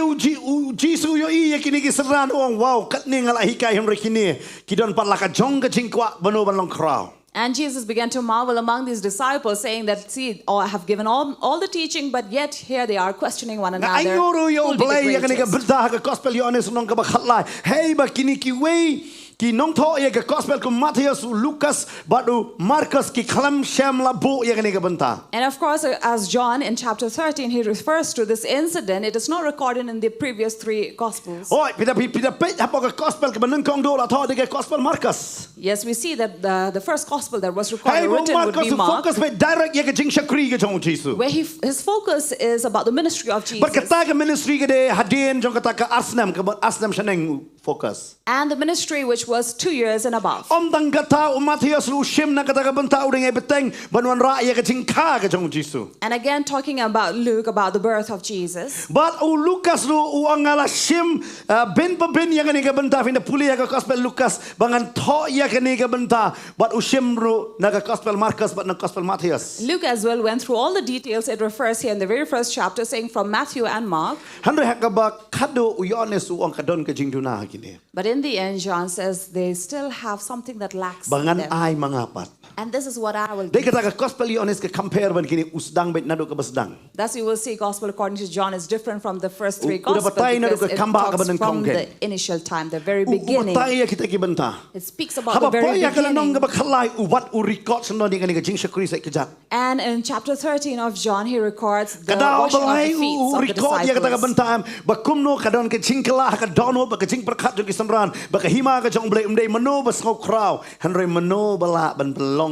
Jisu yo I kini ki serran ong wow kat ni ngala hikai Henry kini kidon pat laka jong ka Jingkwa menu balong kraw. And Jesus began to marvel among these disciples, saying that, see, I have given all the teaching, but yet here they are questioning one Na another. ayoro Who yo will be the blay ya kani ka greatest? berda ka gospel yo anes nong ka ba khatlai. Hey ba kini ki way ki nong tho ya ka gospel ko Matthias Lucas badu Marcus ki khalam sham la bo ya kani ka benta. And of course, as John in chapter 13, he refers to this incident, it is not recorded in the previous 3 Gospels. Oi pida pe hapo ka gospel ka banung kong do la tho de ka gospel Marcus. Yes, we see that the first Gospel that was Hey recorded, wo written would Marcus be su Mark, focus pe direct ya ka Jing Shakri ka jong Jisu. where his focus is about the ministry of Jesus. But kata ka ministry ka de hadin jong kata ka asnam shaneng focus. And the ministry which was 2 years and above. Om dang kata Matthias lu shim na kata ka benta uring e beteng banwan ra ya ka Jing ka jong Jisu. And again, talking about Luke, about the birth of Jesus. But Lucas lu angala shim ben pa ben ya kani ka benta fin puli ya ka gospel Lucas bangan tho ya kani ka benta but ushim ru na ka gospel Marcus but na gospel Matthias. Luke as well went through all the details. It refers here in the very first chapter, saying from Matthew and Mark. Handre hakaba kado uyones u ang kadon ka Jing tuna kini. But in the end, John says they still have something that lacks in Bangan them. ay mangapat. And this is what I will Dai do. kata ka gospel yones ka compare ban kini usdang bet nado ka basdang. Thus you will see gospel according to John is different from the first 3 Udah gospels patay na because doon it ka kamba ka ba talks ng from kongken? the initial time, the very beginning. Umatay ya kita ki benta. It speaks about Haba the very poya ka lanong ka beginning. ba kalay uwat u record sa no di kani ka Jing Shakri sa kajat. And in chapter 13 of John, he records the Kada washing of balay the feet u of the record ya kata ka disciples. benta ba kumno kadon ka Jing kala ka dono ba ka Jing perkat jo ki samran ba ka hima ka jong blay umday mano ba sko kraw Henry mano bala ban belong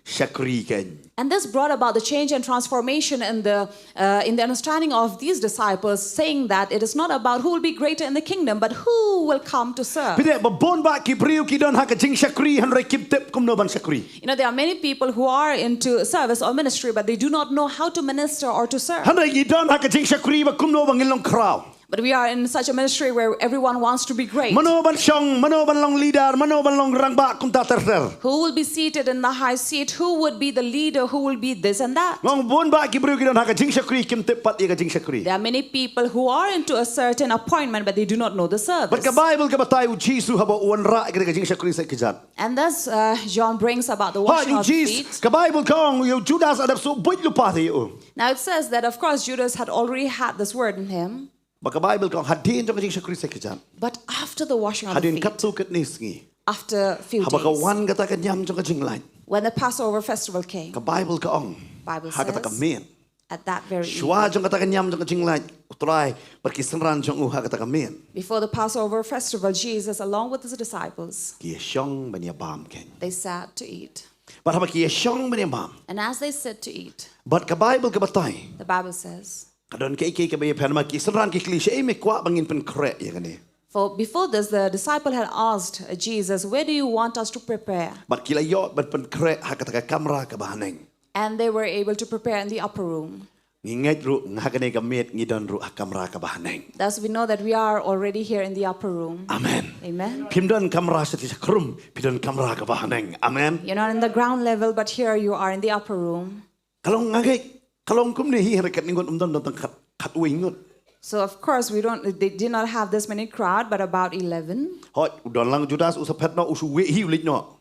Shakri ken. And this brought about the change and transformation in the understanding of these disciples, saying that it is not about who will be greater in the kingdom, but who will come to serve. Pide ba bon ba ki priu ki don ha ka Jing Shakri Henry kip tip kumno ban Shakri. You know, there are many people who are into service or ministry, but they do not know how to minister or to serve. Henry ki don ha ka Jing Shakri ba kumno bang ilong kraw. But we are in such a ministry where everyone wants to be great. Mano ban syong, mano ban long leader, mano ban long rangba kum ta terter. Who will be seated in the high seat? Who would be the leader? Who will be this and that? Ngong bon ba ki bru ki don ha ka jing shakri kim te pat ye ka jing shakri. There are many people who are into a certain appointment, but they do not know the service. But ka Bible ka batay u Jesus haba uan ra ka jing shakri sa kijat. And thus John brings about the Ha washing you of feet. Jesus ka Bible kong you Judas adap so buit lupa ti u. Now it says that of course Judas had already had this word in him, Baka Bible kong hadin jong ka jing shakri sa kijat. but after the washing of the Hadin feet, kat tu kat nisngi. after a few Haba ka days, wan ka ta ka nyam jong ka jing lain. when the Passover festival came, Ka Bible ka ong. Bible Ha ka ta ka says, men. at that very Shwa evening, jong ka ta ka nyam jong ka jing lain. Utray perkisanran jong u ha ka ta ka men. before the Passover festival, Jesus, along with his disciples, Ki syong ban ya bam ken. they sat to eat. But haba ki syong ban ya bam. And as they sat to eat, But ka Bible ka batay. the Bible says, Kadon kay ka bay panama ki sanran ki klise me kwa bangin pen kre ya kani. for before this, the disciple had asked Jesus, where do you want us to prepare? But kila yo but pen kre ha ka ta ka kamera ka bahaneng. And they were able to prepare in the upper room. Ngingait ru nga kani ka met ngidon ru ha kamera ka bahaneng. Thus we know that we are already here in the upper room. Amen. Amen. Pimdon kamera sa ti krum pidon kamera ka bahaneng. Amen. You're not in the ground level, but here you are in the upper room. Kalong ngagay kalong kum ni hi rekat ningon umdon don kat uingot. So of course they did not have this many crowd, but about 11. Hoi udon lang Judas usapet no usu we hi ulit no.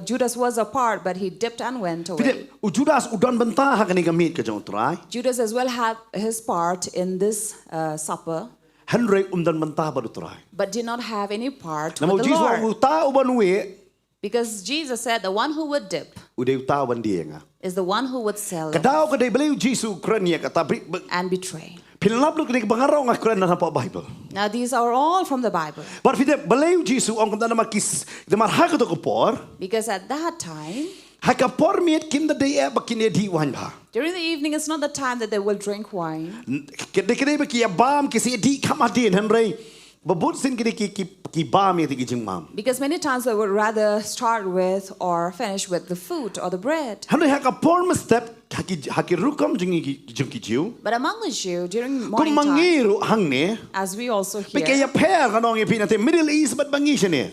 Judas was apart, but he dipped and went away. Pidip u Judas udon benta ha kani ka mit ka jong trai. Judas as well had his part in this supper, Henry umdon benta ba trai. but did not have any part Namo with the Jesus Lord. uta uban we Because Jesus said the one who would dip ude uta uban dia nga. is the one who would sell Kadaw ka day beliw Jesus kranya ka tabri and betray. pinlap lu kini bangaraw nga kren na pa Bible. Now these are all from the Bible. But fide beliw Jesus ang kumda na makis de marha ka to ko por Because at that time, ha ka por miet kim da day e bakine di wan ba. during the evening, it's not the time that they will drink wine. Kede kede ba ki bam ki si di kamadin Henry. Babut sin kini ki bam ye ti jing mam. Because many times they would rather start with or finish with the food or the bread. Henry ha ka por ma step haki rukam jing ki jiu. But among the Jew, during Kung morning time, mangiru hang ne. as we also Pike hear, ya per kanong ipinate Middle East but bangi siya ne.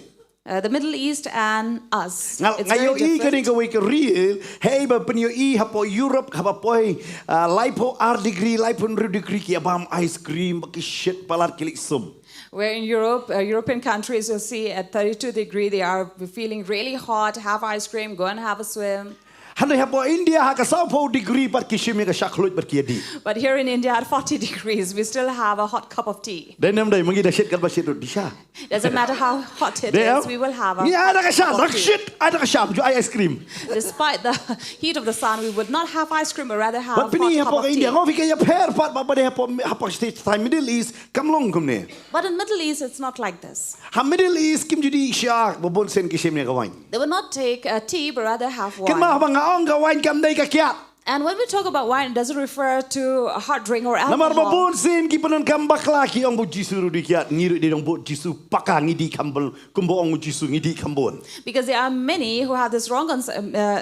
the Middle East and us, it's Ngayon very i kani different. ka wake real. Hey ba penyo i hapo Europe haba poy lipo R degree lipo degree ki abam ice cream baki shit palar kilik sum. Where in Europe, European countries, you'll see at 32 degrees, they are feeling really hot, have ice cream, go and have a swim. Hano hapo India ha ka sapo degree but kishimi ka shaklut but kiadi. But here in India at 40 degrees, we still have a hot cup of tea. Then nam day mangi da shit kal ba shit di sha. Doesn't matter how hot it is, we will have a Ni ada ka hot sha cup rak of tea. shit ada ka sha ju ice cream. Despite the heat of the sun, we would not have ice cream, but rather have But a pini hot cup hapo of ka tea. India ngo fika ya per pat ba de hapo state time Middle East kam long kum ne. But in Middle East, it's not like this. Ha Middle East kim judi sha bobon sen kishim ne ka wine. They would not take tea, but rather have Kan ma wine. ba nga ong ka wine kam day ka kiat. And when we talk about wine, it doesn't refer to a hot drink or Namar alcohol. babon sen ki panon kam bakla ki ong bu jisu ru di kiat ngiru di dong bu jisu paka ngidi kambol kumbo ong jisu ngidi kambon. Because there are many who have this wrong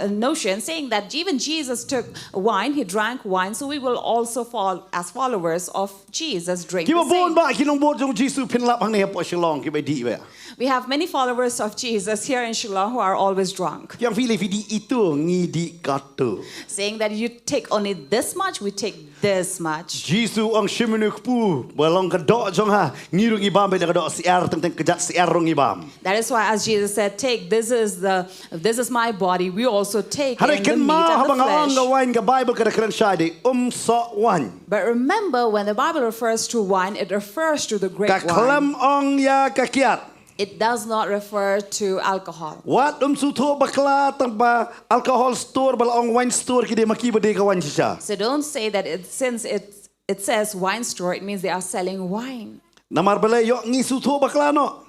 notion saying that even Jesus took wine, he drank wine, so we will also fall as followers of Jesus drink Ki the babon same. ba ki nong bo jong jisu pinlap hang ne hapo Shillong ki ba di ba. We have many followers of Jesus here in Shillong who are always drunk, Yang fili vidi itu ngidi katu. saying that you take only this much, we take this much. Jisu ang shimunuk pu balong ka do jong ha ngiru ibam be ka do siar tentang kejat siar rong ibam. That is why, as Jesus said, take this is my body. We also take Hari in the ken meat ma and the habang ang flesh. wine ka Bible ka kren shade so wine. But remember, when the Bible refers to wine, it refers to the grape Ka wine. klam ong ya ka kiat. It does not refer to alcohol. Wat suto bakla tang ba alcohol store balong wine store kide makiba de ka wine siya. So don't say that since it says wine store, it means they are selling wine. Namar bale yo ngi suto bakla no.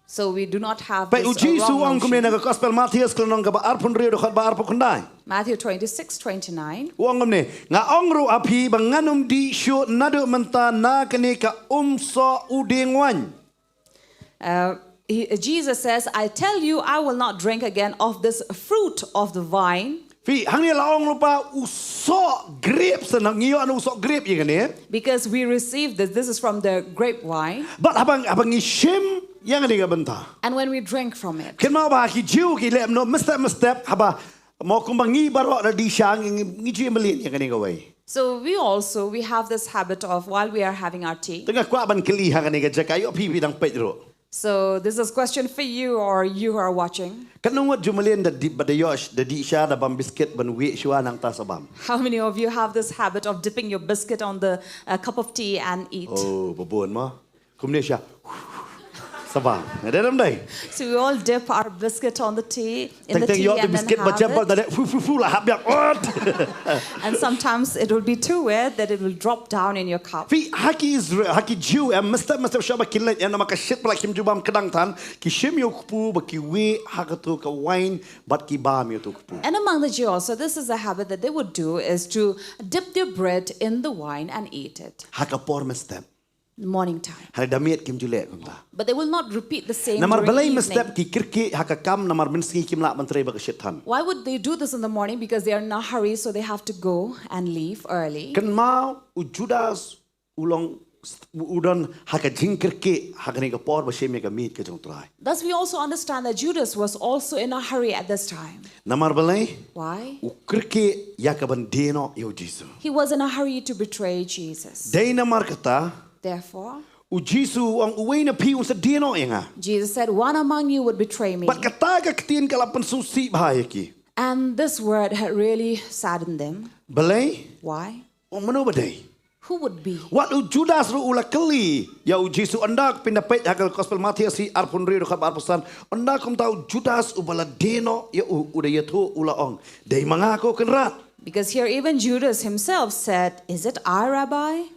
So we do not have Pe this uji su ang wrong kumne notion. na gospel Matthias klonong ka ba arpon rio do ba arpo kundai. Matthew 26:29. Uang kumne nga ongru api banganum di syo nado menta na kene ka so udeng wine. Jesus says, I tell you, I will not drink again of this fruit of the vine Fi hang ni laong lupa usok grape senang ngiyo anu usok grape yang ni. Because we received this. This is from the grapevine. But abang ngishim yang ni ka benta. And when we drink from it. Ken mau ba ki jiu ki lem no mestep haba mau kumbang ngi baro na di siang ngi jiu melin yang ni ka way. So we have this habit of while we are having our tea. Tengah kwa ban keli hang ni ka jakai yo pi dang pet ro. So this is a question for you or you who are watching. Kanungot jumalin da di badayosh da di sya da bam biscuit ban wi shwa nang ta sabam. How many of you have this habit of dipping your biscuit on the cup of tea and eat? Oh, babon ma. Kumne sya. Sabam. Ada dalam dai. So we all dip our biscuit on the tea in the Teng tea yo and the then biscuit macam have da it. fu lah hab yak. And sometimes it will be too wet that it will drop down in your cup. Fi haki Israel haki Jew mesti syaba kilat yang nama ka shit pala kim jubam kedang tan ki shim yo kupu ba ki we hakatu ka wine but ki bam yo tu kupu. And among the Jews also, this is a habit that they would do is to dip their bread in the wine and eat it. Hakapor mesti. Morning time. Hari damiat kim julek kumta. But they will not repeat the same Namar during balai evening. mesti ki kirki hakakam namar minski kim la menteri ba ka shit tan. Why would they do this in the morning? Because they are in a hurry, so they have to go and leave early. Kan mau Judas ulong udon haka jingkirki hakani ka por ba sheme ka meat ka jong trai. Thus, we also understand that Judas was also in a hurry at this time. Namar balai Why? ukirki yakaban deno yo Jesu. He was in a hurry to betray Jesus. Dai namar kata Therefore, u Jesu ang uwi na pi sa deno nga. Jesus said, "One among you would betray me." But kata ka kitin kalapan susi bahaya ki. And this word had really saddened them. Balay, Why? o mano ba day? Who would be? What u Judas ru ula kali ya u Jesu andak pinapait hakal gospel Matias si arpun ri kap arpusan andak kum tau Judas u bala deno ya u uda yatu ula ong. Day mangako kenrat. Because here even Judas himself said, "Is it I, Rabbi?"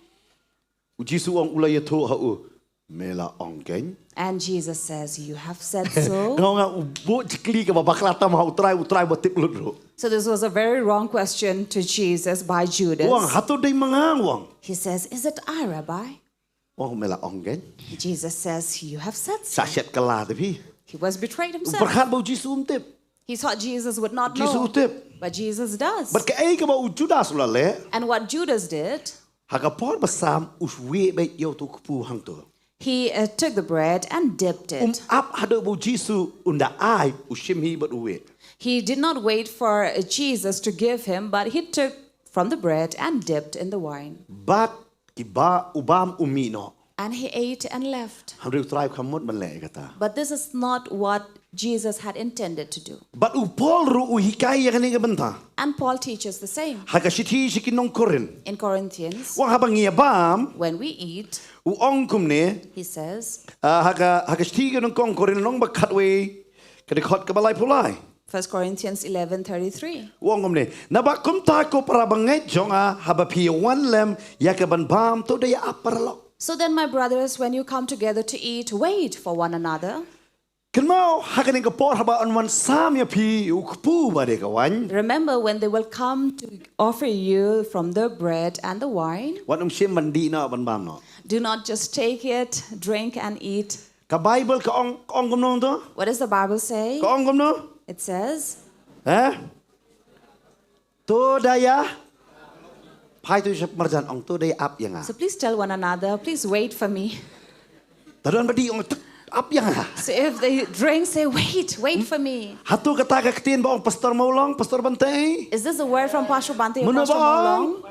U Jesu ong ula yatu ha u mela ong ken. And Jesus says, "You have said so." Ngau nga u bo jikli ka babaklata ma utrai batip lut. So this was a very wrong question to Jesus by Judas. Wang hatu day mangang wang. He says, "Is it I, Rabbi?" Wang mela ong ken. Jesus says, "You have said so." Sasyat kala tapi. He was betrayed himself. Berkat bau Jesu umtip. He thought Jesus would not Jesu know, utip. but Jesus does. But kai ka bau Judas ulale. And what Judas did, Hakapor basam uswe bay yo tu kupu hang tu. he took the bread and dipped it. Ap hado bu Jesu unda ai ushim hi but uwe. He did not wait for Jesus to give him, but he took from the bread and dipped in the wine. But kiba ubam umino. And he ate and left. Hamri utrai kamut manle kata. But this is not what Jesus had intended to do. But upol ru uhikai yang ni benta. And Paul teaches the same. Hakashiti shikin Nongkhryiem. In Corinthians, Wang habang bam when we eat, uong kumne he says, hakashiti ke Nongkhryiem nong bakatwe kadikot kabalai pulai. 1 Corinthians 11:33. Wong kumne nabak kum ta ko para bangai jonga habapi one lem yakaban bam to de aparalo. So then, my brothers, when you come together to eat, wait for one another. Kenmau hakaning kapor haba on one sam ya pi ukpu ba de kawan. Remember when they will come to offer you from the bread and the wine. Wan shim mandi na ban bam no. Do not just take it, drink and eat. Ka Bible ka ong gumno to? What does the Bible say? Ka ong gumno? It says, To daya pai tu sep marjan ong to daya ap yang so please tell one another, please wait for me. Tadon badi ong ap yang So if they drink, say, wait for me. Hatu kata ka kitin ba ong pastor maulong, pastor bantay. Is this a word from Pastor Bante or Muna Pastor ba? Molong?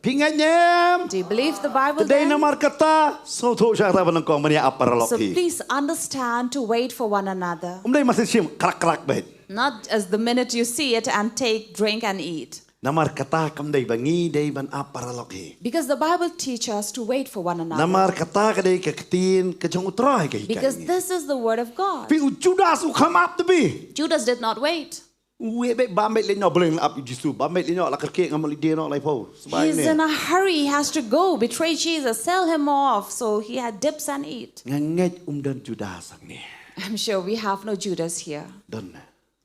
Pingat nyem. Do you believe the Bible Today then? na markata so to siya ta banang kong mania aparalok So hi. please understand to wait for one another. Umday masin sim krak bet. Not as the minute you see it and take, drink and eat. Namar kata kam day bangi day ban aparalok hi. Because the Bible teaches us to wait for one another. Namar kata ka day ka kitin ka jong utray ka Because this is the word of God. Pi u Judas u come up to be. Judas did not wait. Uwe be ba met lenyo bleng up Jesu ba met lenyo la kerke ngamal dia no lai po. He's in a hurry. He has to go betray Jesus, sell him off. So he had dips and eat. Nganget dan Judas ang ni. I'm sure we have no Judas here. Don.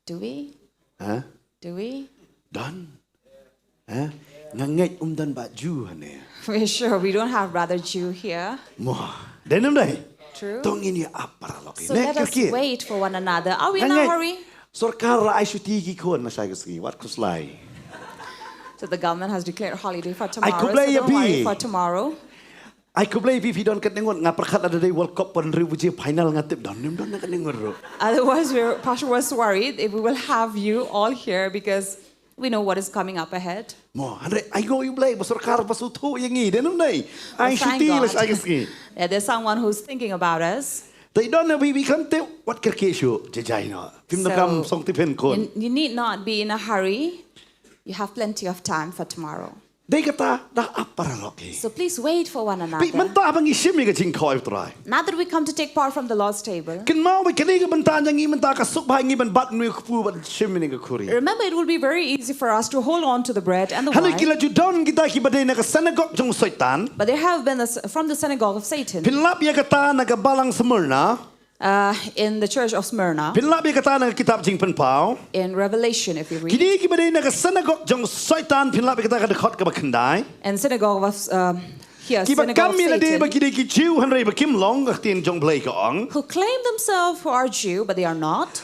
Do we? Ha? Do we? Don. Ha? Nganget dan ba Ju ni. We're sure we don't have Brother Jew here. Mo. Denam dai. True. Tong ini aparalok. So let us wait for one another. Are we in a hurry? Sorkar ai syuti ki kon na saya keski. Wat kuslai. So the government has declared holiday for Ai tomorrow. kublai So ya don't worry pi. for tomorrow. Ai kublai pi don kat nengon ngaperkat ada day World Cup pon ribu je final ngatip don na kat nengon ro. Otherwise, Pastor was worried if we will have you all here because we know what is coming up ahead. Mo, andre ai go you play sorkar pasutu yang ni denum nei. Ai But thank syuti God las ai keski. that there's someone who's thinking about us. They don't know we kan te wat kerke shu jejai no. Pim So, nakam song tipen kon. You need not be in a hurry. You have plenty of time for tomorrow. They kata dah apa loki. So please wait for one Pi another. mentah bang isim ni ke Jingkhawai U Trai. Now that we come to take part from the Lord's table, Ken mau ba kini ke bentan yang i mentah ka suk ba ngi ben bat nu ku ban sim ni ke kuri. remember it will be very easy for us to hold on to the bread and the Hana wine. kila judon kita ki badai na ka sanagok jong syaitan. But there have been from the synagogue of Satan Pinlap ya kata na ka balang semurna. in the church of Smyrna, Pinlap ya kata na ka kitab jing penpau. in Revelation, if you read, Kini ki badai na ka sanagok jong syaitan pinlap ya kata ka dekot ka bakandai. and synagogue of here, Ki ba synagogue of kami na de ba Satan, kini ki jiu hanrei ba kim long ka tin jong blai ka ong. who claim themselves who are Jew, but they are not,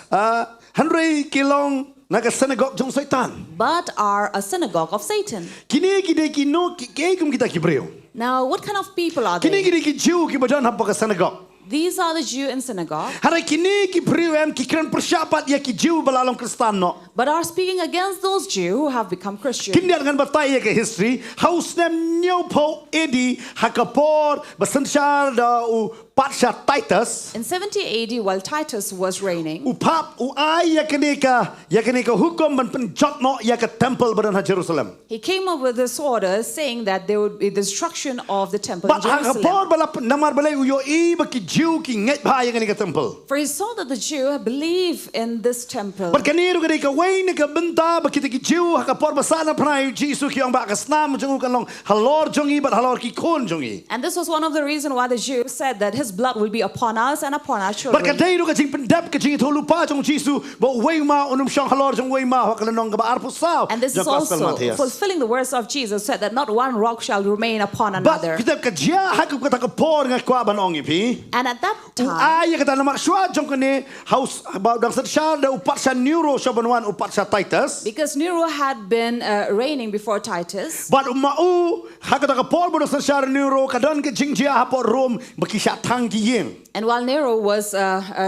Hanrei kilong na ka sanagok jong syaitan. but are a synagogue of Satan. Kini ki de ki no ki kum kita ki breu. Now, what kind of people are Kini they? ki jiu ki badan hapa ka sanagok. These are the Jew in synagogue, Hari kini ki priwem ki kran persyapat ya ki jiu balalong Kristan no. but are speaking against those Jew who have become Christian. Kini dengan batai ya ke history haus nem nyau po edi hakapor basensyar da u patsha Titus In 70 AD, while Titus was reigning, upap u ai ya kini ka hukum ban penjot no ya ke temple badan ha Jerusalem. he came up with this order saying that there would be the destruction of the temple in But hakapor Jerusalem. balap namar balai u yo i ba ki jiu ki ngai ba ya kini ka temple. For he saw that the Jew believe in this temple. But kaniru kini ka way ni ka benta ba kita ki jiu hakapor basana pranai Jesu ki ang ba ka snam jong kan long halor jongi but halor ki kon jongi. And this was one of the reasons why the Jews said that his blood will be upon us and upon our But children. kadai ru ka jing pendap ka jing tholu pa jong Jesu ba way ma unum syang halor jong way ma hakala nong ka ba arpu sao. And this is also fulfilling the words of Jesus, said that not one rock shall remain upon But another. kita ka jia hakup ka ka por nga kwa ban ong ipi. And at that U time, ay ka na makswa jong kani house ba dang sa da upat sa neuro sa banwan upat sa Titus. because Nero had been reigning before Titus, But umau hakata ka por bo sa neuro ka don ka jing jia hapor Rome bakisha tang ki yeng. and while Nero was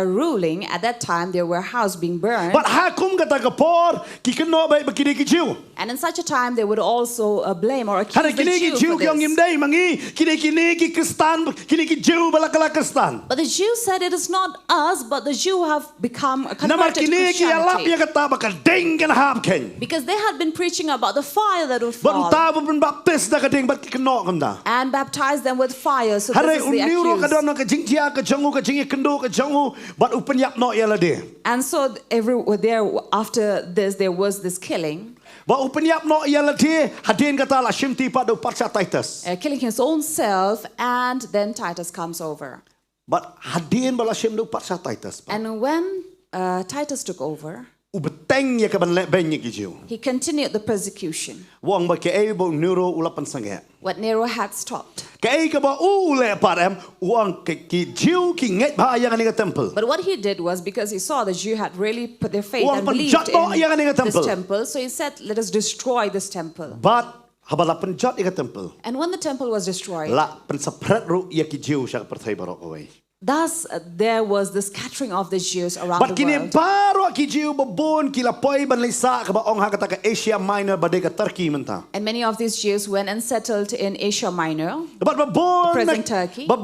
ruling, at that time there were houses being burned. But hakum ka ka por ki keno ba bakini ki jiu. And in such a time, they would also blame or accuse Hana the kini ki Jew jiu for ki ong this. imday mangi kini ki Kristan kini ki jiu balakala Kristan. But the Jews said it is not us, but the Jew who have become Namar converted to kini ki alap ya Christianity. kata baka ding kan hap ken. Because they had been preaching about the fire that would But fall utabo ben baptis da ka ding bat ki keno kam da. and baptize them with fire. So Hare this is the uniuro ka accused. don ka jing jia ka jongu ka jing kendo ka jongu but upenyap no ya la de. And so there after this, there was this killing, Ba upenyap no ya la de hadin kata la shimti pa do patsa Titus. killing his own self, and then Titus comes over. But hadin bala shim do patsa Titus. And when Titus took over, Ubeteng ya ka ban le ben ki jiu. he continued the persecution. Wong ba ke ebo neuro ulapan sange. What Nero had stopped. Kay ka ba ule parem wong ki jiu ki nget ba ya ka temple. But what he did was, because he saw the Jew had really put their faith Wang and pen believed jat mo iya ka in temple. this temple, so he said, let us destroy this temple. But habala penjat ya ka temple. And when the temple was destroyed, La pen sapret ru ya ki jiu sya pertai barok away. thus there was the scattering of the Jews around But the kini world. baro ki jiu babon ki lapoi ban lisa ka ba ong ha ka Asia Minor ba de ka Turkey menta. And many of these Jews went and settled in Asia Minor. But babon Present Turkey. But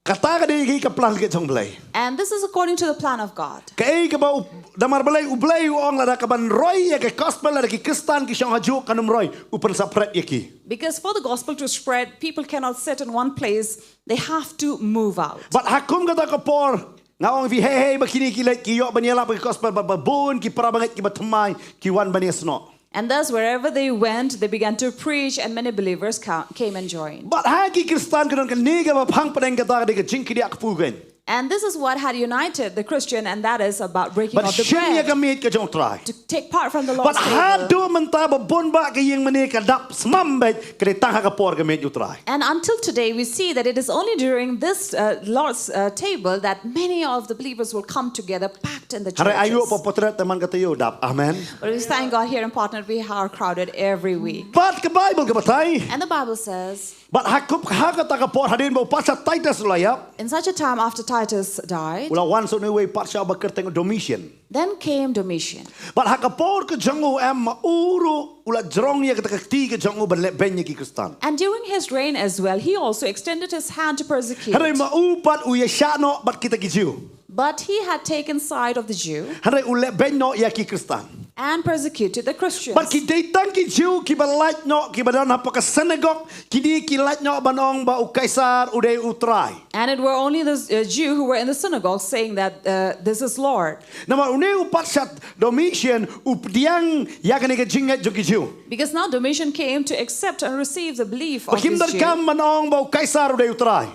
kata ka de ka plan ke jong blai. And this is according to the plan of God. Kay ka ba damar balay ublay ong la ka ban roy ya ka gospel la ki Kristan ki syang haju kanum roy upan sapret ya ki. Because for the gospel to spread, people cannot sit in one place. They have to move out. But hakum kata ka por ngaong vi hey bakini ki like ki yo banyala pa gospel ba babon ki para banget ki batamay ki wan banyasno. And thus, wherever they went, they began to preach, and many believers came and joined. But hagi Kristan kanon kan niga ba phang padeng kata de ka jingki dia akpugen. And this is what had united the Christian, and that is about breaking But of the shim ya bread. gamit ka jong try. To take part from the But Lord's had table. do menta ba bon ba ka yeng mani ka dap smam ba ka tang ha ka por gamit you try. And until today, we see that it is only during this Lord's table that many of the believers will come together packed in the Hare ayo churches. pa potret teman ka tayo dap. Amen. But we thank God here in Potternet, we are crowded every week. But ka Bible ka batay. And the Bible says, But hakup haka ta ka por hadin ba pasa Titus layap. in such a time after Titus died, Ula wan so ni way pasya ba kerteng Domitian. then came Domitian. But haka por ka jango em mauru ula jrong ya ka ti ka jango ba ben ki Kristan. And during his reign as well, he also extended his hand to persecute. Hare maupat u ya shano bat kita ki Jew. But he had taken side of the Jew Hare ule ben no ya ki Kristan. and persecuted the Christians. But ki datang ki Jew ki balait no ki badan apa ka synagogue ki di ki lait no banong ba u Kaisar u dei u trai. And it were only the Jew who were in the synagogue saying that this is Lord. Nama une u patsat Domitian u diang ya ka ni ka jingat jo ki Jew. Because now Domitian came to accept and receive the belief of Bakim dar this kam Jew. banong ba u Kaisar u dei u trai.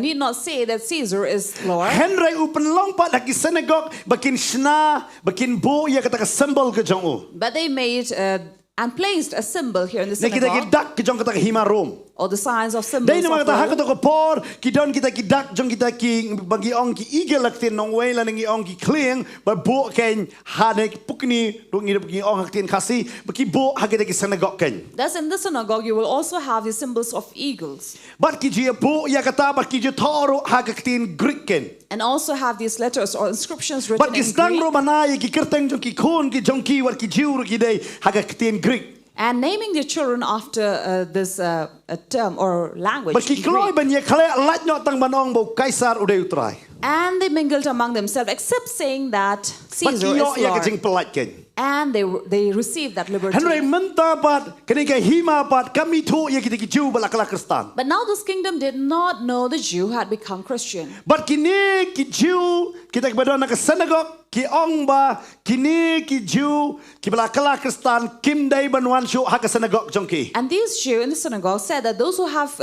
Need not say that Caesar is Lord. Henry u penlong pat lagi synagogue bakin shna bakin bo ya kata ka symbol ke jong u. But they made and placed a symbol here in the Ne kita synagogue, kidak ke jong kata ka hima Rome. or the signs of symbols Dai of nama kata hak Rome. to ko por ki don kita kidak jong kita ki bagi ong ki igel laktin nong way la ngi ong ki kling ba bo ken hane pukni dong ngi bagi ong haktin kasi bagi bo hak kita ki synagogue ken. Thus in the synagogue you will also have the symbols of eagles, Bat ki ji bo ya kata ba ki ji toro hak haktin Greek ken. and also have these letters or inscriptions written Bat ki in stang Greek. romana ya ki kerteng jong ki khon ki jong ki war ki jiur ki dei hak haktin Greek. And naming their children after this a term or language. Bagi kloy Greek. ban ye kale lat nyot tang banong bo Kaisar u dei u trai. And they mingled among themselves, except saying that Caesar Bagi yo is ya ka jing Lord. pelat ken. And they received that liberty. Henry menta pat kini ka hima pat kami tu ya kita ki Jew balakala Kristan. But now this kingdom did not know the Jew had become Christian. But kini ki Jew kita kepada nak synagogue ki ong ba kini ki Jew ki balakala Kristan kim dai banwan shu hak synagogue jongki. And these Jews in the synagogue said that those who have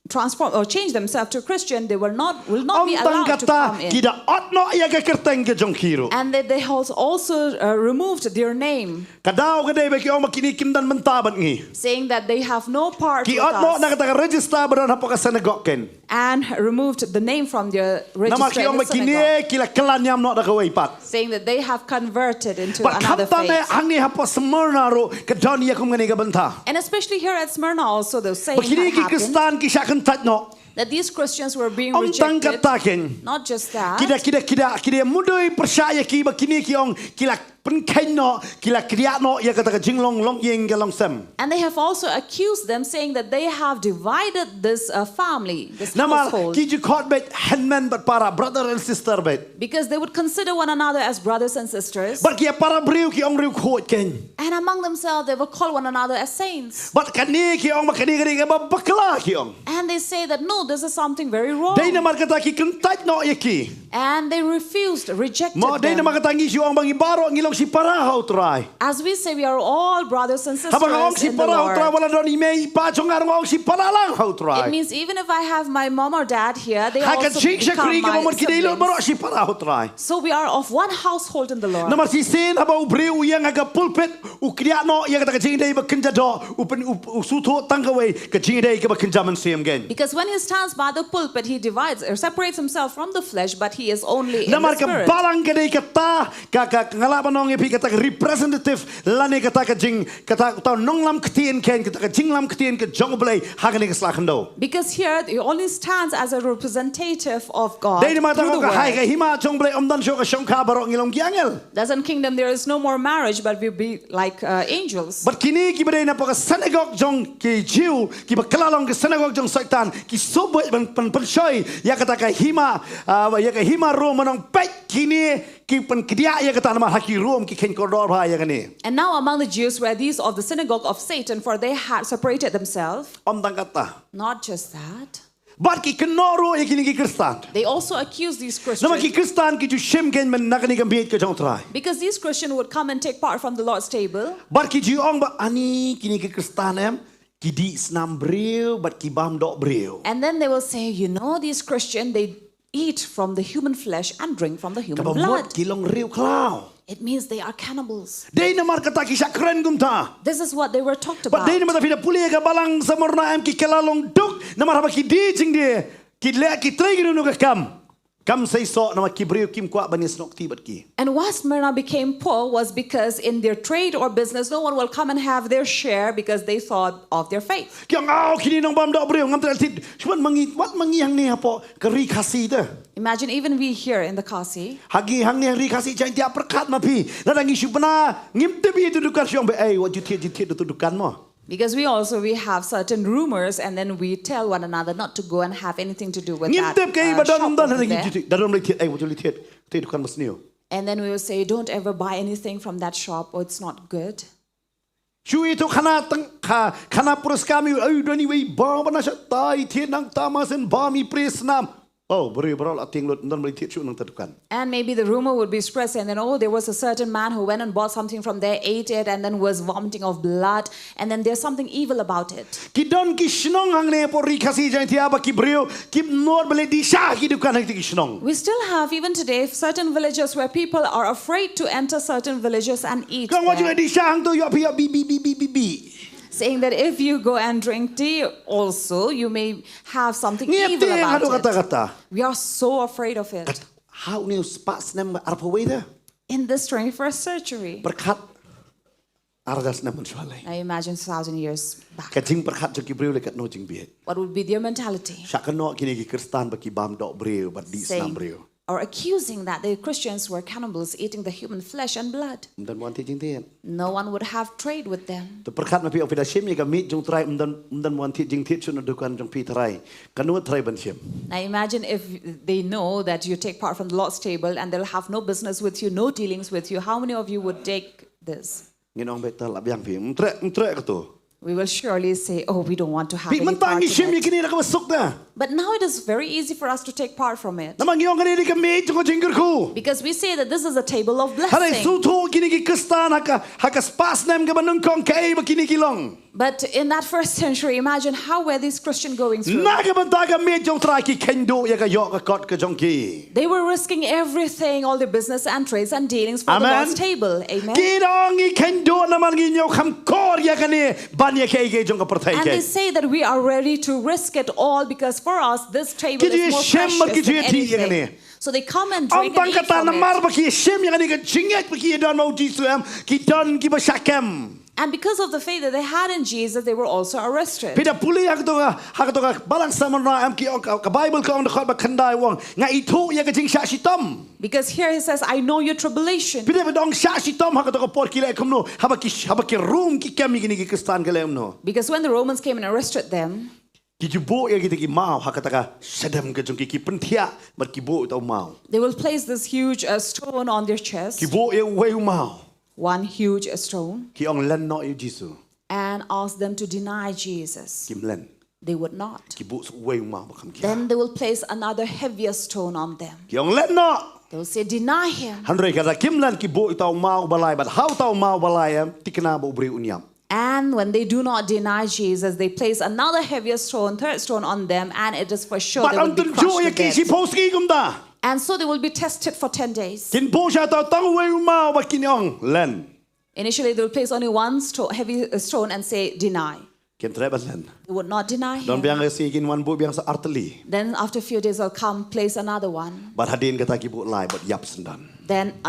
transformed or changed themselves to Christian, they will not be Ong tang allowed to come kata in. kita otno ya ka kerteng ke jongkiro. And that they also removed their name, Kadao kadai bagi ong kini kim dan mentabat ngi. saying that they have no part Ki with otno nak us, kata register badan hapa synagogue ken. and removed the name from their Nama register ki in ong the synagogue, kini kila kelan yam no dak away pat. saying that they have converted into But another kata me faith. hangi hapa Smyrna ro kadon ya kum ngani ka benta. And especially here at Smyrna also, the saying Begini had ki happened Kristan ki syakan tat no. that these Christians were being Om tang rejected. kataken. Not just that, Kida mudoi percaya ki begini ki ong kila penken no kila kriat no ya kata ka jinglong long yeng ka long sem. and they have also accused them, saying that they have divided this family, this Nama household, ki ju khot bet handman but para brother and sister bet. because they would consider one another as brothers and sisters, But ki para briu ki ong riu khot ken. and among themselves they will call one another as saints. But kani ki ong makani ka ba bakla ki ong. And they say that no, this is something very wrong. Dai nama kata ki kentat no ya ki. And they refused, rejected Mo dai them. nama kata ngi ju ong bangi baro ngilong si para how try. As we say, we are all brothers and sisters Habang ong si in the para how try Lord. wala don email pa chong arong ong si para lang how It try. means even if I have my mom or dad here, they Haka also chik siya become kuri ka my mo kidilo baro siblings. si para how try. So we are of one household in the Lord. Namar si sen haba ubre uyang aga pulpit ukriya no ya kata kajing dai ba kinja do upen usuto tangaway kajing dai ka ba kinja man same again. Because when he stands by the pulpit, he divides or separates himself from the flesh, but he is only in Namar the ka spirit. balang ka dai kata ka ngalaban nong epi kata representative lani kata kajing kata tau nonglam ktien ken kata kajing lam ktien ka jonglay hagani ka slakando. Because here he only stands as a representative of God Dai mata through ko the ka hai ka word. hima jonglay omdan syo ka syongka baro ngilong giangel. Thus in kingdom there is no more marriage, but we'll be like angels. But kini ki bade na pa synagogue jong ki Jew ki ba kalalong ki synagogue jong satan ki sobo pan shoy ya kata ka hima ya ka hima ro manong pet kini ki pan kdia ya kata nama haki rom ki ken kodor ha ya kani And now among the Jews were these of the synagogue of Satan, for they had separated themselves. om tang kata Not just that, but ki kenoro ya kini ki Kristan they also accused these nama ki Christians, Kristan ki ju shem ken men nakani gambit ka jong try because these Christians would come and take part from the Lord's table. but ki ju ong ba ani kini ki Kristan em ki di snam breu but ki bam dok breu And then they will say, you know, these Christians, they eat from the human flesh and drink from the human Kabamot blood. kilong riu klau. It means they are cannibals. Day na mar kata kisah keren gumta. This is what they were talked But about. day na mata fina pulia ka balang samorna am ki kelalong duk na mar haba ki di jing dia. Ki le ki trai ki nunu ka kam. Kam say so na ki briu kim kwa banis nok ti bat ki. And why Smyrna became poor was because in their trade or business, no one will come and have their share because they thought of their faith. Kyang au kini nong bam dok briu ngam tel tit. Cuman mangi wat mangi hang ni hapo keri kasi de. Imagine even we here in the Kasi, Hagi hang ni ri kasi jang tiap perkat ma pi. La dangi shubna ngim te bi tu dukan syong be ai wat jutit tu dukan mo. because we have certain rumors and then we tell one another not to go and have anything to do with Ngim that te kai ba shop dan dan over dangi there. jutit. Dalam li tiat ai wat julit tiat. Te dukan mas niu. And then we will say, don't ever buy anything from that shop or it's not good. Chui tu khana tang khana purus kami ai dani wei ba bana sha tai tiat nang tamasen ba mi pres nam. Oh, beri berol ating lot dan beli tiat nang terdukan. And maybe the rumor would be spread saying that, oh, there was a certain man who went and bought something from there, ate it, and then was vomiting of blood. And then there's something evil about it. Kidon ki shnong hang ne por ri kasi jang tiaba ki brio ki nor beli di sha ki dukan hang ki shnong. We still have, even today, certain villages where people are afraid to enter certain villages and eat Kang wajib there, di sha hang tu yo pi bi. saying that if you go and drink tea also, you may have something Ngiap evil te hang about it. kata. We are so afraid of it. How ni spas nem arpawai dah. In this 21st century, Berkat ardas nam mensualai. now imagine 1,000 years back, Kajing berkat jo ki brio lekat no jing biet. what would be their mentality? Syakano kini ki Kristan baki bam dok brio bat di Islam Saying brio. or accusing that the Christians were cannibals eating the human flesh and blood. Dan wan ti jing tian. No one would have trade with them. Tu berkat mapi opida sim ya kami jung trai dan wan ti jing tiat chun dukan jung pi trai. Kanu trai ban sim. Now imagine if they know that you take part from the Lord's table and they'll have no business with you, no dealings with you. How many of you would take this? Nginong betal abyang pi. Mtre ka tu. We will surely say, oh, we don't want to have Pi any part mentangi in sim ya it. kini nak masuk dah. But now it is very easy for us to take part from it. Namang yung kani di kami jung jingger ku. Because we say that this is a table of Harai blessing. sutu kini ki Kristan haka spas nem ka banung kong kai ba kini kilong. But in that first century, imagine how were these Christians going through? Naga banta kami jung trai ki kendo ya ka yok ka kot ka jong ki. They were risking everything, all the business and trades and dealings for the Amen. Lord's table. Amen. Kirong i kendo naman ginyo kam kor ya kani banya kai ke jong ka pertai And ke. they say that we are ready to risk it all because for us this table Kiji is more shem precious than kiji ti ya anything. kani. So they come and Ang drink and eat bangkata from namar it. ba ki shem ya kani ka jinget ba ki don mau jisu am ki don ki ba shakem. And because of the faith that they had in Jesus, they were also arrested. Pida puli hak to ka balang samana am ki ka Bible ka on the khot ba khandai wong nga itu ya ka jing sha shitom. Because here he says, I know your tribulation. Pida ba dong sha shitom hak to ka por ki le kom no haba ki room ki kami gini ki Kristan ka lem no. Because when the Romans came and arrested them, Ki jubo ya kita ki mau hak ka sedam ka jong ki pentia bat ki bo tau mau. they will place this huge stone on their chest, Ki bo ya wei mau. one huge stone, Ki ong len no yu Jisu. and ask them to deny Jesus. Kim len. They would not. Ki bo wei mau ba kam ki. Then they will place another heavier stone on them. Ki ong len no. They will say, deny him. Handrei kata kim len ki bo tau mau balai bat how tau mau balai am tikna bo bri unyam. And when they do not deny Jesus, they place another heavier stone, third stone on them, and it is for sure But they will ang be tunjo crushed ya to ki si death. post ki gumda. And so they will be tested for 10 days. Kin bo sha tau tang wei mau ba kin ong len. Initially, they will place only one heavy stone and say, deny. Kin tre bat len. They would not deny Don him. biang si kin wan bo biang sa arteli. Then after a few days, they'll come, place another one. But hadin kata ki bo lai but yap sendan. Then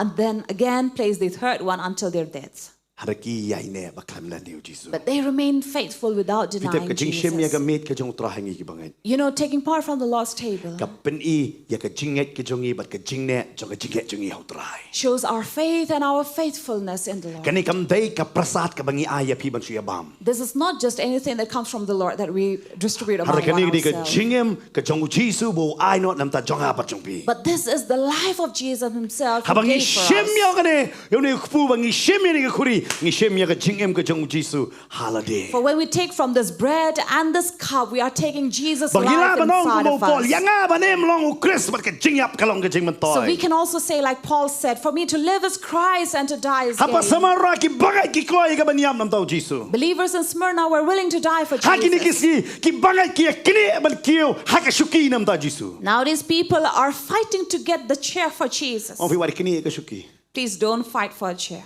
again, place the third one until their deaths. Haraki yai ne ba kam len yu Jisu. But they remain faithful without Pitep denying ka jing shem ya ka Jesus. met ka jong trahangi ki bangai. You know, taking part from the Lord's table Ka pen I ya ka jinget ki jongi bat ka jingne jong ka jinget jongi hau trai. shows our faith and our faithfulness in the Lord. Kani kam dai ka prasad ka bangi aya pi ban suya bam. This is not just anything that comes from the Lord that we distribute among Harakani di ka ourselves. jingem ka jong Jisu bo ai not nam ta jong apa jong pi. But this is the life of Jesus himself who Habangi gave for shem us. ya kane yo ne kpu bangi shem ya ni ka khuri Ngishem ya ka Jingkhawai ka jong Jisu holiday. For when we take from this bread and this cup, we are taking Jesus' life Bagila ba nong inside mo of Paul us. yanga ba nem long u Chris ba ka jingyap ka long ka jing man So we toy. can also say, like Paul said, for me to live is Christ and to die is Hapa gain. samara ki bagay ki koy ka ba niyam nam tao Jisu. Believers in Smyrna were willing to die for Ha kini Jesus. kisi ki bagay ki kini ban kiyo ha ka shuki nam tao Jisu. Nowadays, people are fighting to get the chair for Jesus. Ong pi wari kini ka shuki. Please don't fight for a chair,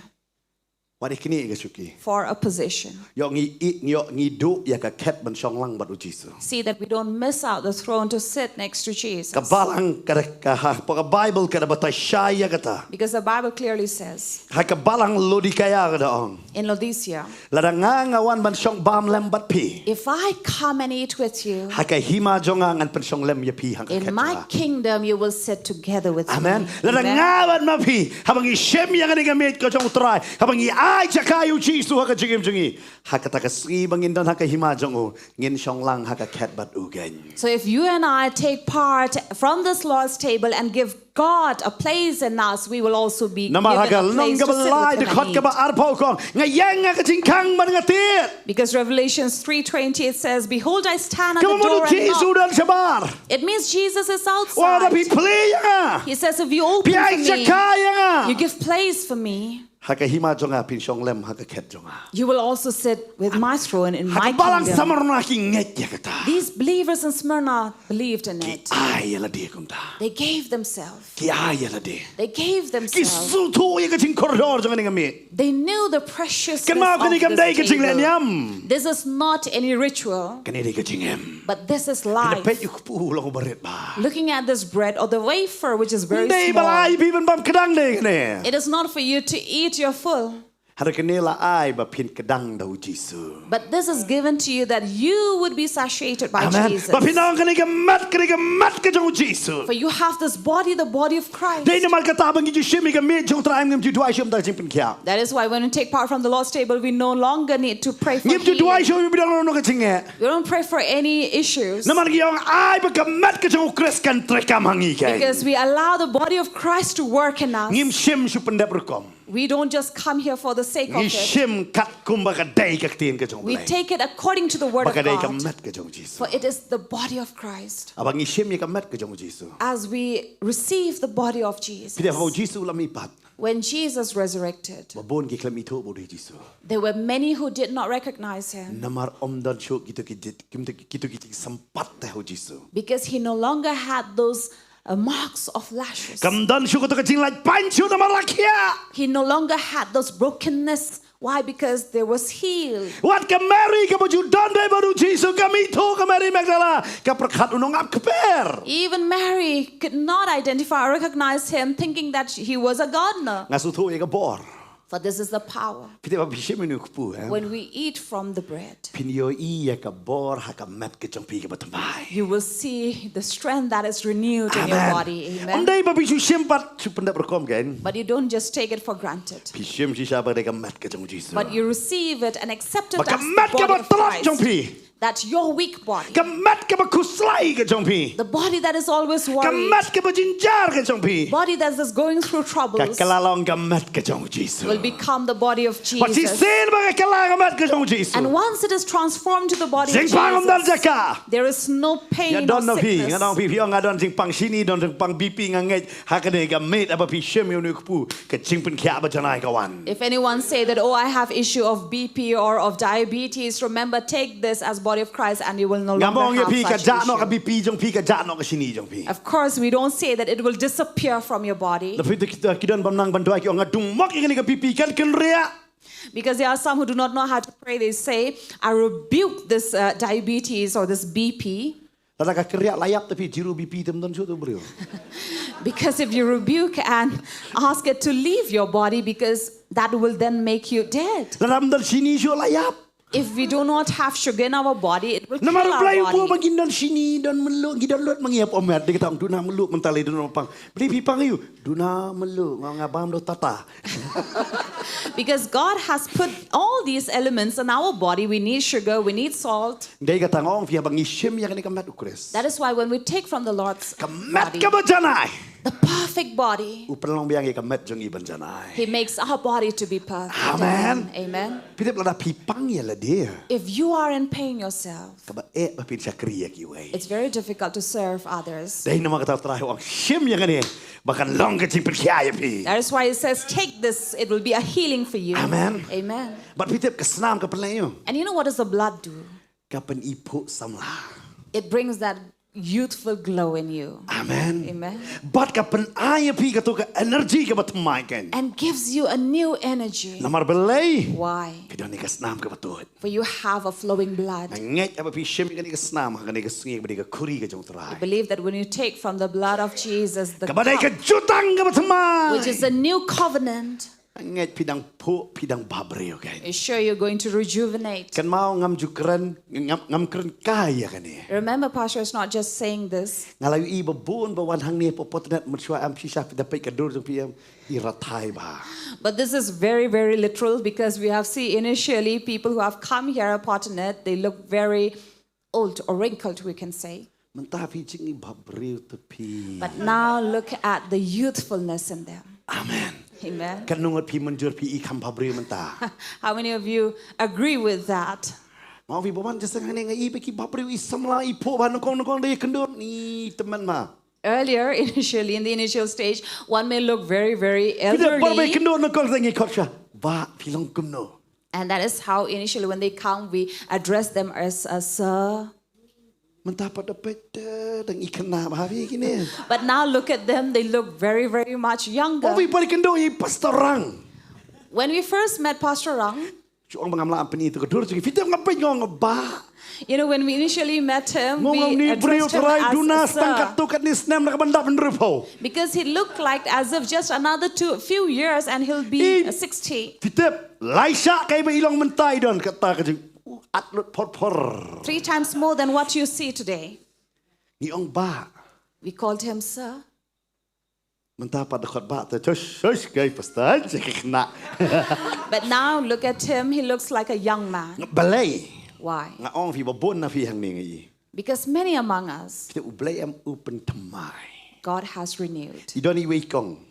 Wari kini ka shuki. for a position. Yo ngi do ya ka ket ban shong lang bat u Jisu. See that we don't miss out the throne to sit next to Jesus. Kabalang ka ha pa Bible ka ba ta shaya kata. Because the Bible clearly says Ha kabalang lodi kaya ka daong. in Laodicea, Ladanga ngawan ban shong bam lem bat pi. if I come and eat with you, Ha ka hima jonga ngan pan shong lem ya pi hang ka in ket my ha. kingdom you will sit together with Amen. me. Ladanga ban ma pi. Habang ishem ya ka gamit ko jong try. Habang ai chakayu Jisu ha ka jingim jingi. Ha ka ta ka sri bangin don ha ka hima jong o. Ngin shong lang ha ka ket bat ugen. So if you and I take part from this Lord's table and give God a place in us, we will also be given a Namaragal nong place to ka sit balai with de him khot and ka ba eat. arpaw kong. Ngayang nga ka jingkang man nga tit. Because Revelations 3:28 says, behold, I stand at the Kamu door mo and Jisu knock. dan sabar. It means Jesus is Wala pi outside. play nga. He says, if you open Pi for ai me, chakaya nga. you give place for me, Haka hima jonga pin shong lem haka ket jonga. you will also sit with my throne in my Haka balang kingdom. samar na ki nget ya kata. These believers in Smyrna believed in Ki it. ay la de kumta. They gave themselves. Ki ay la de. They gave Ki themselves. su tu ya ka jing koridor jonga ninga mi. They knew the preciousness Kan mau of kani kam dai ka this jing len table. yam. This is not any ritual, Kani de ka jing em. but this is Kina life. pet yu pu lo baret ba. Looking at this bread or the wafer, which is very Dai small, balai pi ban bam kadang de kane. it is not for you to eat your full, Hara kane la ai ba pin kadang dau Jisu. but this is given to you that you would be satiated by Amen. Jesus. Ba pinang kani ka mat ka jong Jisu. For you have this body, the body of Christ. Dai na mal kata bang ju shimi ka me jong trai ngam ju duai shim da jing pin kya. That is why when we take part from the Lord's table, we no longer need to pray for Ngim ju duai healing. shim bi dang no ka jing e. We don't pray for any issues Naman giyong ay pagkamat ka jong Chris kan trekam hangi kay. because we allow the body of Christ to work in us. Ngim shim su pendap rekom. We don't just come here for the sake of Ngi it. shim kat kumba ka dai ka tin ka jong We blai. take it according to the word of Baka dai ka God. mat ka jong Jisu. For it is the body of Christ. Abang ngi shim ya ka mat ka jong Jisu. As we receive the body of Jesus, Pida ho Jisu lamipat. when Jesus resurrected, Babon ki klam ito bo dai Jisu. there were many who did not recognize him Namar omdan sho gitu gitu sempat teh ho Jisu. because he no longer had those marks of lashes. Kamdan sho ka jing lai panchu namar lakia. He no longer had those brokenness. Why? Because there was healed. Wat ka Mary ka baju don dai baru Jisu kami to ka Mary Magdala ka perkhat unong ap keper. Even Mary could not identify or recognize him, thinking that he was a gardener. Ngasu to ya ka bor. For this is the power Pida ba bishim nu ku when we eat from the bread. Pinyo iya ka bor ha ka mat ka jong pi ka batamay. You will see the strength that is renewed in your body. Amen. Andai ba bisu simpat su pendap rekom kan. But you don't just take it for granted. Bishim si sa ba ka mat ka jong Jisu. But you receive it and accept it Baka as mat the ka body ba of telak jong Christ. pi. That your weak body, Ka mat ka ba kuslai ka jong pi. the body that is always Ka worried, mat ka ba jinjar ka jong pi. body that is going through Ka troubles, kalalong ka mat ka jong Jisu. will become the body of Pati Jesus. sen ba ka kalang mat ka jong Jisu. And once it is transformed to the body of Sing pangom dan Jesus, jaka. there is no Ya pain or don no pi, sickness. ngadong pi piong ngadon sing pang sini don sing pang BP nganget hakane ka met apa pi shem yo nu ku ka ching pen kya ba janai kawan. If anyone say that, oh, I have issue of BP or of diabetes, remember, take this as body of Christ and you will no Ngabong longer ya pi ka have ja such no ka issue. BP jong pi ka ja no ka sini jong pi. Of course, we don't say that it will disappear from your body, Tapi kita kidan bamnang bandoi ki ngadung mok ingani ka BP kan ken ria. because there are some who do not know how to pray. They say, I rebuke this diabetes or this BP. Lada ka kriak layap tapi jiru BP tem don tu bro. Because if you rebuke and ask it to leave your body, because that will then make you dead. Lada don sini syo layap. If we do not have sugar in our body, it will kill Namar our play po body. bagin don sini don meluk gidan lot mangiap omat de kita duna meluk mentale don pang. Beli pi pang yu duna meluk ngabam do tata. Because God has put all these elements in our body. We need sugar, we need salt. Dai kata ngong fi bang isem ya kan ka mat ukres. That is why when we take from the Lord's Ka mat body, ka ba janai. The perfect body. Upelong biang ika met jong iban janai. He makes our body to be perfect. Amen. Amen. Pidip lada pipang ya la dia. If you are in pain yourself, Kaba bapin sakriya kiway. it's very difficult to serve others. Dahil nama kata terakhir orang sim yang ni bahkan long kecil percaya pi. That is why it says, take this, it will be a healing for you. Amen. Amen. But pidip kesenam kepelayu. And you know what does the blood do? Kapan ipu samla. It brings that youthful glow in you. Amen. Amen. But kapan ayah pi katu ke energi ke batemai kan. And gives you a new energy. Namar belai. Why? Pidon ni kesenam ke batut. For you have a flowing blood. Nget apa pi sim kan ni kesenam kan ni kesungi kan ni kuri ke jong I terai. believe that when you take from the blood of Jesus, the Kabadai ke cup, jutang ke batemai. which is a new covenant, Nget pidang pu pidang babreo kan. is sure you're going to rejuvenate. Kan mau ngam jukran ngam keren kaya kan ni. Remember, Pastor is not just saying this. Ngalayu i babun bawan hang ni Potternet mersua am sisa dapat kedur jong piam i ratai ba. But this is very, very literal because we have seen initially people who have come here at Potternet, they look very old or wrinkled, we can say. Mentah pi cing i babreo tepi. But now look at the youthfulness in them. Amen. Amen. Kan nungot pi menjur pi i kam babreo mentah. How many of you agree with that? Mau pi bawan jasa ngane ngai pi ki babreo i samla i po ba nongkong dia kendur ni teman ma. Earlier, initially, in the initial stage, one may look very, very Kita barbai elderly. kendur nongkong tangi kotcha. Ba pilong kumno. And that is how initially when they come, we address them as sir. Mentah pada peta dang i kena ba pi kini. But now look at them, they look very, very much younger. Mau pi balik kendur i pastorang. When we first met Pastor Rang, Cuang mengamla ampeni itu kedur cing fitam ngapain ngong ba. you know, when we initially met him, Ngong we ni brio addressed him terai as dunas sir. tangkat tukat ni snam nak bandap nrepau. Because he looked like as if just another few years and he'll be 60. Fitep laisa kai ba ilong mentai don kata ke jing atlut por. 3 times more than what you see today. Ni ong ba. We called him sir. Mentah pada khot ba te chos kai pastan kena. But now look at him, he looks like a young man. Balai. Why? Nga ong fi babon na fi hang ni ngai. Because many among us, Kita ublai am open temai. God has renewed. Idoni wei kong.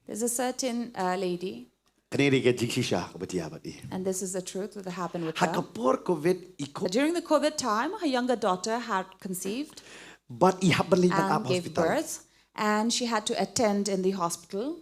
There's a certain lady, Kani ri ke jing sisa ko betia ba di. and this is the truth that happened with her. Hakapor covid ikut During the COVID time, her younger daughter had conceived but i haban libat and up gave hospital. birth, and she had to attend in the hospital.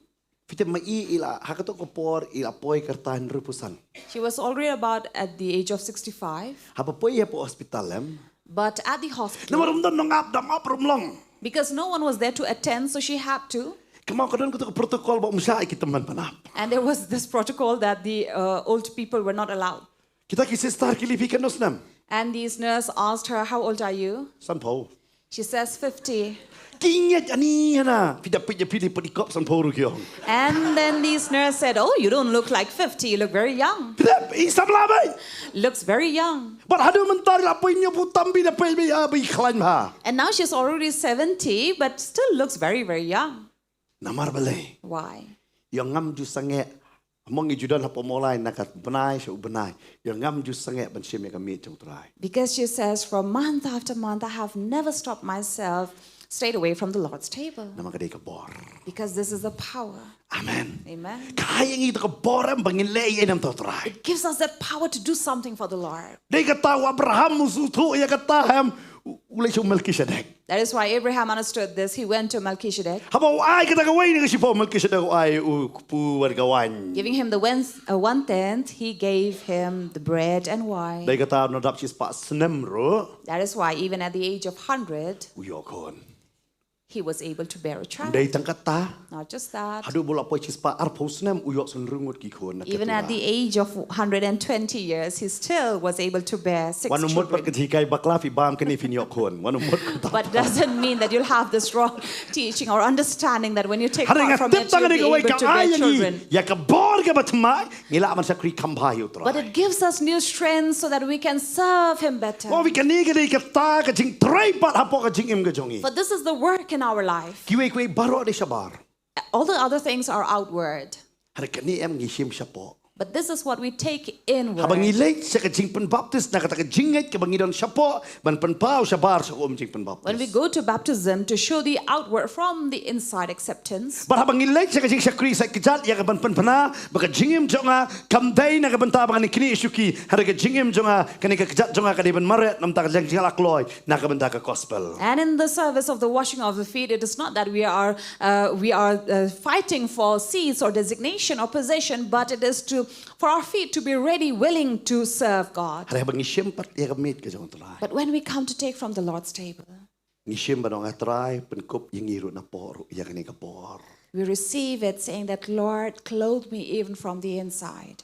Fitep mai ila hakato ko por ila poi kertan rupusan. She was already about at the age of 65, Hapa poi ya po hospital em. but at the hospital, Namarum don nongap dangap rumlong. because no one was there to attend, so she had to. Kemau kadon ko protokol ba musa iki teman panap. And there was this protocol that the old people were not allowed. Kita ki sister ki lipi kanos nam. And this nurse asked her, "How old are you?" San po. She says 50. Kinget ani na. Pida pida pidi padi kop san po ru kyo. And then this nurse said, "Oh, you don't look like 50. You look very young. Pida isam labai. Looks very young." But hadu mentar la poi nyo putam bi da poi bi abi khlain ha. And now she's already 70, but still looks very, very young. Namar balai. Why? Yang ngam ju sange Mongi judan hapo molai nakat benai shu benai. Yang ngam ju sange ban shime kami jong trai. Because she says, for month after month, I have never stopped myself, strayed away from the Lord's table. Nama kadai ka bor. Because this is the power. Amen. Amen. Kaya ngi ka boram bangin lei enam to trai. It gives us that power to do something for the Lord. Dei kata Abraham musutu ya kata ham ulai shu Melkisedek. That is why Abraham understood this. He went to Melchizedek, Haba ai kata kawai ni si po Melkisedek ai pu wargawan. giving him the 1/10. He gave him the bread and wine. Dei kata no dap sis pa senem ro That is why even at the age of 100, uyokon. he was able to bear a child. Dei tangkata Not just that. hadu bola po sis pa arpo senem uyok sun rungut ki kon. Even at the age of 120 years, he still was able to bear 6 Wanu mut per children. kejikai bakla fi bam kini fin yok kon. Wanu mut ko But doesn't mean that you'll have this strong teaching or understanding that when you take Hari part nga from tip it, you'll tangan be ni kawai able ka to bear ayangi. children. Ya ka bor ka batma ngila man sa kri kambay utro. But it gives us new strength so that we can serve him better. Wa vi kani ka dei ka ta ka jing trai pat hapo ka jing im ka jongi. For this is the work in our life. Kiwe kwe baro de sabar. All the other things are outward. Hari kani em ngi him sapo. But this is what we take inward. Habang ilek sa kajing penbaptis na kata kajinget kabang idon syapo ban penpau syabar sa jing penbaptis. When we go to baptism to show the outward from the inside acceptance. But habang ilek sa kajing syakri sa kejat ya kaban penpana baka jingim jonga kamdai na kabanta bang nikni isuki hada kajingim jonga kani kejat jonga kadiban maret nam ta kajing lakloy na kabanta ka gospel. And in the service of the washing of the feet, it is not that we are fighting for seats or designation or possession, but it is for our feet to be ready, willing to serve God. Hada habang isyempat ya kamit ka jong trai. But when we come to take from the Lord's table, Ngisyem ba nong atray penkup yung iro na por ya kani ka por. we receive it saying that, Lord, clothe me even from the inside.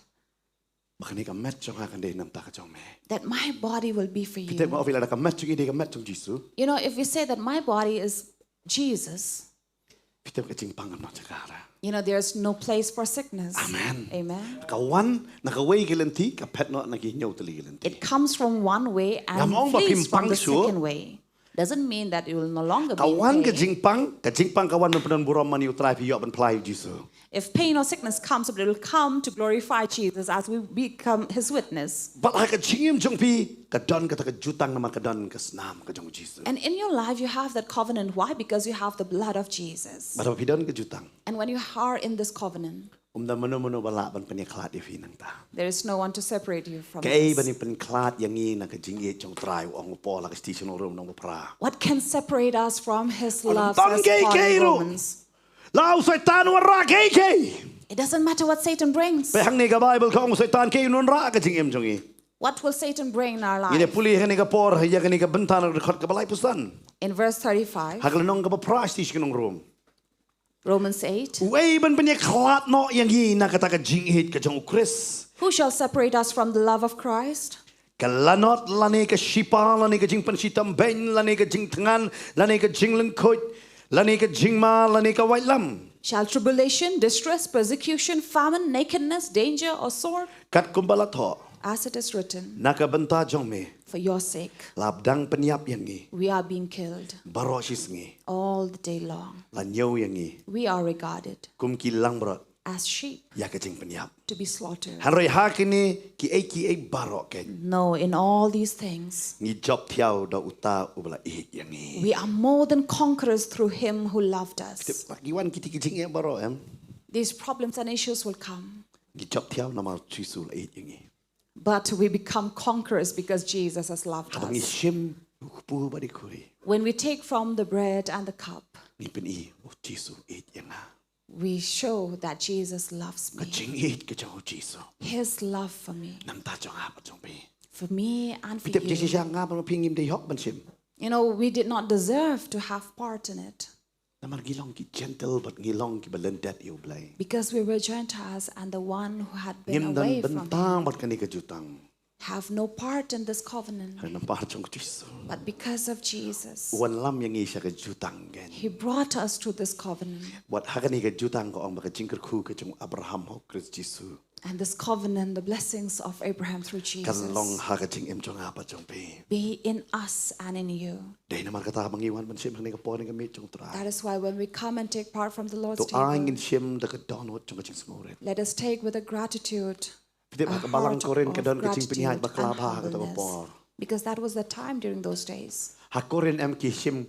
Makani ka met jong akande nam ta ka jong me. That my body will be for Kita you. mo ofila ka met jong ide ka met jong Jisu. You know, if we say that my body is Jesus, Kita ka jing pangan no jakara. you know, there's no place for sickness. Amen. Amen. Kawan nakaway kilenti ka pet no naginyaw tali kilenti. It comes from one way and Namong ba flees from the pimpang suo? second way. Doesn't mean that it will no longer be Kawan ka pain. jingpang kawan no penan buram man yu try pi yo ban play Jisu. If pain or sickness comes, it will come to glorify Jesus as we become his witness. But ka jingim jong pi ka don ka ta ka jutang naman ka don ka snam ka jong Jisu. And in your life, you have that covenant. Why? Because you have the blood of Jesus. But pi don ka jutang. And when you are in this covenant, Da mano bala ban panyaklat di finang ta. there is no one to separate you from Kay this. bani penklat yang i na ka jingit jong try ong po la ka station room nang pra. What can separate us from his Alam love? tang says gay Paul in kairo. Romans? Lao saitan wara kay kay. It doesn't matter what Satan brings. Pe hang ni ka Bible ka ong saitan kay non ra ka jingim jong i. What will Satan bring in our Ine life? puli ka ni ka por ya ka ni ka bentana record ka balay pusan. In verse 35, Hagla nong ka ba price ti nong room. Romans 8, Way ban panyaklat no yang i na ka ta ka jingit ka jong Chris. who shall separate us from the love of Christ? Kalanot lani ka shipa lani ka jing pansitam ben lani ka jing tangan lani ka jing lengkot lani ka jing ma lani ka wailam. Shall tribulation, distress, persecution, famine, nakedness, danger, or sword? Kat kumbalat ho. As it is written, Nakabenta jong me. for your sake, Labdang penyap yang ngi. we are being killed Barosis ngi. all the day long. Lanyaw yang ngi. We are regarded Kum kilang bro. as sheep Ya kajing penyap. to be slaughtered. Hanroi hakini ki ai barok ken. No, in all these things, Ngi job tiaw da uta ubala ihik yang ngi. we are more than conquerors through him who loved us. Pagiwan kiti kajing yang barok em. These problems and issues will come, Ngi job tiaw nama susul ihik yang ngi. but we become conquerors because Jesus has loved Habang us. isim upu badi kui. When we take from the bread and the cup, Ngi pen i Jisu ihik yang na. we show that Jesus loves me. Kajing ihik kajang Jisu. His love for me, Nam ta jong apa jong pi. for me and for Pitep jisi you. siya nga pa pingim de hok ban sim. You know, we did not deserve to have part in it Namar gilong ki gentle but gilong ki balendet iu blay. because we were Gentiles and the one who had been Ngim away dan from bentang him bat kani kajutang. have no part in this covenant. Hari nampar jong Jisu. But because of Jesus, Wan lam yang isya kajutang gen. he brought us to this covenant. Buat hakani kajutang ko ang baka jingker ku kajong Abraham ho Chris Jisu. And this covenant, the blessings of Abraham through Kan long Jesus, hakajing em jong apa jong pi. be in us and in you. Dahil naman kata mangiwan man sim hani kapon ng gamit jong That try. is why when we come and take part from the Lord's To angin table, sim da kadonot jong kajing smurit. let us take with a gratitude, Piti a makabalang heart ko rin of kadon kajing gratitude pinihag and baklaba kata humbleness. kapor. Because that was the time during those days. Hakorin em ki sim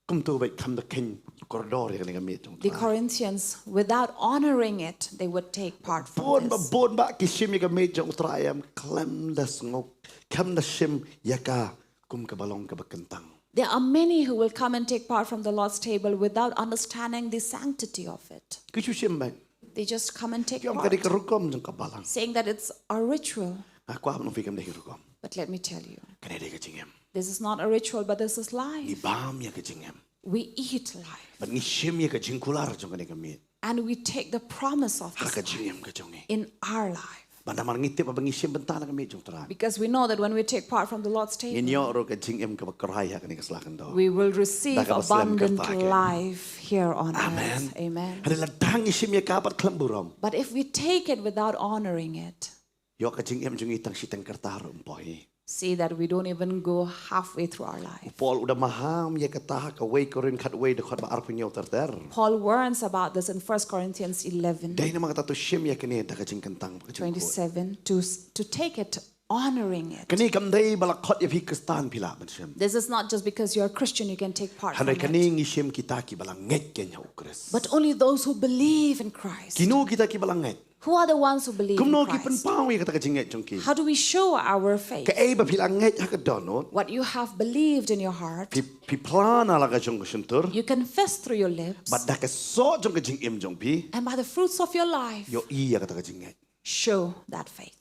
kum tu bai kam da king koridor yang gamit jong The try. Corinthians, without honoring it, they would take part from this. Bon ba ki sim yang gamit jong try em klem da ngok kam da sim yaka kum kabalong kabakentang. There are many who will come and take part from the Lord's table without understanding the sanctity of it. Kishu sim bang. They just come and take Kiam part, kadi karukom jong kabalang. saying that it's a ritual. Aku apa nung fikam deh karukom. But let me tell you, Kani deh kajingem. this is not a ritual, but this is life. Ibam ya kajingem. We eat life. But ni sim ya kajingkular jong kani gamit. And we take the promise of Ha this life kajingem kajongi. in our life. Banda mar ngitip apa ngisim bentana gamit jong tera. Because we know that when we take part from the Lord's table, Inyo ro kajingem kabakarai ha kani kaslakan do. we will receive Baka baslam abundant kertaken. life here on Amen. earth. Amen. Ada ladang isim ya kapat klemburom. But if we take it without honoring it, Yo kajingem jong itang sitang kertaro umpoi. See that we don't even go halfway through our life. Paul udah maham ya kata ka way korin kat way dekat ba arpu nyau terter. Paul warns about this in 1 Corinthians 11, Dai nama kata tu shim ya kene da kajing kentang kajing. 27, to take it, honoring it. Kene kam dai bala khot ya phi kristan pila ban shim. This is not just because you're a Christian you can take part from Hanai it, kene ngi shim kita ki bala nget ken hau kris. but only those who believe in Christ. Kinu kita ki bala nget. Who are the ones who believe in Kumno ki pen Christ? pau ya kata kajing nget jongki. How do we show our faith? Ka ei ba pila nget ha ka donot. What you have believed in your heart, Pi plana la ka jong sentur. you confess through your lips, But da ka so jong kajing im jong pi. and by the fruits of your life, Yo i ya kata kajing nget. show that faith.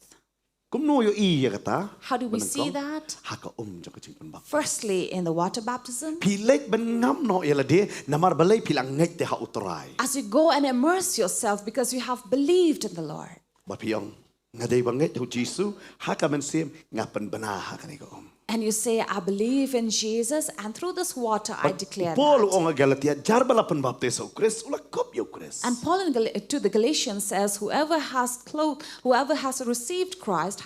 Kumno yo i ya kata. How do we see that? Ha ka jong kajing pen ba. Firstly, in the water baptism, Pilek ben ngam no ya la de namar balai pila nget te ha utrai. as you go and immerse yourself because you have believed in the Lord. Ba piong ngadai banget hu Jisu ha ka men sim ngapen bana ha ka ni ko. And you say, I believe in Jesus, and through this water I declare Paul that. ong Galatia jar bala pen baptis ho Chris ula kop yo Chris. And Paul to the Galatians says, whoever has received Christ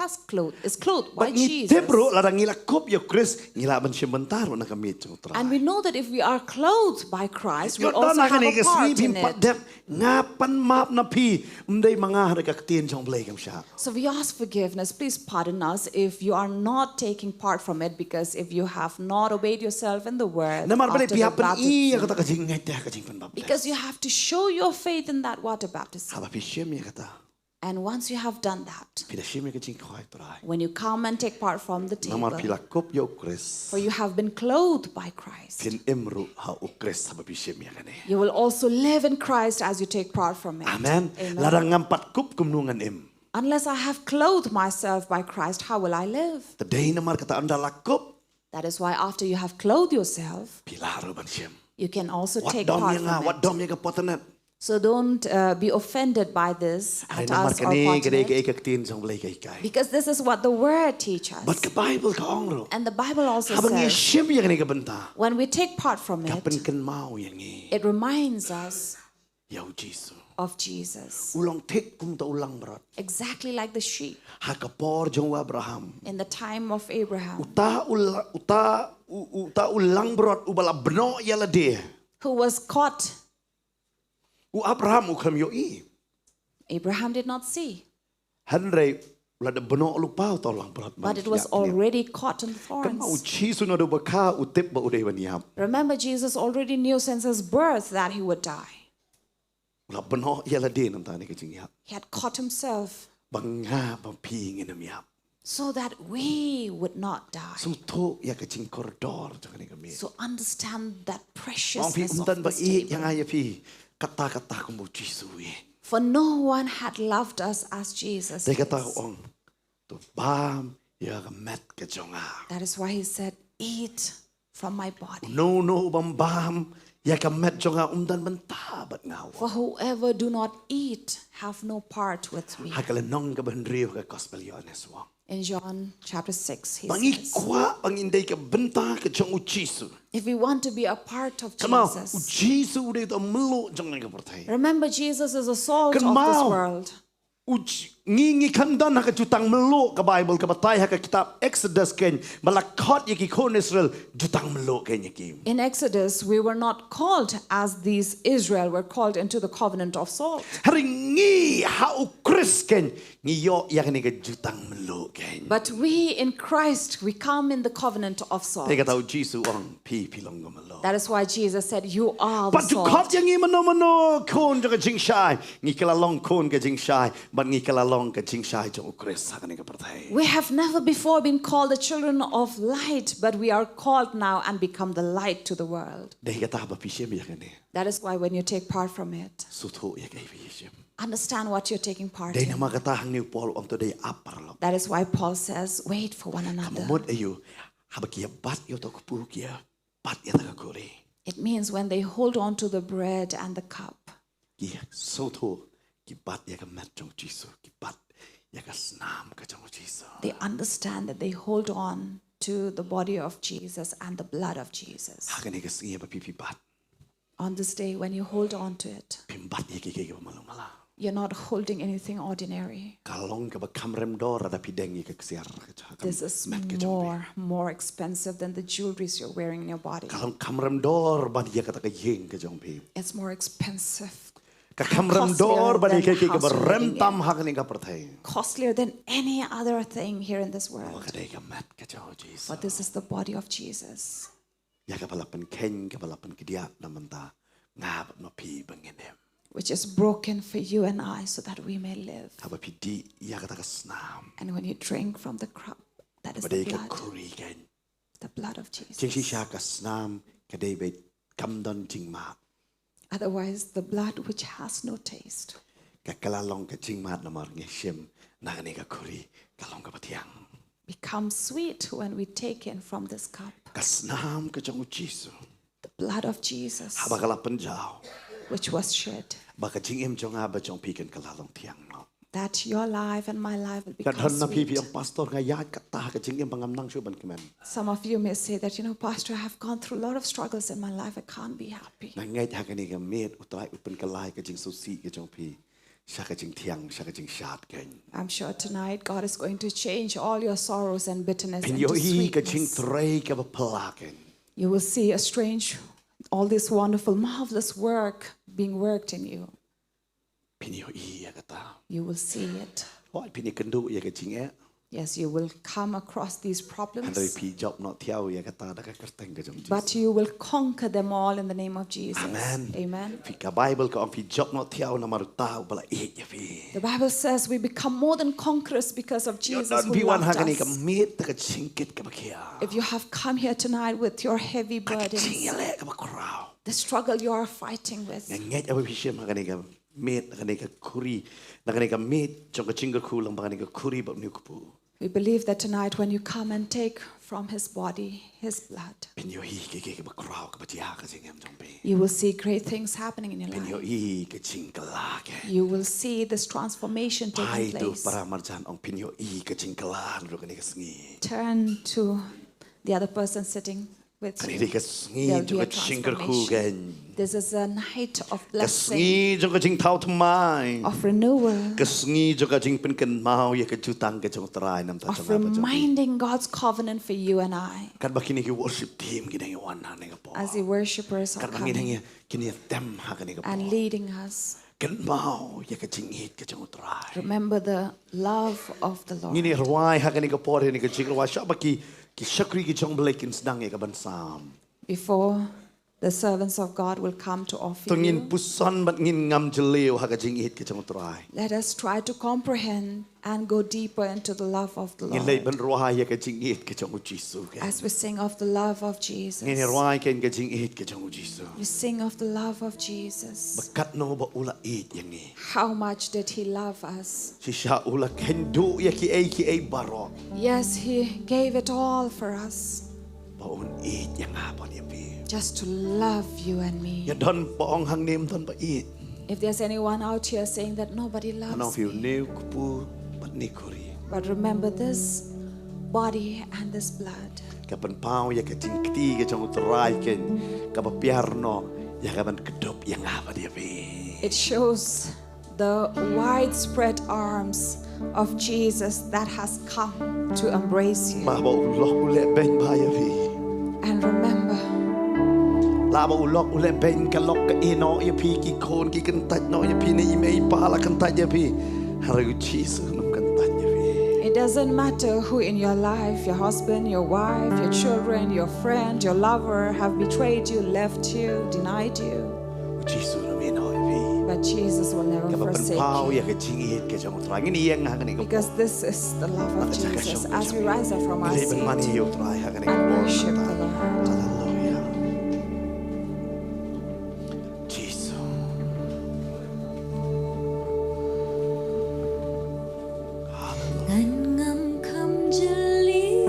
is clothed by But ni Jesus. tebro la ngila kop yo Chris ngila ben sim bentar na kami tu tra. And we know that if we are clothed by Christ, we Yo also na have ka ni a ke part sri in bim pat it. dep ngapan map na pi umdai mga ha ka tien jong blai kam sha. So we ask forgiveness. Please pardon us if you are not taking part from it, because if you have not obeyed yourself in the word Namar balai after pi the hapen i ya baptism, kata kajing ngai te kajing pen baptis. because you have to show your faith in that water baptism. Ha ba pi sim ya kata. And once you have done that, Pi da sim ya kajing khoi trai. when you come and take part from the Namar table, pila kop yo Chris. for you have been clothed by Christ, Fin imru ha u Chris ha ba pi sim ya kane. you will also live in Christ as you take part from it. Amen. Amen. Larang ngampat kup kumnungan im. Unless I have clothed myself by Christ, how will I live? Tadai namar kata anda lakup. That is why after you have clothed yourself, Pilaro ban sim. you can also Wat take dom part yang nga, from wat it. dom yang ka Potternet. So don't be offended by this Ay at namar us or kani gede Potternet, ka tin jong blai kai kai. because this is what the word teaches us. But ka Bible ka ongro. And the Bible also Habang ye says, sim yang ni ka benta. when we take part from Kapan it, kan mau yang ni. it reminds us Yau Jisu. of Jesus. Ulang tek kum ta ulang berat. Exactly like the sheep Ha ka por jong Abraham. in the time of Abraham, Uta ulang berat ubala beno ya la de. who was caught. U Abraham u kam yo i. Abraham did not see, Henry la de beno lu pau ta ulang berat. but it was already caught in Kan mau thorns. Jisu no do baka utip ba udai baniam. Remember, Jesus already knew since his birth that he would die. La beno ya la de nam ta ni ka jing ya. He had caught himself Bangha ba pi ngin am ya. so that we would not die. So to ya ka jing koridor ta ni ka mi. So understand that Ang pi preciousness umtan of ba this i table. yang ay pi kata-kata ko mo Jisu eh. For no one had loved us as Jesus They is. kata ong to bam ya ka met ka jonga. That is why he said, eat from my body. No bam ya ka met jonga umdan banta bat ngaw. For whoever do not eat have no part with me. Hakala nong ka banrio ka gospel yo aneswa. In John chapter 6, he Bangi says, kwa banginday ka benta ka jong u Jisu. if we want to be a part of Come on, u Jesus, Jisu udah to melo jong ka pertai. remember Jesus is the salt of Kan this mau. world. Ngingi kandan haka jutang melo ka Bible ka batay haka kitab Exodus ken malakot yaki kon Israel jutang melo ken yaki. In Exodus, we were not called as these Israel were called into the covenant of salt. Hari ngi hau Chris ken ngiyo yakni ka jutang melo ken. But we in Christ, we come in the covenant of salt. Teka tau Jisu ang pilong ka melo. That is why Jesus said, you are the But you cut salt. yang mano kon ka jing shai ngi kala long kon ka jing shai but ngi kala long ka jing shai jong Chris haka ni ka pertai. We have never before been called the children of light, but we are called now and become the light to the world. Dahil kata ba pisem yakni. That is why when you take part from it, Suto yakai pisem. understand what you're taking part Dahil in. nama kata hang ni Paul ang today aparlo. That is why Paul says, wait for one another. Kamot ayo habakia bat yo to kupukia bat ya takakuri. It means when they hold on to the bread and the cup, Ki soto ki bat ya ka mat jong Jisu ki bat ya ka snam ka jong Jisu. they understand that they hold on to the body of Jesus and the blood of Jesus. Haka ni ka siya ba pipi bat On this day, when you hold on to it, pim bat ya ki malumala. You're not holding anything ordinary. Kalong ka ba kamrem dor ada pidengi ka kesiar ka cha. This is Met ka jombe. more expensive than the jewelry you're wearing in your body. Kalong kamrem dor ba dia kata ka yeng ka jombe. It's more expensive. Ka kamrem dor ba dia Costlier ka than ba the house you're rem living tam in. ha ka ni ka perthai. Costlier than any other thing here in this Wa world. ka dei ka met ka cha Jesus. But this is the body of Jesus, Ya ka balapan ken ka balapan kidiak namanta ngab no pi banginem. which is broken for you and I so that we may live. Ka ba pidi ya ka ta ka snam. And when you drink from the cup, that is Ba the dei ka blood, kuri ken. the blood of Jing Jesus. si sha ka snam ka dei be kam don jing ma. Otherwise, the blood which has no taste. Ka kalalong ka jing ma na mar nge shim na ka ni ka kuri kalong ka patiang. Becomes sweet when we take in from this cup. Ka snam ka jong Jesus. The blood of Jesus, Haba kalapan jaw. which was shed. Baka jing im jong aba jong pikan kalalong tiang no. That your life and my life will become Kadhan na pipi sweet. ang pastor nga ya kata ka jing im bangam nang shuban kimen. Some of you may say that, Pastor, I have gone through a lot of struggles in my life. I can't be happy. Na ngay ha ka ni ka met utray upen kalay ka jing susi ka jong pi. Siya ka jing tiang, siya ka jing shat ken. I'm sure tonight God is going to change all your sorrows and bitterness into Pinyo hi ka jing sweetness. tray ka ba palaken. You will see all this wonderful, marvelous work being worked in you. Pinyo i ya kata. You will see it. Hoy pini kendu ya ka jing e. Yes, you will come across these Andai problems, pi job no tiao ya kata da ka kerteng ka jong Jesus. but you will conquer them all in the name of Jesus. Amen. Amen. Pi ka Bible ka ang pi job no tiao na marutao bala i ya pi. The Bible says we become more than conquerors because of Jesus Don who pi wan ha loved ka ni ka us. met ka singkit ka ba kia. If you have come here tonight with your heavy Ka burdens, jing ya le ka ba krao. the struggle you are fighting with, Ngej apa pisem ha ka ni ka met ka ni ka kuri. Na ka ni ka met jong ka jingle kulang ba ka ni ka kuri ba ni ku. we believe that tonight when you come and take from his body, his blood, Pinyo hi ka ba krao ka ba tia ka jing em jong pi. you will see great things happening in your Pinyo life. i ka jing ka la ke. You will see this transformation Pai taking tu place. para marjan ang pinyo i ka jing ka la ro ka ni ka sngi. Turn to the other person sitting with Kani you. ka sngi There'll jong be a ka jingle ku transformation. gen. This is a night of Ka blessing, sngi jong ka jing tau tmai. of renewal, Ka sngi jong ka jing pen kan mau ya ka jutang ka jong trai nam ta of jong apa jong. reminding God's covenant for you and I. Kan ba kini ki worship team kini ki wan ha ni ka po. As the worshippers are Kan ba kini coming kini tem ha kini ka po. and leading us, Kan mau ya ka jing hit ka jong trai. remember the love of the Lord. Ngini ruai ha kini ka po ni ka jing ruai sha ba ki shakri ki jong belekin sedang ya ka ban sam. Before the servants of God will come to offer Tungin you, pusan bat ngin ngam jeleu ha ka jing hit ka jong trai. let us try to comprehend and go deeper into the love of the Ngin lei Lord. ban ruai ya ka jing hit ka jong Jisu ka. As we sing of the love of Jesus, Ngini ruai ken ka jing hit ka jong Jisu. we sing of the love of Jesus. Bakat no ba ula it yang ni. How much did He love us? Si sha ula kendo ya ki ai baro. Yes, He gave it all for us, Baon it yang apa ni pi. just to love you and me. Ya don baong hang nim don ba it. If there's anyone out here saying that nobody Ano loves fiu me, neu kupu bat ni kuri. but remember this body and this blood. Kapan pau ya ka jing kti ka jong trai ken. Ka ba piarno ya ka ban kedop yang apa dia pi. It shows the widespread arms of Jesus that has come to embrace you. Ma ba ulok ule ben ba ya pi. And remember, La ba ulok ule ben ka lok ka ino ya pi ki kon ki kan tat no ya pi ni me pa la kan tat ya pi. Haragu Jesus num kan tat ya pi. it doesn't matter who in your life, your husband, your wife, your children, your friend, your lover have betrayed you, left you, denied you. Jesus num ino ya pi. But Jesus will never Kapan forsake pau ya you. ka jing hit ka jong trai ngini yang ha kan Because this is the love of Jesus as we rise up from our Ilay ban mani seat yo trai ha kan and worship the Lord. Hallelujah. Jesus. Ngân ngâm khăm chân liêu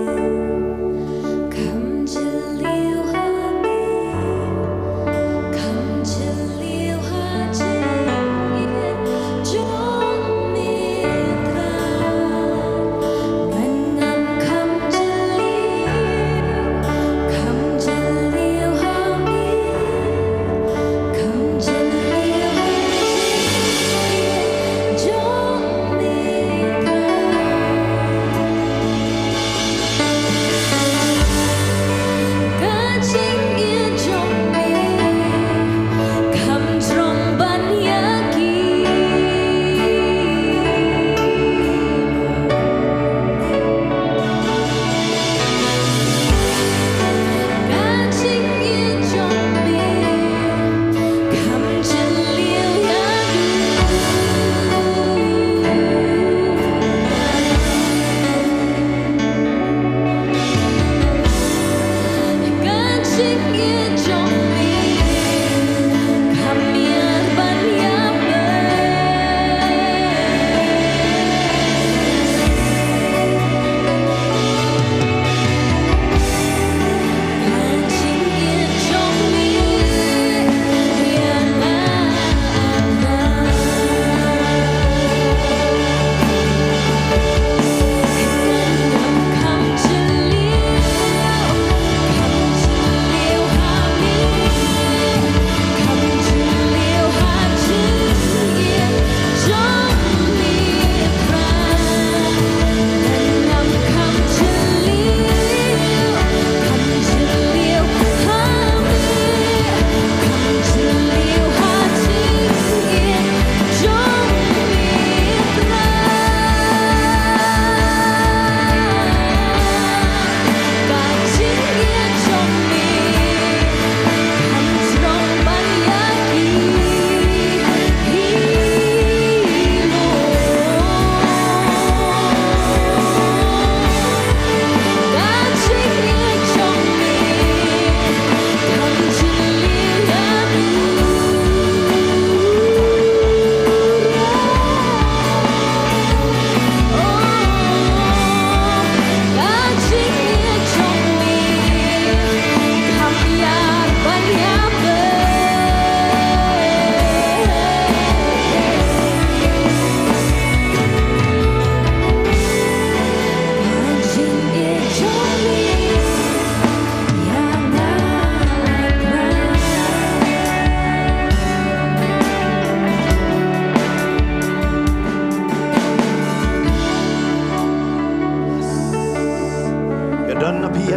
hoa mi khăm chân liêu hoa trên yên trong miền ra ngân ngâm khăm chân liêu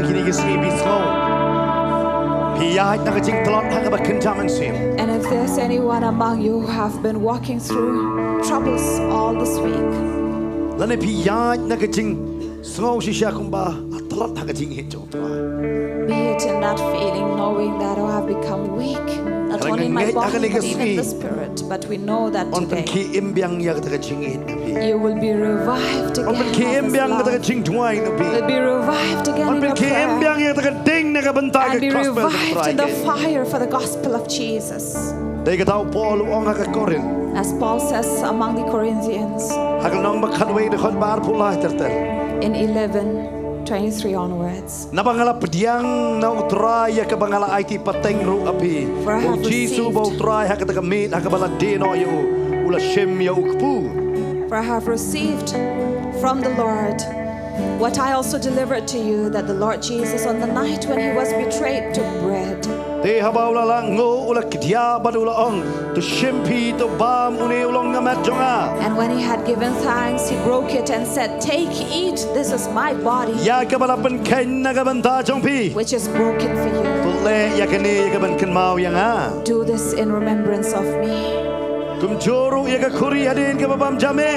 kini kisni bisno. Piyait na kajing telot hanga bakin jaman sim. And if there's anyone among you who have been walking through troubles all this week, Lane piyait na kajing sngo shisha kumba telot hanga jing hit jong trai. be it in that feeling, knowing that I have become weak, not only in my body but even the spirit, but we know that On pen today ki imbyang ya kata kajing hit na pi. you will be revived On pen ki again of His imbyang kata love. kajing juai na pi. Will be revived again On in pen your ki prayer imbyang ya kata kading na kabantay and ka be gospel revived in the trai. fire for the gospel of Jesus. Day ka tau Paul ong haka korin. As Paul says among the Corinthians Hakal nong makadway de khot bar pulai terter. in 11:23 onwards. Nabangala pediang na utray ya kabangala IT pateng ru api. For I have Jisu received- ba utray hakata kamit hakabala deno yu ula shem ya ukpu. For I have received from the Lord what I also delivered to you, that the Lord Jesus on the night when he was betrayed took bread. Te habaula lang ngo ula kdia badula ong to shempi to bam une ulong ngamat jonga. And when he had given thanks, he broke it and said, "Take, eat, this is my body, Ya kabala pen ken na kabanta jongpi. which is broken for you. Tule ya kene ya kaban ken mau yang ha. Do this in remembrance of me." Kum joru ya ka kuri hadin ka babam jame.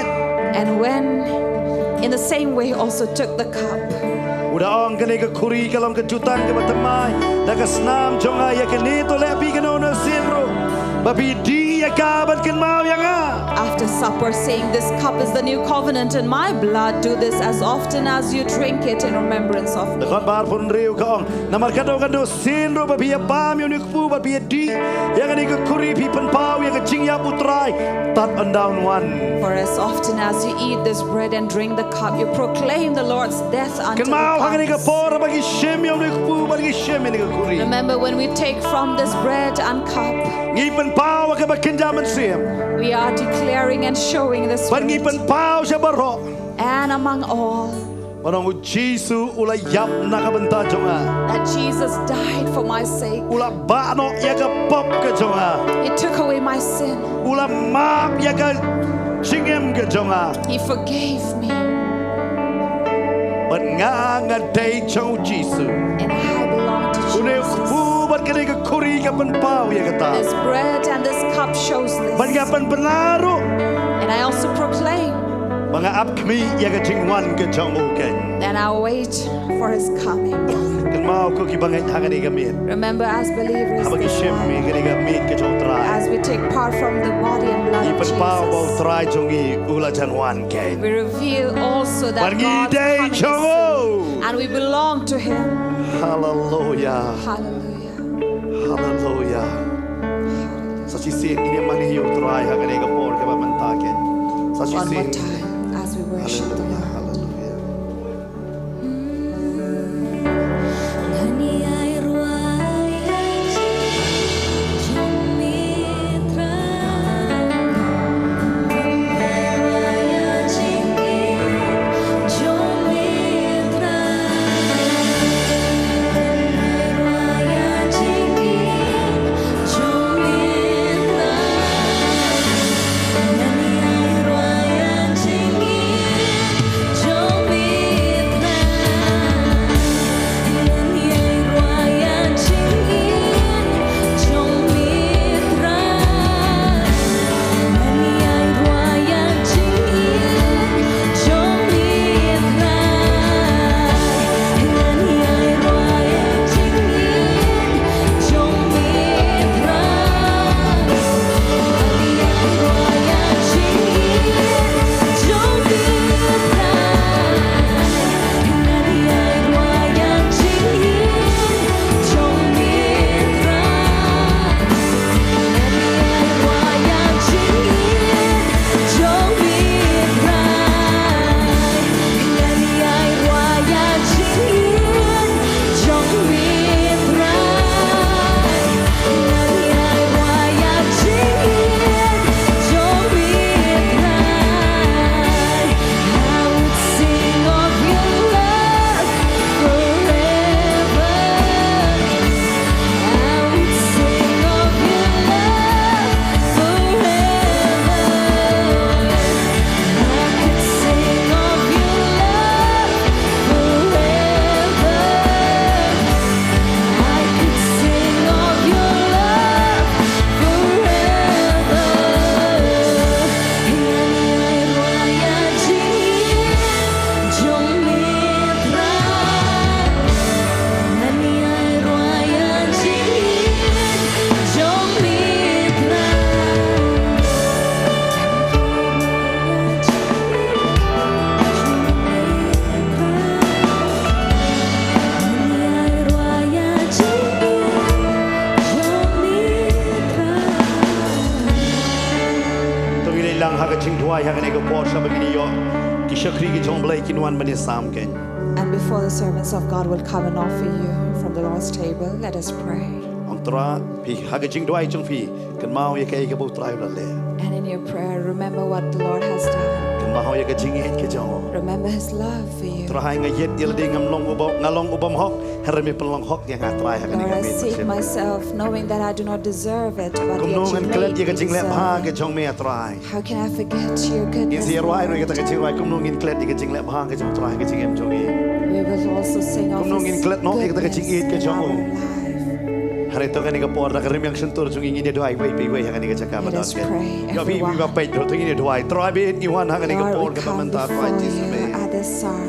And when in the same way also took the cup, Udah ong kene ka kuri kalong ka jutang ka batamai. Da ka snam jonga ya kene to le pi kanono sinro. Babi di ya kaban ken mau yang ha. after supper, saying, "This cup is the new covenant in my blood. Do this as often as you drink it in remembrance of me." Dekat bar pun riu ka ong. Namar kado sinro babi ya pam yang ni kupu babi ya di. Ya kene ka kuri pi pen pau ya ka jing ya putrai. Tat on down one. For as often as you eat this bread and drink the cup, you proclaim the Lord's death until Ken mau he hangani ka comes. por bagi shem yang ni kupu bagi shem ni ka kuri. Remember, when we take from this bread and cup, Ngipen pau ka bakin jaman sim. we are declaring and showing this Ban ngipen pau siya baro. and among all Manong Jisu ula yap na ka benta jonga. that Jesus died for my sake. Ula bano ya ka pop ka jonga. He took away my sin. Ula map ya ka chingem ka jonga. He forgave me, Ban nga nga day chow Jisu. and I belong to Une Jesus. fu ban ka ka kuri ka pen pau ya ka ta. This bread and this cup shows Ban this. ka pen penaro. And I also proclaim Mga ap kmi ya ka chingwan ka chong uken. that I wait for his coming. Kan mau ko ki bangay hangani ka mit. Remember, as believers, Habagi this shem mi morning, ka mit ka chong try. as we take part from the body and blood of Ipan pau bau Jesus, try chongi ula janwan ken. we reveal also that Wangi God's day coming is chongo. soon, and we belong to him. Hallelujah. Hallelujah. Hallelujah. Sa sisi ini mani yu try hangani ka por ka bamantaken. Sa One sisi. more time as we worship the Hallelujah. Lord. Hallelujah. Jom Duai hang ni ko por sa begini yo. Ki syakri ki jong blai ki nuan bani sam ken. And before the servants of God will come and offer you from the Lord's table, let us pray. Ong tra pi hagajing duai jong pi kan mau ye kai ka bu trai la le. And in your prayer, remember what the Lord has done. Kan mau ye ka jing et ke jong. Remember His love for you. Tra hai nga yet yel ding ngam long ubam ngalong ubam hok her mi pelong hok yang atrai hang ni Lord, ka I mi. seek myself, knowing that I do not deserve it, but Kum yet nong you an made klet ye ka me jing le ha deserve ke it. jong me atrai. How can I forget your In goodness? si roi Lord? no ye ka ta roi kum nong in klet ye ka jing le ha ke jong trai ke jing em jong ye. We will also sing of Kum nong in His klet no ye ka ta goodness jing et ke in jong. our life. Hari tu kan ni ka por da ka rim yang sentur jong ingin dia doai wei pi wei hang ni ka cakap Let badan us ken. pray, Yo bi everyone. ba pei do tu ingin dia doai. Trai be ni wan hang ni ka por Lord, ka we come mentar before pai Jesus me. you at this hour.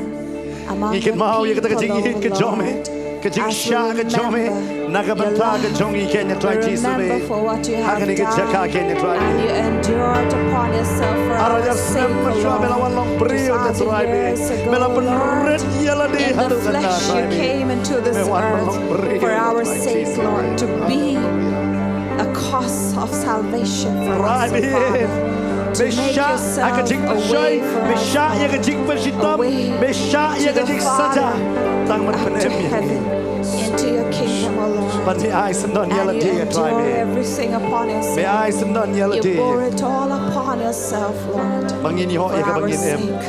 Among Ikan your mau ye ka ta ka people, jing et ke O jong me. Lord, Ka jing as we sha ka jong me. remember Na ka your mentar ka love, jong i ken trai Jesus me. remember for what you have Hang ni ka cakap done, ken trai and be. you endured upon yourself for Ara our ya sake, sem O masya bela wan long brio de 2,000 trai be. years ago, Bela Lord. penret yela di In the hadu kan flesh trai you be. came into this Me wan earth long brio for our trai sake, Jesus Lord, me. to be a cause of salvation for us, Trai O be. Father. To make Mesha yourself aka jing a persai. way for us, Mesha ya ka Lord. jing persitam. A way Mesha ya to ka the jing saja. Father, Tang man up to penem heaven, into your kingdom, O Lord. But me I sem don yela And di you trai endure be. everything upon Me yourself. I sem don yela You di. bore it all upon yourself, Lord, Bangin yo for ya ka our bangin em. sake,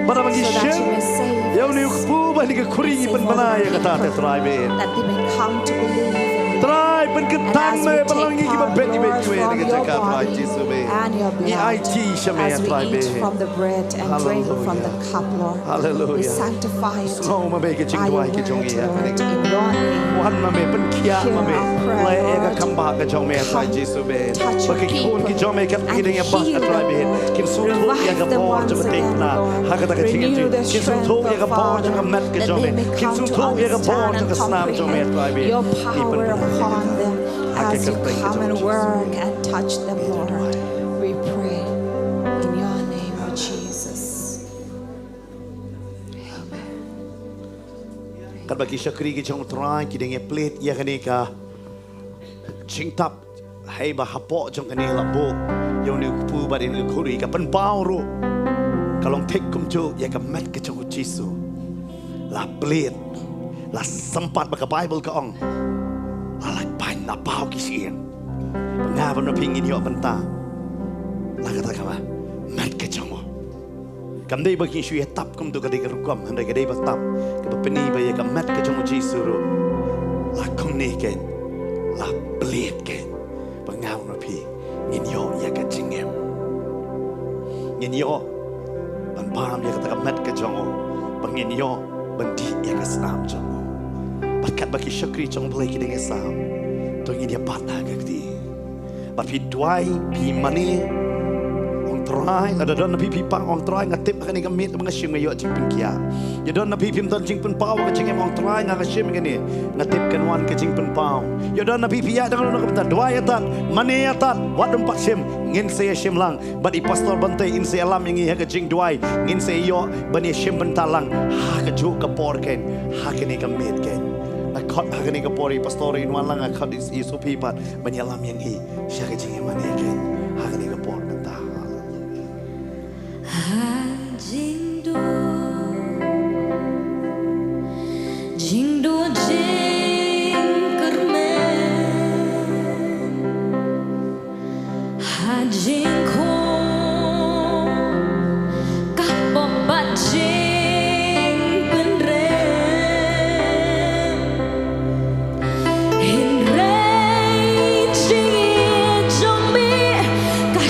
Bara bangin so that you shem. may save Yo ni us. pu ba ni ka kuri Save pen all bana the ya ka ta te people, trai be. that they may come to believe in you. Try pen And ketang as me we balangi take ki ba part, bet be Lord, tu from ni ka your cakap trai body Jesus be. and your I blood, IT shame as we trai be. eat from the bread and drink from the cup, Lord, we Hallelujah. sanctify it Slow ma be ke jing by your duai ke jong word, ya. Lord, in your name. Wan ma me pen kia ma me. Hear our prayer, Le e ka Lord. kam ba ka jong me trai Come, Jesus be. touch Ba your ke kun ki people jong me ka ki and ding ya ba heal ka trai be. them, Lord. Kim su thu ya ka Revive them por once jong te again, na. Lord. Ha ka ta ka jing Renew their Kim su thu strength, ya ka O por Father, jong met ke that jong they me. may Kim come su to thu ya ka por understand jong and ka snam jong me trai be. comprehend your power upon them as you come and work and touch them, Lord. We pray in your name, Lord Jesus. Amen. Kan bagi syakri ki jong trai ki ding ya plate ya ka ni ka. Ching tap hai ba hapo jong ka ni la bo. Yo ni pu ba din ku ri ka pen pau ru. Kalong tek kum chu ya ka met ke jong Jesus. La plate. La sempat ba ka Bible ka ong. La like pain na pau ki sien. Pengaban na pingin yo benta. La kata ka ba. Met ke jong. Kam dei bagi shu ya tap kum tu ka dei ka rukom handai ka dei ba tap. Ka peni ba ya ka met ke jong Jesus ru. La kum ni ken. La plate ken. Pengaban na pi. Ngin yo ya ka jingem. Ngin yo. Ban pam ya ka ta ka met ke jong. Bangin yo. Bandi ya ka snam jong. Berkat bagi syakri jong boleh ki dengan sam. Tu ngin dia patah ke ti. Ba pi duai pi mani ong trai ada don pi pi pang ong trai ngatip ka ni ka mit mga syim ngayo jing pin kia. Ya don pi pi don jing pin pau ka jing ong trai nga ka syim ka ni ngatip kan wan ka jing pin pau. Ya don pi pi ya dengan ka bentar duai atat mani atat wat dum pak syim ngin saya syim lang ba di pastor bantai in saya alam yang ka jing duai ngin saya yo ba ni syim bentalang ha ka ju ka por ken ha ka ni ka mit ken. Akot hakani ka pori pastori in walang akot is isu pipat menyelam yang hi siya ka jing man ken hakani ka por benta. Jingdo Jingkhawai Jingkho các bọc bát trên bên rem hình rây chính trong mi cả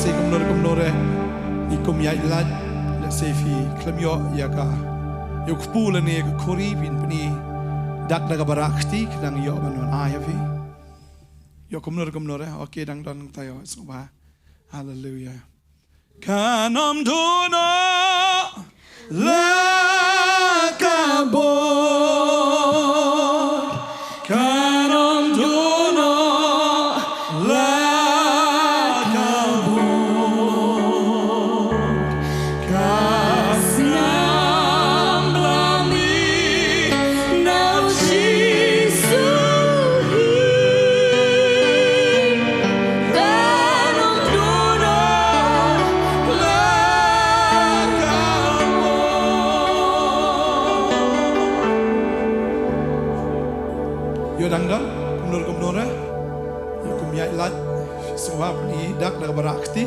si kumnore ikum ya ilad la sefi klamyo ya ka yuk pula ni ka kori pin pni dak daga barakti dang yo banon ayavi yo kumnore okay dang don tayo suba hallelujah kanam duna la kabor kanam duna la kabor kasnam blami now jisuhi kanam duna la kabor yo dangdang kumnore kum ya lat sebab ni dak dak berakti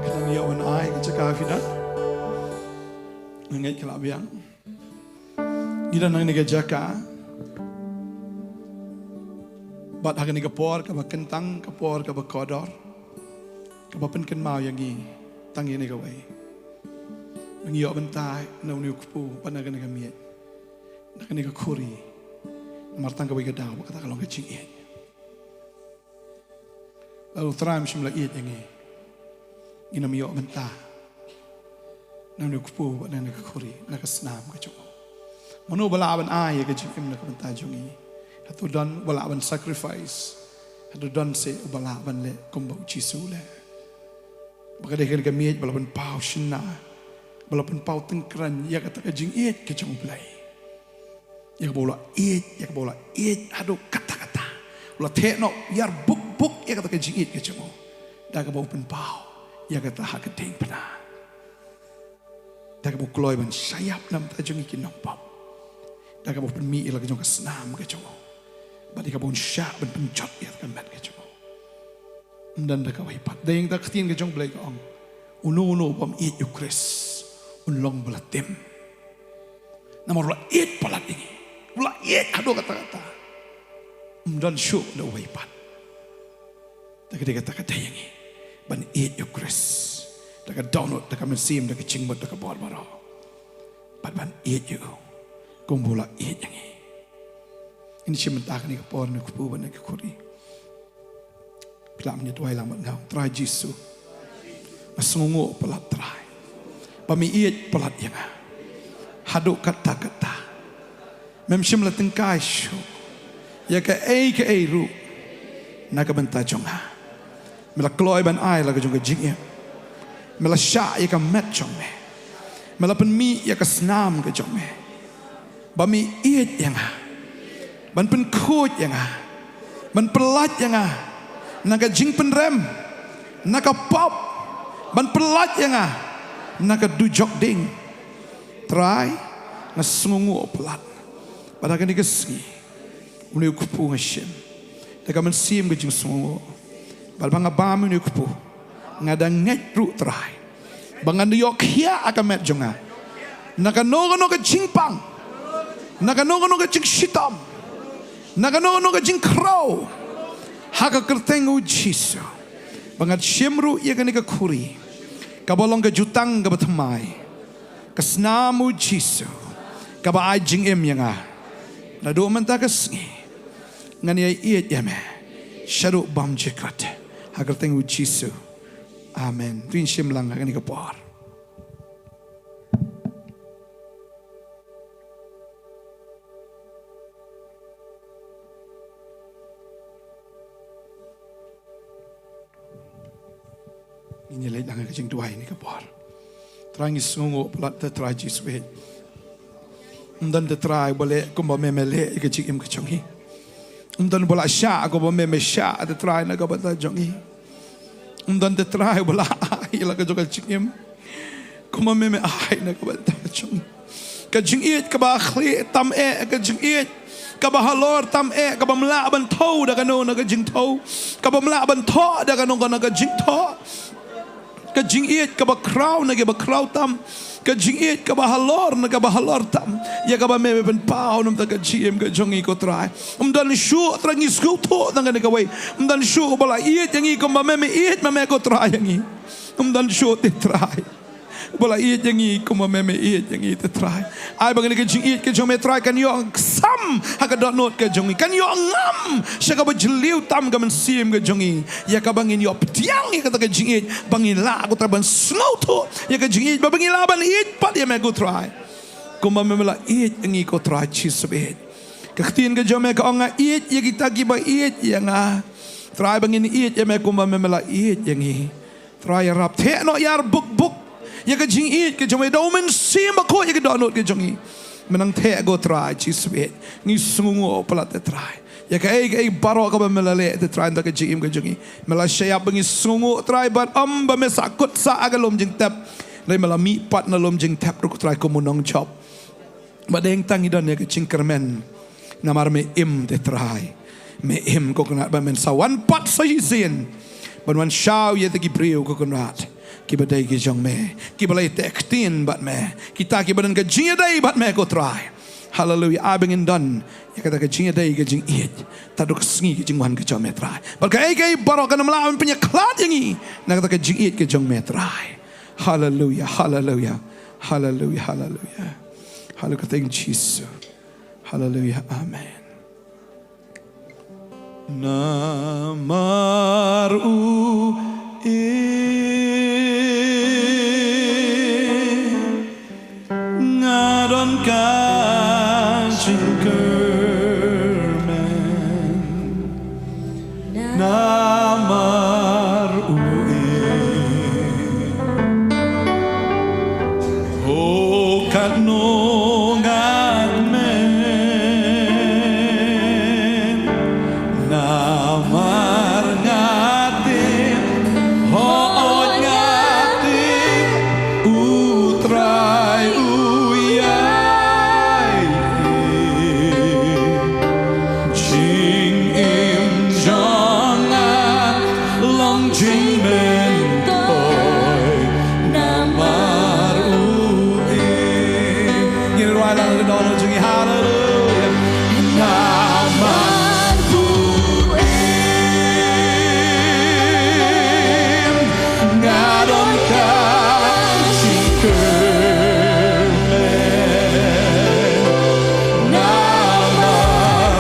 kadang ya on ai kecaka fidat ngai kelab yang gila nang ni jaka bat hagan ni kapor ka kentang kapor ka kodor ka pen ken mau yang ni tangi ni ka wai ngi yo bentai no ni kupu panagan ni ka miet nak ni ka khuri martang ka wai ka daw kata kalong ka ching lalu tram shimla iet yang ni ina miyo menta nam ni kupu na ni khuri na ka snam ka chu manu balaban ai ka jim na ka menta jungi hatu don balaban sacrifice hatu don se balaban le kumba jisu le bagade ka miet balaban pau shinna balaban pau tengkran ya ka ka jing iet ka chung play ya bola iet hadu kata-kata ulah tekno yar buk ya kata ka jingit ke cemo da ka open pau ya kata ha ka ting pana da ka kloi ban sayap nam ta jungi kin pop da ka open mi ila ka jong ka snam ke cemo ba di ka bon sha ban penjot ya ka mat ke cemo dan da ka wai pat deng da ktin ke jong blai ka ong uno pam eat you chris unlong balatem namor la eat palat ini ula eat ado kata-kata dan show da wai pat tak ada kata-kata yang ini ban eat your chris tak download tak mesim tak cingmut tak bor-boro ban eat you kumbola eat yang ini sementara ni kapor ni kupu ban ni kuri pelam ni tuai lam ngau try jisu masungo pelat try bami eat pelat yang haduk kata-kata memsim la tengkai show ya ka ai ru na ka banta jonga mela kloi ban ai la ka jonga jing mela sha ya ka met jong me mela pen mi ya ka snam ka jong me ba mi iet yang ban pen khoj yang ban pelat yang na ka jing pen rem na ka pop ban pelat yang na ka du jok ding try na sungu pelat pada kan dikesi uni kupu ngasem daga man sim ke jing sungu bal banga bam uni kupu ngada nget ru trai bangan yo khia aka met jonga naga no ka jingpang naga no ka jing shitam naga no ka jing crow haka kertengu jisu bangat shimru ye ka ni ka khuri ka bolong ka jutang ka batmai ka snamu jisu ka ba ai jing em yanga na do man ta ka sngi ngani ai iet yame sharu bam jekat hagar tengu jisu amen tin shim lang ngani ka por ini leh lang ka jing tuai ni ka por trangi sungo plat ta trai jisu he dan ta trai boleh kumba memele ka jing im ka chongi dan bola sha ko bo meme sha ta try na ka bata jongi dan ta try bola ai la ka jogal chikim ko mo meme ai na ka bata jongi ka jingiet ka ba khli tam ka jingiet ka ba halor tam ka ba mla ban tho da ka no na ka jing tho ka ba mla ban tho da ka no ka jing tho ka jingiet ka ba crown na ka ba crown tam ka jingiet ka ba halor na ka ba halor tam ya ka ba meme ben pau num ta ka gm ka jongi ko try dan shu trangi sku tho na ka wai dan shu bala iet yangi ko ba meme iet meme ko try yangi dan show te try bola iet yang i kuma meme iet yang i te try ai bang ni ke jing iet ke jong me try kan yo sam ha ka dot note ke jong i kan yo ngam sha ka ba jliu tam ka men sim ke jong i ya ka bangin yo ptiang ya ka ta ke jing iet bangin la aku tra ban snow to ya ka jing iet ba bangin la ban iet pat ya me go try kuma meme la iet yang i ko try chi sebet ka khtin ke jong me ka nga iet ya kita ki ba iet ya nga try bangin iet ya me kuma meme la iet yang i try rap the no yar buk ya ka jing iet ke jong do men sim ba ko ya ka donot ke jong i menang the go try chi sweet ni sungu plat te try ya ka ei baro ka ba melale te try nda ka jing ke jong i mela shaya bangi sungu try but ba me sakut sa agalom jing tap lai mela mi pat na lom jing tap ru try ko munong chop ba deng tang i don ya ka Jingkhryiem namar me im te try me im ko kana ba men sa one pat sa hisin ban wan shao ye te ki brio ko kana ki badai ki jong me ki balai tek tin bat me kita ki badan ka jing dai bat me ko try hallelujah abeng in don ya kata ka jing dai ka jing iet taduk sngi ki jing wan ka jong me try bal ka ai barok na mala punya klat yang i na kata ka jing iet ka jong me try hallelujah hallelujah hallelujah hallelujah hallelujah thank Jesus hallelujah amen namaru ngadon ka Jingkhryiem namar ho kat no ngat men namar ngatin ho ngatin u trai u yai jing im jong long jing men toy namar u get it right out of the door jing hallelujah namar ngadon ka Jingkhryiem namar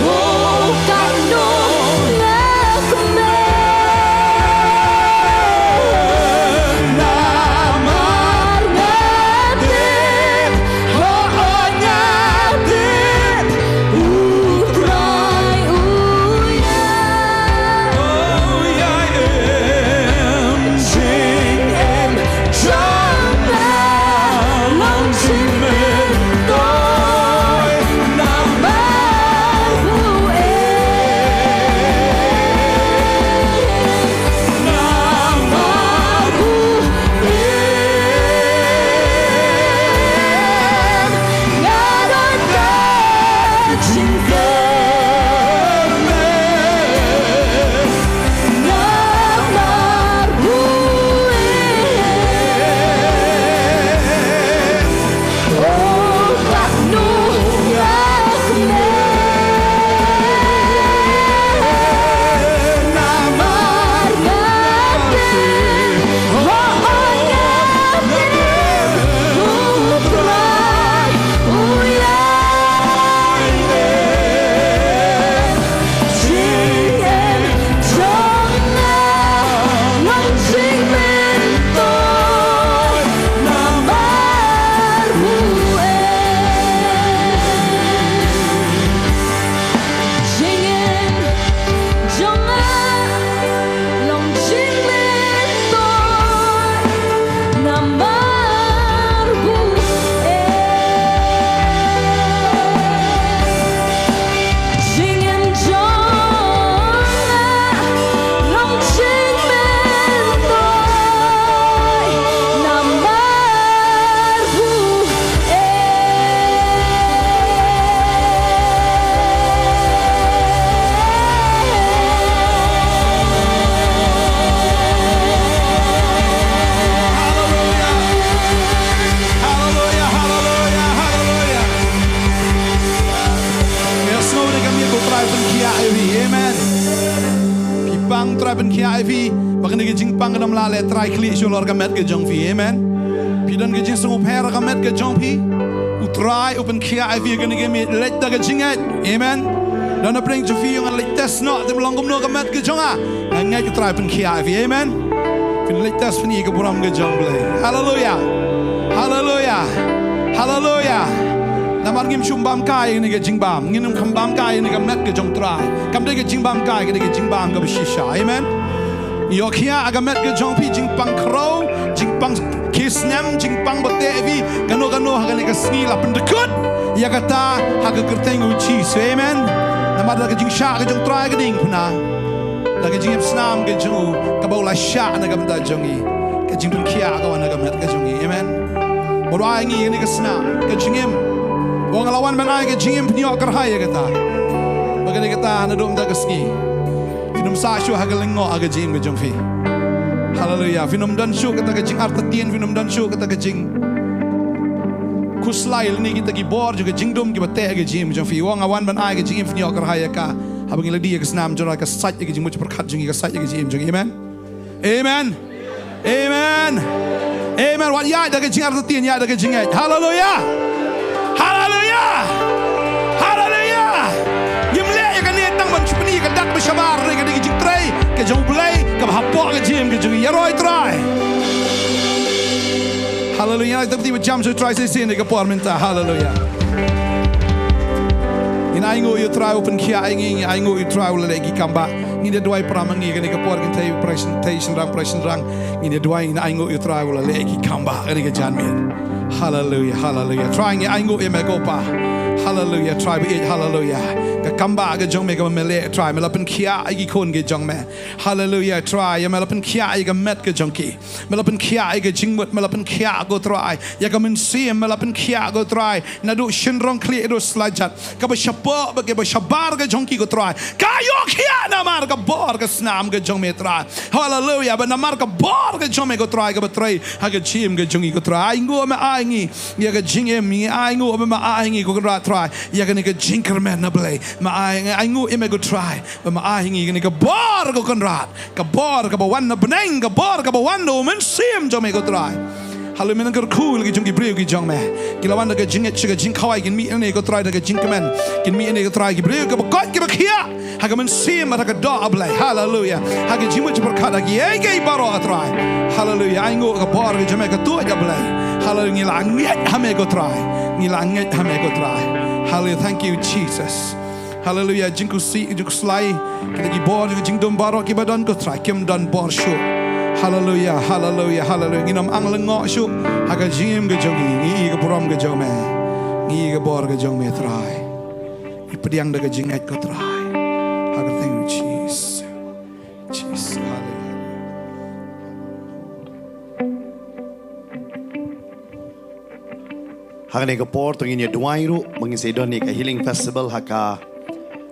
ho kan no namar bang ke dam la le trai kli shulor ka met ke jong fi amen pidan ke jing sungu pera ka met ke jong fi U Trai open kia ai vi kan ke mit let da ke jingat amen dan na bring fi yung let test no dem long no ka met ke jonga ngai U Trai open kia ai vi amen fin let test ni ke buram ke jong ble hallelujah hallelujah hallelujah Namar ngim shumbam kai ni ke jingbam ngim khambam kai ni ke met ke jong trai kam de ke jingbam kai ke jingbam ke shisha amen Yokia aga met ke jong pi jingpang kro jingpang kisnem jingpang botevi gano haga ni ke sni la pendekut ya kata haga kerteng uchi amen namar ke jing sha ke jong trai ke ding puna la ke jing snam ke jong ka bola sha na ga da jongi ke jing pun kia ga wana ga met ke jongi amen borai ngi ni ke snam ke jingem Wong lawan manai ke jingim pniok kerhai kata. Bagani kata na dom da keski. Finum sa shu hagalengo aga jing ke jongfi. Hallelujah. Finum dan shu kata ke jing artatien finum dan shu kata ke jing. Kuslai ni kita ki bor juga jing dom ki bate ke jing jongfi. Wong awan manai ke jingim pniok kerhai ka. Habangi ladi ke snam jora ke sat ke jing much perkat jing ke sat ke jing jong. Amen. Amen. Amen. Amen. Wat ya da ke jing artatien ya da ke jing. Hallelujah. Hallelujah! Hallelujah! Yimle ya kan ni tang ban chupni kan dak beshabar ni kan jing trai ke jong blai ke hapok ke jim ke jong yaroi trai. Hallelujah! Tapi jam so try say ni ke por minta hallelujah. In aingo you try open kia aingo you try ula lagi kamba. Ni de duai pramangi kan ke por kan tai presentation rang ni de duai in aingo you try ula lagi kamba kan ke janmin. Hallelujah, hallelujah. Trying it, I go in my gopa. Hallelujah, try it, hallelujah. Kamba ga jong me ga mele try me lapen kia ai kon ge jong me. Hallelujah, try ya me lapen kia ai ga met ge jong ki. Me lapen kia ai ga jingmut me lapen kia go try. Ya ga men see me lapen kia go try. Na do shinrong kli do slajat. Ka ba shapa ba ge ba shabar ga jong ki go try. Ka yo kia na mar ga bor ga snam ga jong me try. Hallelujah, ba na mar ga bor ga jong me go try ga ba try. Ha ga chim ga jong go try. Ngo me ai ngi. Ya ga jing mi ai ngo me ma ai ngi go ga try. Ya ga ni ga jinker me na blay. Ma ai ngu ime go try ba ma ai ngi ni ka bor go konrat ka bor ka ba wan na beneng ka bor ka ba wan no men sim jo me go try halu men ka cool gi jong gi breu gi jong me ki lawan ka jinget chiga Jingkhawai gin mi ne go try ka jingkamen gin mi ne go try gi breu ka ba kot ki ba kia ha ka men sim ta ka do ablay hallelujah ha ga jimu chi perkada gi ai ge baro try hallelujah ai ngu ka bor gi jome ka tu ablay hallelujah ngi la nget ha me go try ngi la nget ha me go try hallelujah thank you Jesus Hallelujah, jingku slai kita ki bor jing dom barok ki badan ko try kim dan bor shu. Hallelujah, hallelujah, hallelujah. Nginam ang lengo shu. Haga jim ge jongi ngi ge puram ge jome. Ngi ge bor ge jong me try. Ipediang da ge jingat ko try. Haga thank you Jesus. Jesus. Hallelujah. Haga ne ko por to ngi duairu mangin se don ni ka healing festival haka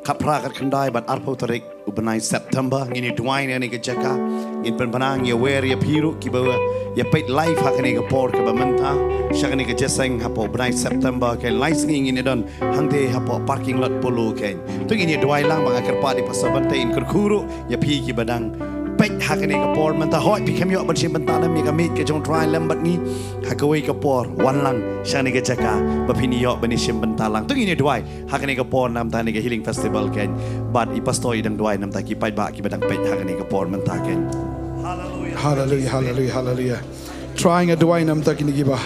kapra kat kendai bat arpo tarik ubenai September ngini duai ni ke jaka ngin penpanang ya wear ya piru ki bawa ya pait life hak ni ke por ke bamenta shak ni ke jeseng hapo ubenai September ke lights ngini don hangde hapo parking lot polo ke tu ngini duai lang bang kerpa di pasabante in kurkuru ya pi ki badang pait hak ni ke por menta hoi pi kem yo ban sim benta na mi ka mit ke jong try lembat ni hakawai ke por wan lang shak ni ke jaka bapini yo ban sim benta lang tu ngini duai hak ni ke por nam ta ni ke healing festival ken but I pastor idang duai nam ta ki pai ba ki badang pait hak ni ke por menta ken hallelujah hallelujah hallelujah trying a duai nam ta ki ni ba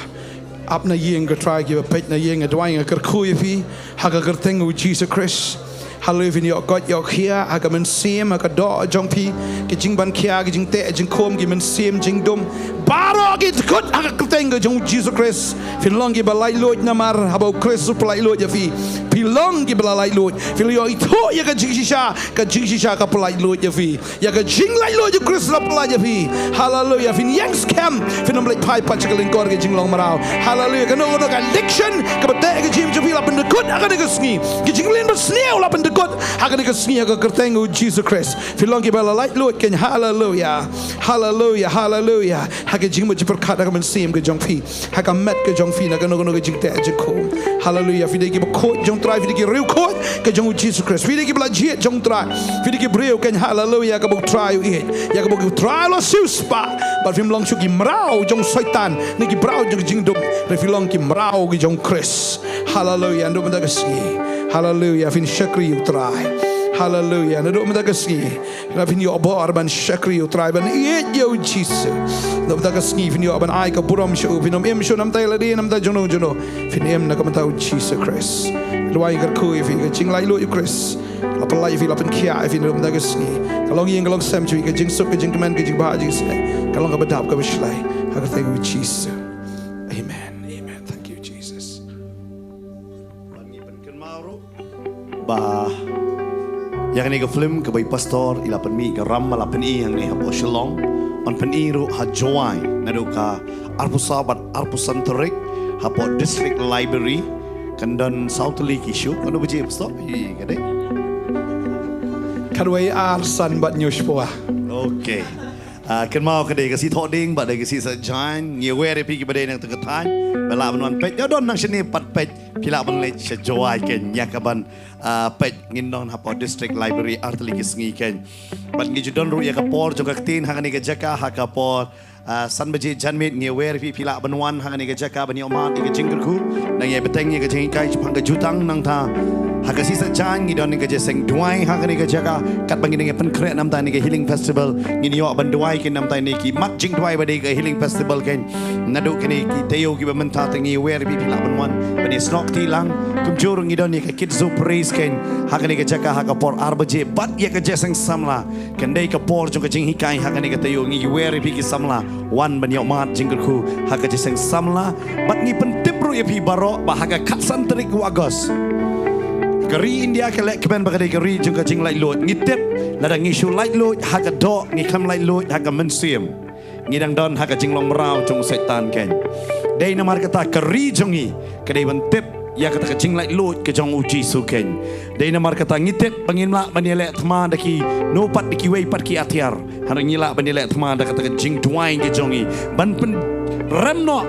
apna yeng ga try ki ba pait na yeng a duai ga kerku fi hak ga kerteng u Jesus Christ Hallelujah, yo God yo kia aga men sim aga do jong pi ke jing ban kia ke jing te jing kom gi men sim jing dum baro gi kut aga kerteng ga jong Jesus Christ fin long gi ba lai lot na mar habo Christ su lai lot ya fi pi long gi ba lai lot fin yo ito ya ga jing shisha ka lai lot ya fi ya ga jing lai lot ya Christ la lai ya fi hallelujah fin yang scam fin nom lai pai pa chikal kor ge jing long marau hallelujah ka no ga addiction ka ba te ga jim ju fi la pen kut aga ne ga sngi gi jing lin ba sneu la pen God hagan ka sni ka kerteng u Jesus Christ filongi bala light lord ken hallelujah hallelujah hallelujah haga jing mo per khada ka man sim ka jong phi haga met ka jong phi na ka no ka jing te je ko hallelujah fi de ki ba ko jong trai Fidiki riu khot ke jong Jesus Christ Fidiki belajiat jong trai Fidiki beriu ken hallelujah ke buk trai it ya ke buk trai lo siuspa but film long chuki mrau jong saitan niki brau jong jingdum refilong ki mrau ki jong Christ hallelujah ndo menda kasi hallelujah fin shakri U Trai hallelujah ndo menda kasi na fin yo bor ban shakri U Trai ban it yo Jesus ndo menda kasi fin yo ban ai ka buram shu fin em shu nam tai la di nam ta jono fin em na ka menta Jesus Christ luai gar ku fin ka jing lai lu Christ la palai fi la pen kia fi ndo menda kasi kalong yeng kalong sam chui ka jing sup ka jing command ka jing ba jing sai kalong ka badap ka bislai ha ka thank you Jesus amen thank you Jesus ba yang ni ke film ke bai pastor ila penmi ke ram mala peni yang ni hapo Shillong on peni ru ha joai nadu ka arpusabat arpusanterik hapo district library kandan southly kishu kono beje pastor hi kade kadwai arsan bat news po okay kan mau kade kasi thoding ba de kasi sa jan ngi were pi ki bade nang tegetan bala ban pet yo don nang sini pat pet pila ban le se joai ken yakaban pet ngin non hapo district library artli ki sngi ken bat ngi judon ru ya ka por jo ka tin hangani ka jaka ha ka por san baje janmit ngi wer pi pila ban wan hangani ka jaka ban yo ma ki jingger ku nang ye beteng ye ka jing kai phang ka jutang nang tha ha ka si sa jan ngi don ngi ka je seng duai hangani ka jaka kat bangi ngi pen kre nam ta ni ka healing festival ngi yo ban duai ki nam ta ni ki mat jing duai ba de ka healing festival ken nadu kini ki teo ki ba man ta ngi wer pi pila ban wan ban is nok ti lang kum jurung ngi don ni ka kids zo praise ken hangani ka jaka ha ka por arbaje bat ye ka je seng samla ken dei ka por jo ka jing hikai hangani ka teo ngi wer pi ki samla wan ban yo mat jingger ku ha ka je seng samla bat ngi pen tipru ye pi baro ba ha ka katsan terik wagos Gari India ke lek kemen bagade gari juga jing lai lot ngitip lada ngishu lai lot haga do ngi kam lai lot haga mensiem ngidang don haga jinglong merau jong setan ken dei namar kata gari jongi kedai bentip ya kata jing lai lot ke jong uji su ken dei namar kata ngitip pangin la banile thma daki no pat diki wei pat ki atiar harangila banile thma da kata jing duai ke jongi ban pen remno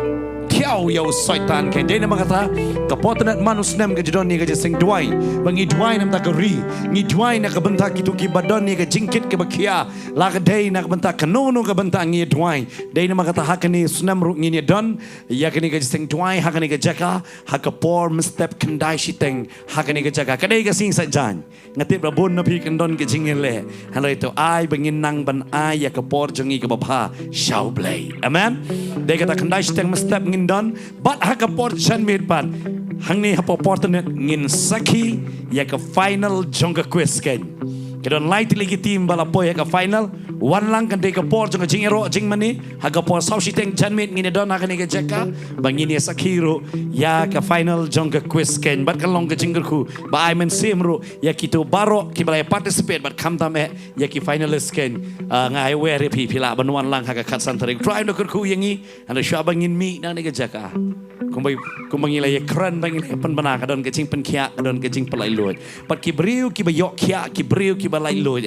Tiao yau syaitan ken dei nama kata ka Potternet manus nem ke jidon ni ke sing duai bangi duai nam ta geri ngi duai na ka bentak itu ki badon ni ke jingkit ke bakia la ke dei na ka bentak kanono ke bentak ngi duai dei nama kata hakani sunam ru ngi ni don ya ke ni ke sing duai hakani ke jaka hak por mestep kendai shiteng hakani ke jaka kadai ke sing sajan ngatip rabon na pi kendon ke jingele hanai to ai bangin nang ban ai ya ke por jongi ke bapa shau blai amen dei kata kendai shiteng mestep don bat haka portion mid ban hangni hapo Potternet ngin saki ya ka final jonga quiz ken kedon light lagi team bala boy ya ka final wan lang kan de ka por jonga jingero jingmani haka por sau shiteng janmit ngin don haka ni ka jaka bangin ya sakiro ya ka final jonga quiz ken bat kan long ka jingerku ba I men simru ya kito baro ki bala participate bat kam tame ya ki finalist ken ngai were pi pila banwan lang haka kat santering try no ku yangi anda sya bangin mi nang ni ka jaka kumbai la ye kran bangin pen bana ka don ka jing pen kia don ka jing pelai loy pat ki briu ki ba yok kia ki briu ki balai loy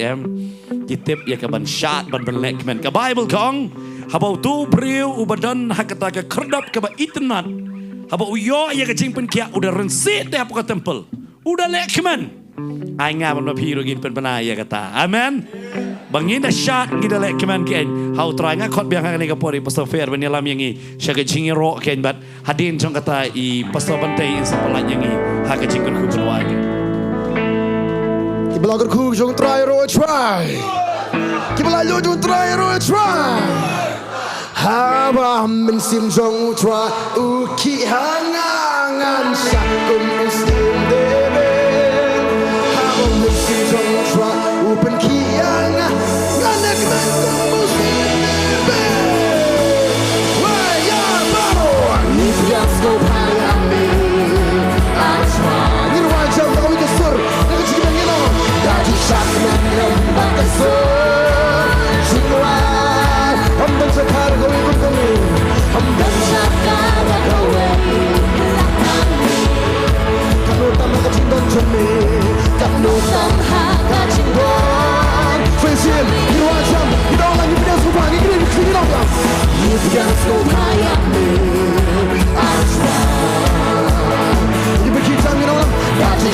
ki tip ya ka ban shot ban lek men ka bible kong habau tu briu ubadan hakata ka kerdap ka ba internet habau yo ya ka jing pen kia udah rensit ya ka temple udah lek men ai nga ban piro gin pen bana ya kata amen bangin da shot ngida lek men ken how try nga khot biang ni ka pori pastor fair ban yalam yangi sya ka jing ro ken bat hadin jong kata I pastor bantay in sa palan yangi ha ka jing ku banwa Kibalagar ku jong try ro try. Kibalagar jong try ro try. Haba men sim jong try uki hangangan sakum sim debe. Haba men sim jong try upen kiang nganek mus debe. Why ya baro ni just go payami. I try. You know why jump on the sur. Sakman yang bakasur Jingkhawai Hamdan sakar gawi kami Hamdan sakar gawi belakangmi Kanu tamah kacindon jami Kanu tamah kacindon Faizin, hirwajam Hidaulah ni bidang subang Ini kini kini dong Ni bidang subhayami Aswa Ini berkitang hidaulah Dati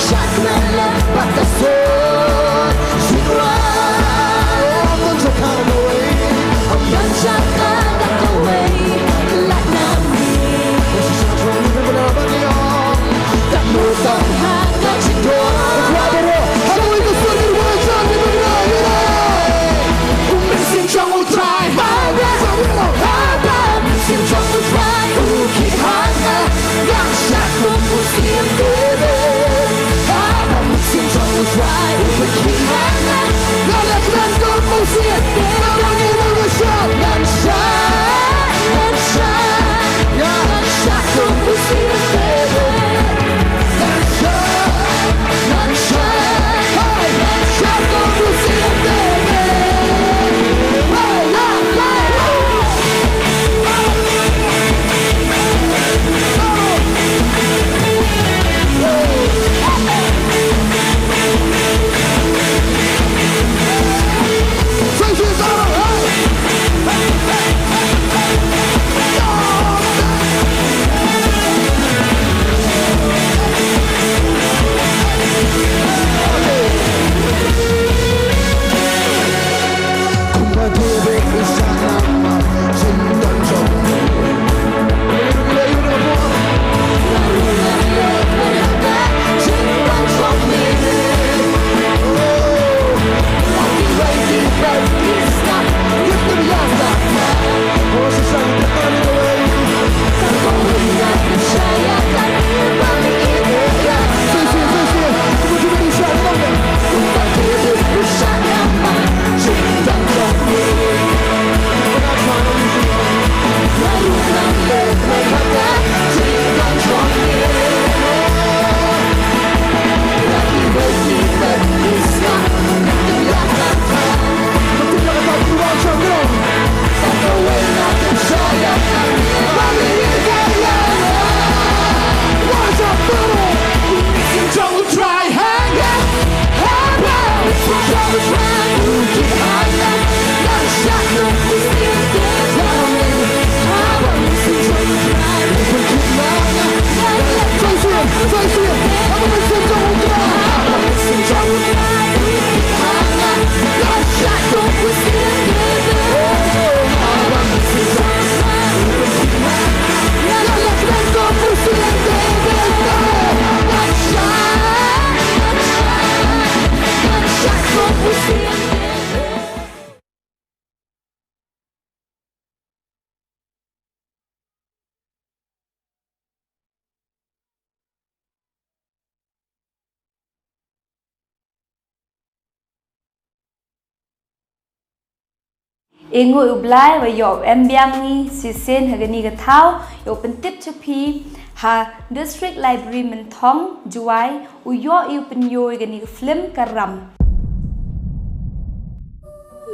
Engoi ublai wa yo embiangi si sen hagani ga thau yo pentip chapi ha district library menthong juai u yo yu pen yo gani film karam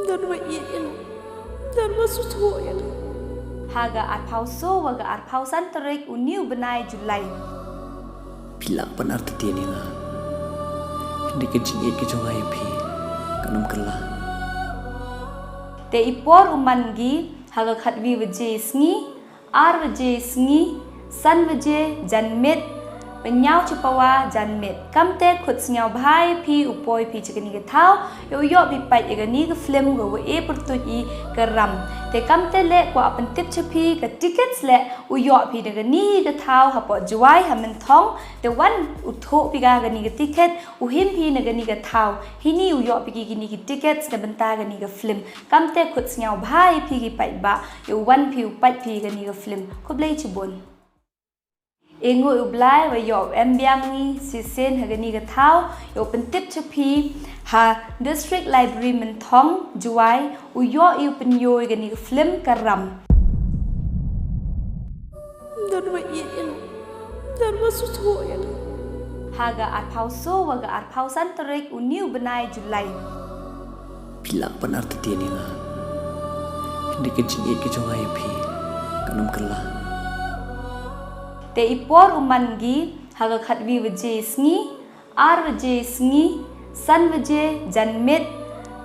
dan wa yin dan wa susu yan haga at pauso wa ga at pausan terik u new benai Julai Pilak pan arti tiani nga hindi ka jingit ka jungay pi kanam kala te ipor umangi haga khatwi wje sngi ar wje sngi san wje janmet penyau cepawa janmet kamte khut sngau bhai phi upoi phi chikani ga thau yo yo bi pai egani ga film go e pertui karam te kamte le kwa apan tip chapi ka tickets le u yo phi ga ni ga thau ha po juai ha men thong te wan u tho pi ga ni ga ticket u him phi na ga ni ga thau hini u yo pi gi ni ga tickets ga banta ga ni ga film kamte khut sngau bhai phi gi pai ba yo wan phi u pai phi ga ni ga film khoblei chibon Engoi ublai wa yo embiangi si sen hagani ga thau yo pentip chapi ha district library menthong juai u yo yu pen yo gani film karam dan wa yin dan wa susu yan haga at pauso wa ga at pausan terik u new benai Julai Pilak pan arti tiani nga hindi ka jingit ka jungay pi kanam kala te ipor umangi haga khatwi wje sngi ar wje sngi san wje janmet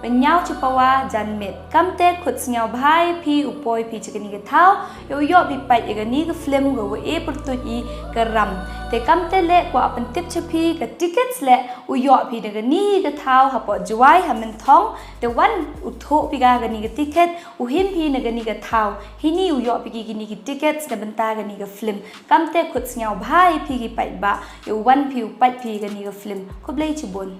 penyau cepawa janmet kamte khut sngau bhai phi upoi phi chikani ga thau yo yo bi pai egani ga film go e pertui karam te kamte le kwa apan tip chapi ka tickets le u yo phi ga ni ga thau ha po juai ha men thong te wan u tho pi ga ni ga ticket u him phi na ga ni ga thau hini u yo pi gi ni ga tickets ga banta ga ni ga film kamte khut sngau bhai phi gi pai ba yo wan phi u pai phi ga ni ga film khoblei chibon